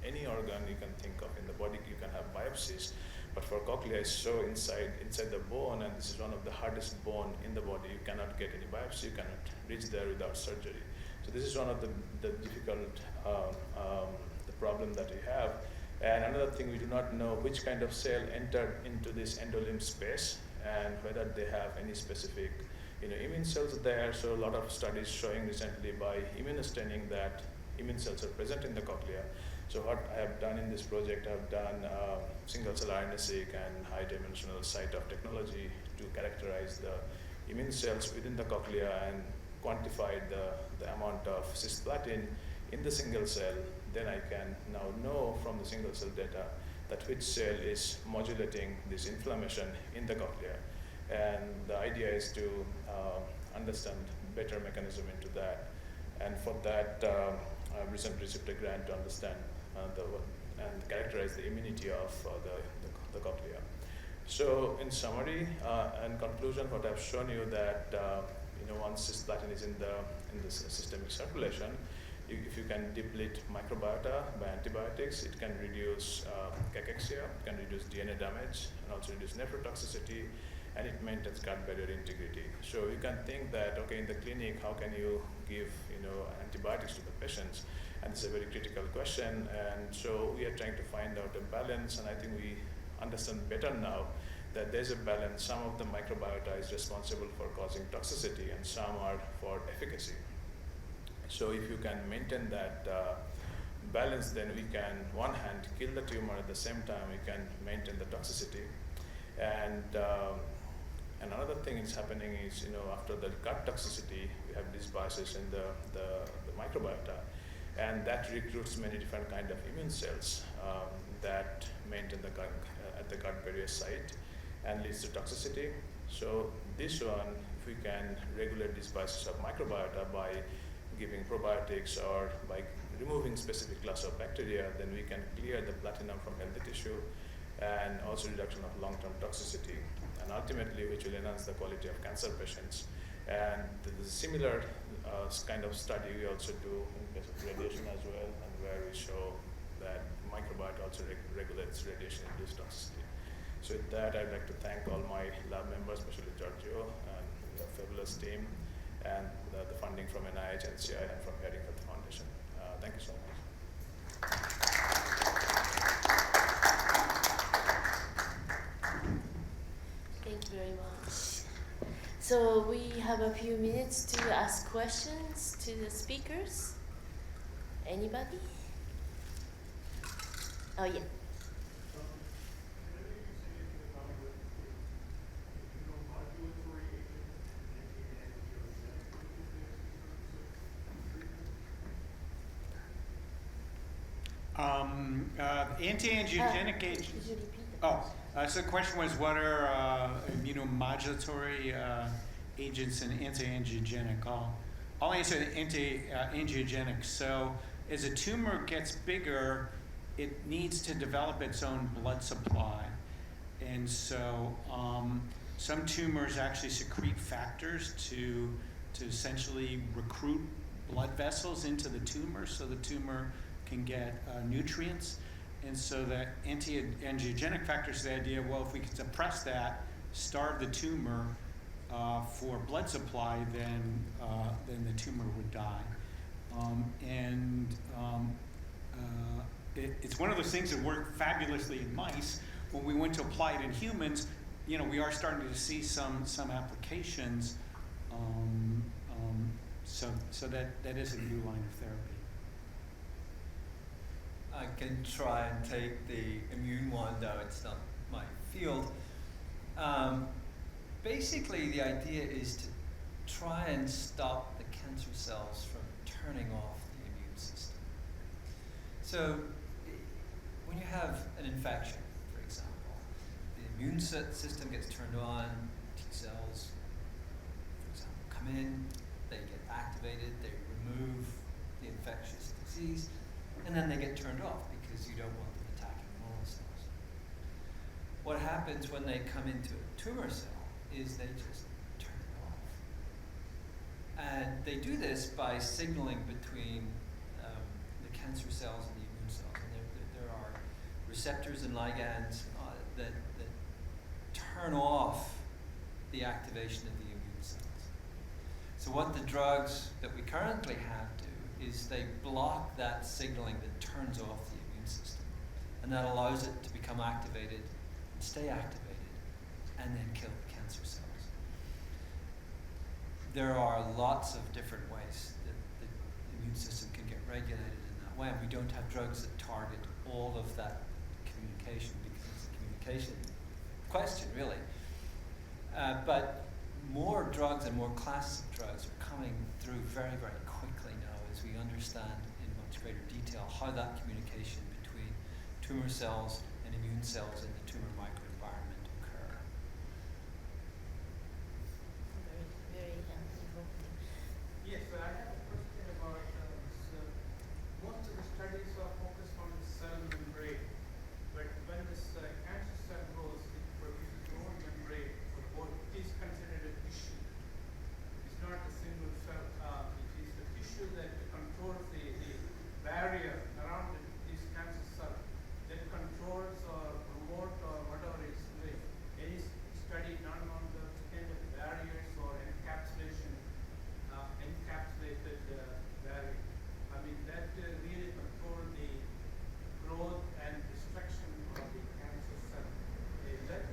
Speaker 6: Any organ you can think of in the body, you can have biopsies, but for cochlea, it's so inside the bone, and this is one of the hardest bone in the body. You cannot get any biopsy, you cannot reach there without surgery. So this is one of the difficult the problem that we have. And another thing, we do not know which kind of cell entered into this endolimb space, and whether they have any specific immune cells there. So a lot of studies showing recently by immunostaining that immune cells are present in the cochlea. So what I have done in this project, I have done single-cell RNA-seq and high-dimensional cytoph technology to characterize the immune cells within the cochlea and quantify the amount of cisplatin in the single cell. Then I can now know from the single cell data that which cell is modulating this inflammation in the cochlea. And the idea is to understand better mechanism into that. And for that, I recently received a grant to understand and characterize the immunity of the cochlea. So in summary and conclusion, what I've shown you that once cisplatin is in the systemic circulation, if you can deplete microbiota by antibiotics, it can reduce cachexia, it can reduce DNA damage, and also reduce nephrotoxicity, and it maintains gut barrier integrity. So you can think that, okay, in the clinic, how can you give antibiotics to the patients? And it's a very critical question, and so we are trying to find out a balance, and I think we understand better now that there's a balance. Some of the microbiota is responsible for causing toxicity, and some are for efficacy. So if you can maintain that balance, then we can, one hand, kill the tumor, at the same time we can maintain the toxicity. And another thing is happening is, after the gut toxicity, we have dysbiosis in the microbiota, and that recruits many different kind of immune cells that maintain the gut at the gut barrier site and leads to toxicity. So this one, if we can regulate dysbiosis of microbiota by giving probiotics or by removing specific class of bacteria, then we can clear the platinum from healthy tissue, and also reduction of long-term toxicity, and ultimately which will enhance the quality of cancer patients. And there's a similar kind of study we also do in case of radiation as well, and where we show that microbiota also regulates radiation-induced toxicity. So with that, I'd like to thank all my lab members, especially Giorgio and the fabulous team, and the funding from NIH, NCI, and from Hearing Health Foundation. Thank you so much.
Speaker 2: Thank you very much. So we have a few minutes to ask questions to the speakers. Anybody? Oh, yeah.
Speaker 4: Anti-angiogenic agents.
Speaker 2: Could you repeat the
Speaker 4: So the question was, what are immunomodulatory agents and anti-angiogenic? I'll answer the anti-angiogenic. So as a tumor gets bigger, it needs to develop its own blood supply. And so some tumors actually secrete factors to essentially recruit blood vessels into the tumor so the tumor can get nutrients. And so the anti-angiogenic factor is the idea, well, if we can suppress that, starve the tumor for blood supply, then the tumor would die. It's one of those things that work fabulously in mice. When we went to apply it in humans, we are starting to see some applications. So that is a new line of therapy.
Speaker 3: I can try and take the immune one, though it's not my field. Basically, the idea is to try and stop the cancer cells from turning off the immune system. So when you have an infection, for example, the immune system gets turned on, T cells, for example, come in, they get activated, they remove the infectious disease, and then they get turned off because you don't want them attacking normal cells. What happens when they come into a tumor cell is they just turn it off. And they do this by signaling between the cancer cells and the immune cells. And there are receptors and ligands that turn off the activation of the immune cells. So what the drugs that we currently have do is they block that signaling that turns off the immune system. And that allows it to become activated and stay activated and then kill the cancer cells. There are lots of different ways that the immune system can get regulated in that way. And we don't have drugs that target all of that communication because it's a communication question, really. But more drugs and more classes of drugs are coming through very, very quickly now as we understand in much greater detail how that communication between tumor cells and immune cells in the tumor microenvironment occur.
Speaker 2: Very, very informative.
Speaker 7: Yes, I have a question about most of the studies are focused on the cell membrane, but when this cancer cell grows, it produces its own membrane, or it is considered a tissue. It's not a single cell, it is the tissue that controls the barrier around this cancer cell that controls or promotes or whatever it's doing. Any study done on the kind of barriers or encapsulation, encapsulated barrier. I mean, that really control the growth and destruction of the cancer cell. Is that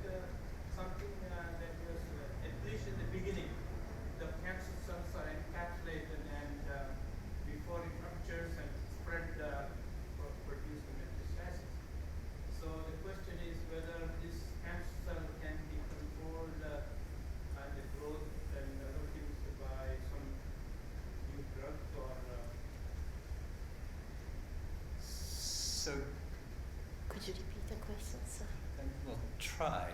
Speaker 7: something that was, at least in the beginning, the cancer cells are encapsulated and before it ruptures and spread, produce the metastasis. So the question is whether this cancer cell can be controlled and the growth and other things by some new drugs or
Speaker 3: So
Speaker 2: Could you repeat the question, sir?
Speaker 3: we'll try.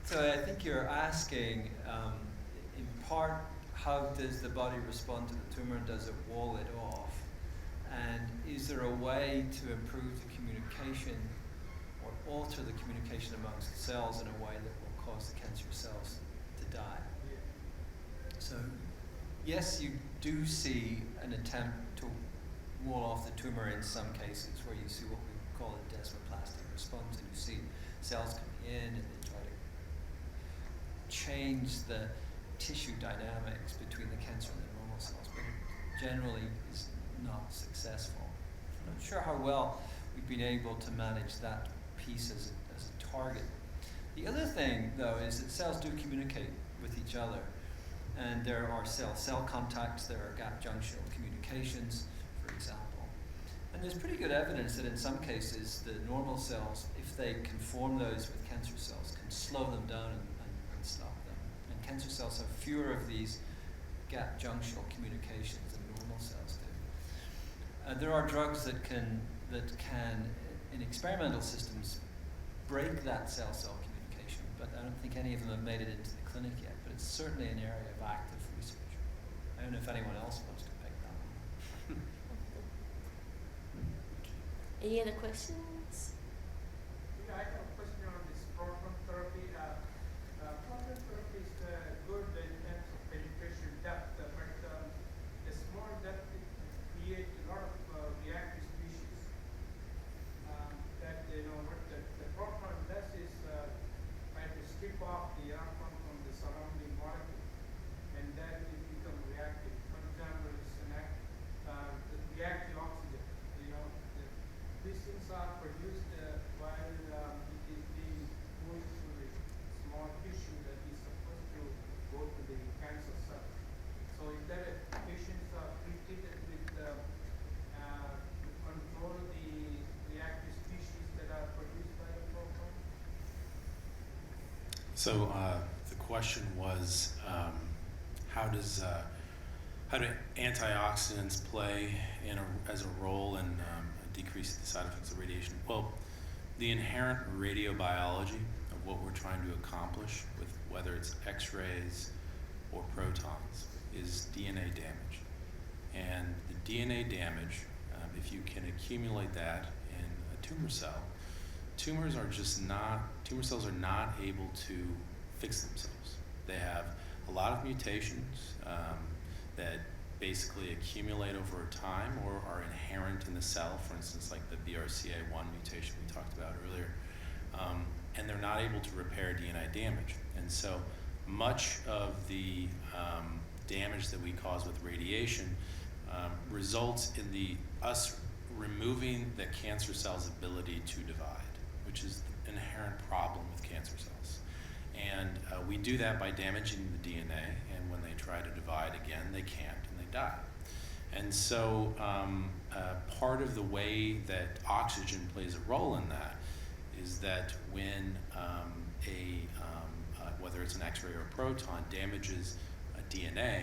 Speaker 3: So I think you're asking, in part, how does the body respond to the tumor? Does it wall it off? And is there a way to improve the communication or alter the communication amongst the cells in a way that will cause the cancer cells to die? So yes, you do see an attempt to wall off the tumor in some cases where you see what we call a desmoplastic response, and you see cells coming in and they try to change the tissue dynamics between the cancer and the normal cells, but it generally is
Speaker 8: not successful. I'm not sure how well we've been able to manage that piece as a target. The other thing, though, is that cells do communicate with each other. And there are cell-cell contacts, there are gap junctional communications, for example. And there's pretty good evidence that in some cases the normal cells, if they can form those with cancer cells, can slow them down and stop them. And cancer cells have fewer of these gap junctional communications than normal cells do. There are drugs that can, in experimental systems, break that cell-cell communication, but I don't think any of them have made it into the clinic yet. But it's certainly an area of active research. I don't know if anyone else wants to pick that one.
Speaker 2: Any other questions?
Speaker 7: Yeah, I have a question on this proton therapy. Proton therapy is good in terms of penetration depth, but the small depth it creates a lot of reactive species. That what the proton does is try to strip off the electron from the surrounding molecule, and then it becomes reactive. For example, it's the reactive oxygen. These things are produced while it is being moved through the small tissue that is supposed to go to the cancer cell. So is that patients are treated with to control the reactive species that are produced by the proton?
Speaker 5: So the question was, how do antioxidants play as a role in decreasing the side effects of radiation? Well, the inherent radiobiology of what we're trying to accomplish with whether it's X-rays or protons is DNA damage. And the DNA damage, if you can accumulate that in a tumor cell, tumor cells are not able to fix themselves. They have a lot of mutations that basically accumulate over time or are inherent in the cell, for instance, like the BRCA1 mutation we talked about earlier, and they're not able to repair DNA damage. And so much of the damage that we cause with radiation results in us removing the cancer cell's ability to divide, which is the inherent problem with cancer cells. And we do that by damaging the DNA, and when they try to divide again, they can't, and they die. And so part of the way that oxygen plays a role in that is that when whether it's an X-ray or a proton damages a DNA,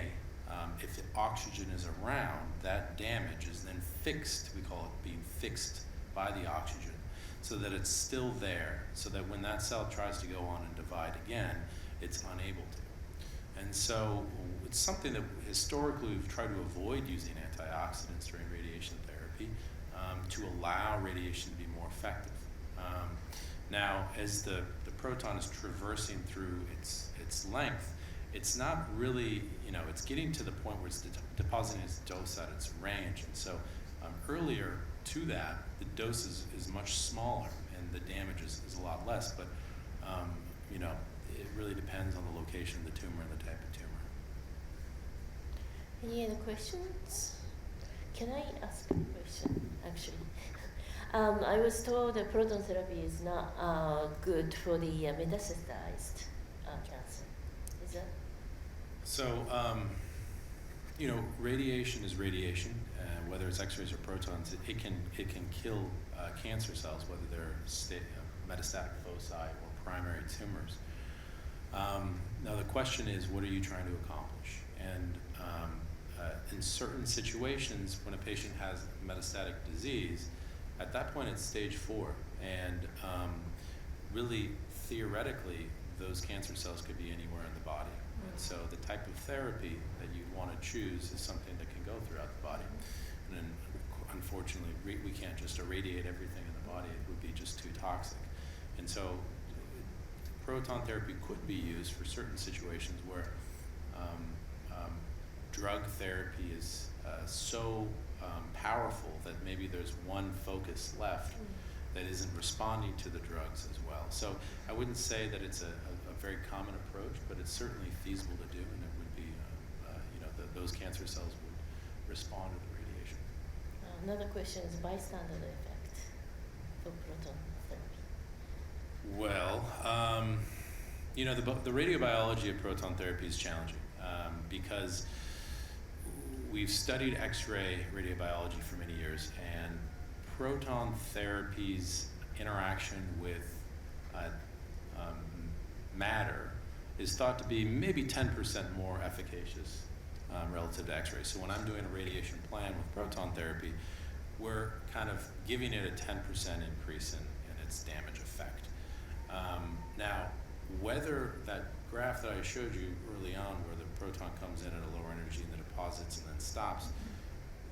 Speaker 5: if the oxygen is around, that damage is then fixed, we call it being fixed by the oxygen, so that it's still there, so that when that cell tries to go on and divide again, it's unable to. And so it's something that historically we've tried to avoid using antioxidants during radiation therapy to allow radiation to be more effective. Now, as the proton is traversing through its length, it's not really, it's getting to the point where it's depositing its dose at its range. And so earlier to that, the dose is much smaller and the damage is a lot less. But, it really depends on the location of the tumor and the type of tumor.
Speaker 2: Any other questions? Can I ask a question, actually? I was told that proton therapy is not good for the metastasized cancer. Is that?
Speaker 5: So, radiation is radiation. Whether it's X-rays or protons, it can kill cancer cells, whether they're metastatic foci or primary tumors. Now the question is, what are you trying to accomplish? And in certain situations, when a patient has metastatic disease, at that point it's stage 4, and really theoretically, those cancer cells could be anywhere in the body. And so the type of therapy that you'd want to choose is something that can go throughout the body. And then, unfortunately, we can't just irradiate everything in the body. It would be just too toxic. And so proton therapy could be used for certain situations where drug therapy is so powerful that maybe there's one focus left that isn't responding to the drugs as well. So I wouldn't say that it's a very common approach, but it's certainly feasible to do, and it would be, those cancer cells would respond to the radiation.
Speaker 2: another question is bystander effect for proton therapy.
Speaker 5: Well, the radiobiology of proton therapy is challenging because we've studied X-ray radiobiology for many years, and proton therapy's interaction with matter is thought to be maybe 10% more efficacious relative to X-ray. So when I'm doing a radiation plan with proton therapy, we're kind of giving it a 10% increase in its damage effect. Now, whether that graph that I showed you early on, where the proton comes in at a lower energy and then deposits and then stops,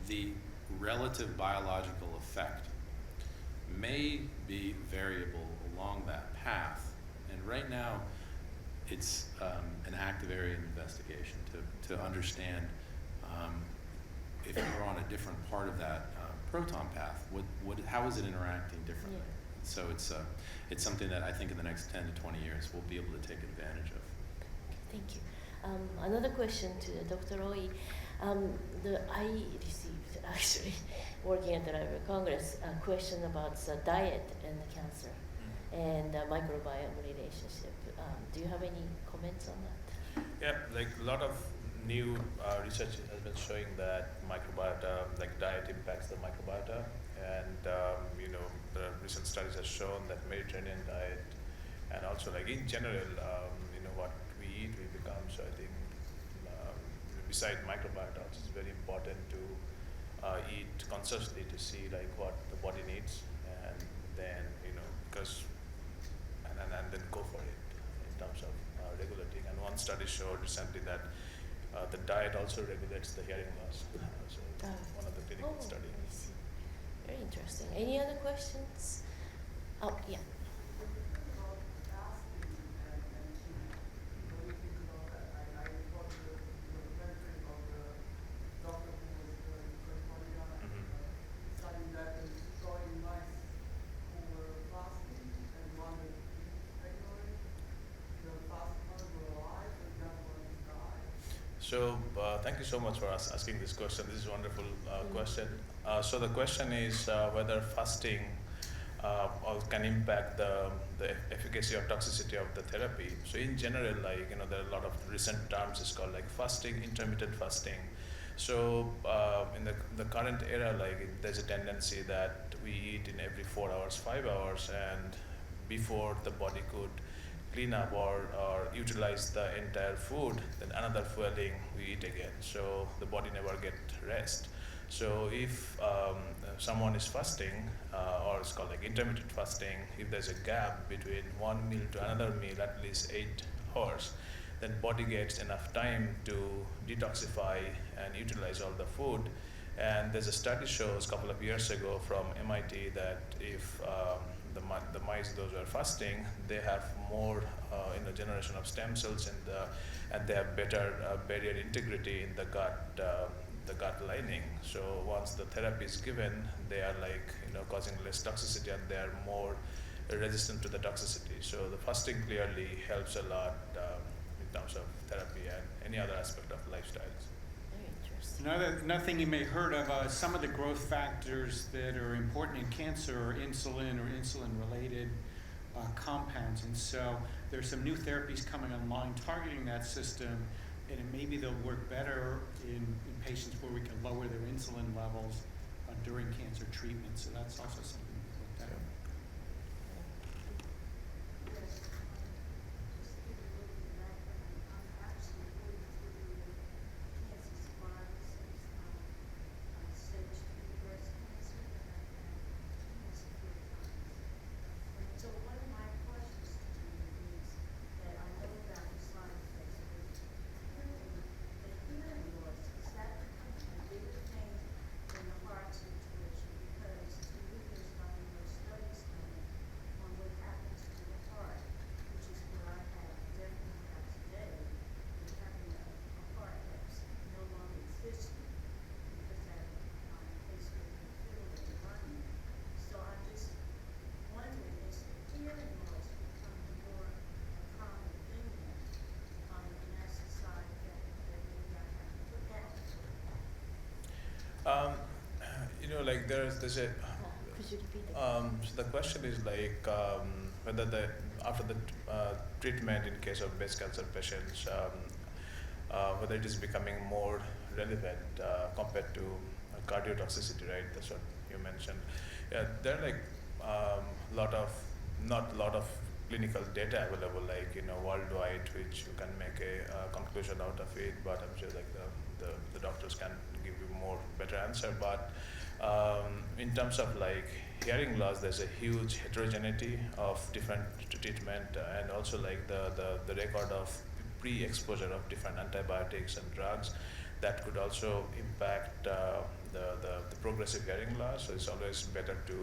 Speaker 5: the relative biological effect may be variable along that path. And right now, it's an active area of investigation to understand if you're on a different part of that proton path, how is it interacting differently?
Speaker 2: Yeah.
Speaker 5: So it's something that I think in the next 10 to 20 years we'll be able to take advantage of.
Speaker 2: Thank you. Another question to Dr. Roy. I received, actually, working at the Library of Congress, a question about the diet and the cancer and the microbiome relationship. Do you have any comments on that?
Speaker 6: Yeah, like a lot of new research has been showing that microbiota, like diet impacts the microbiota, and the recent studies have shown that Mediterranean diet, and also like in general, what we eat, we become. So I think beside microbiota, it's very important to eat consciously to see like what the body needs, and then and then go for it in terms of regulating. And one study showed recently that the diet also regulates the hearing loss. So one of the clinical studies.
Speaker 2: I see. Very interesting. Any other questions? Oh, yeah.
Speaker 6: So thank you so much for asking this question. This is a wonderful question. So the question is whether fasting can impact the efficacy or toxicity of the therapy. So in general, there are a lot of recent terms. It's called like fasting, intermittent fasting. So in the current era, there's a tendency that we eat in every 4 hours, 5 hours, and before the body could clean up or utilize the entire food, then another fueling we eat again. So the body never get rest. So if someone is fasting, or it's called like intermittent fasting, if there's a gap between one meal to another meal, at least 8 hours, then body gets enough time to detoxify and utilize all the food. And there's a study shows a couple of years ago from MIT that if the mice, those who are fasting, they have more in the generation of stem cells, and they have better barrier integrity in the gut lining. So once the therapy is given, they are causing less toxicity, and they are more resistant to the toxicity. So the fasting clearly helps a lot in terms of therapy and any other aspect of lifestyles.
Speaker 2: Very interesting.
Speaker 4: Another thing you may have heard of, some of the growth factors that are important in cancer are insulin or insulin-related compounds. And so there's some new therapies coming online targeting that system, and maybe they'll work better in patients where we can lower their insulin levels during cancer treatment. So that's also something to look at.
Speaker 6: like there's a
Speaker 2: Could you repeat it?
Speaker 6: so the question is like whether after the treatment in case of breast cancer patients, whether it is becoming more relevant compared to cardiotoxicity, right? That's what you mentioned. Yeah, there are like not a lot of clinical data available, like worldwide, which you can make a conclusion out of it. But I'm sure like the doctors can give you more better answer. But in terms of like hearing loss, there's a huge heterogeneity of different treatment, and also like the record of pre-exposure of different antibiotics and drugs that could also impact the progressive hearing loss. So it's always better to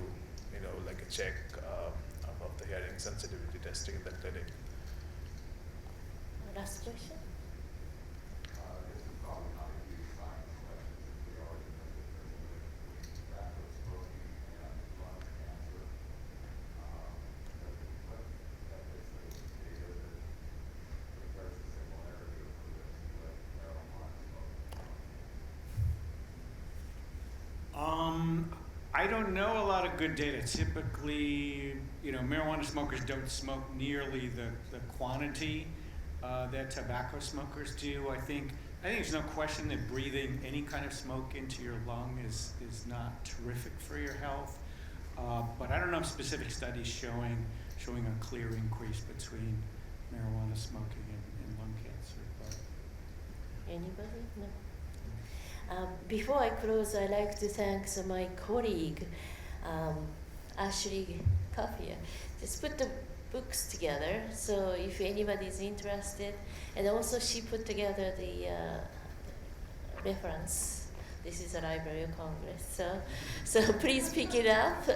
Speaker 6: like a check of the hearing sensitivity testing in the clinic.
Speaker 2: Last question.
Speaker 4: I don't know a lot of good data. Typically, marijuana smokers don't smoke nearly the quantity that tobacco smokers do. I think there's no question that breathing any kind of smoke into your lung is not terrific for your health. But I don't know of specific studies showing a clear increase between marijuana smoking and lung cancer. But
Speaker 2: Anybody? No. Before I close, I'd like to thank my colleague, Ashley Kaffir. Just put the books together, so if anybody is interested, and also she put together the reference. This is a Library of Congress, so please pick it up,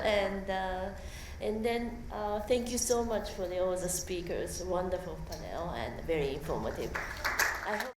Speaker 2: and then thank you so much for all the speakers. Wonderful panel and very informative. I hope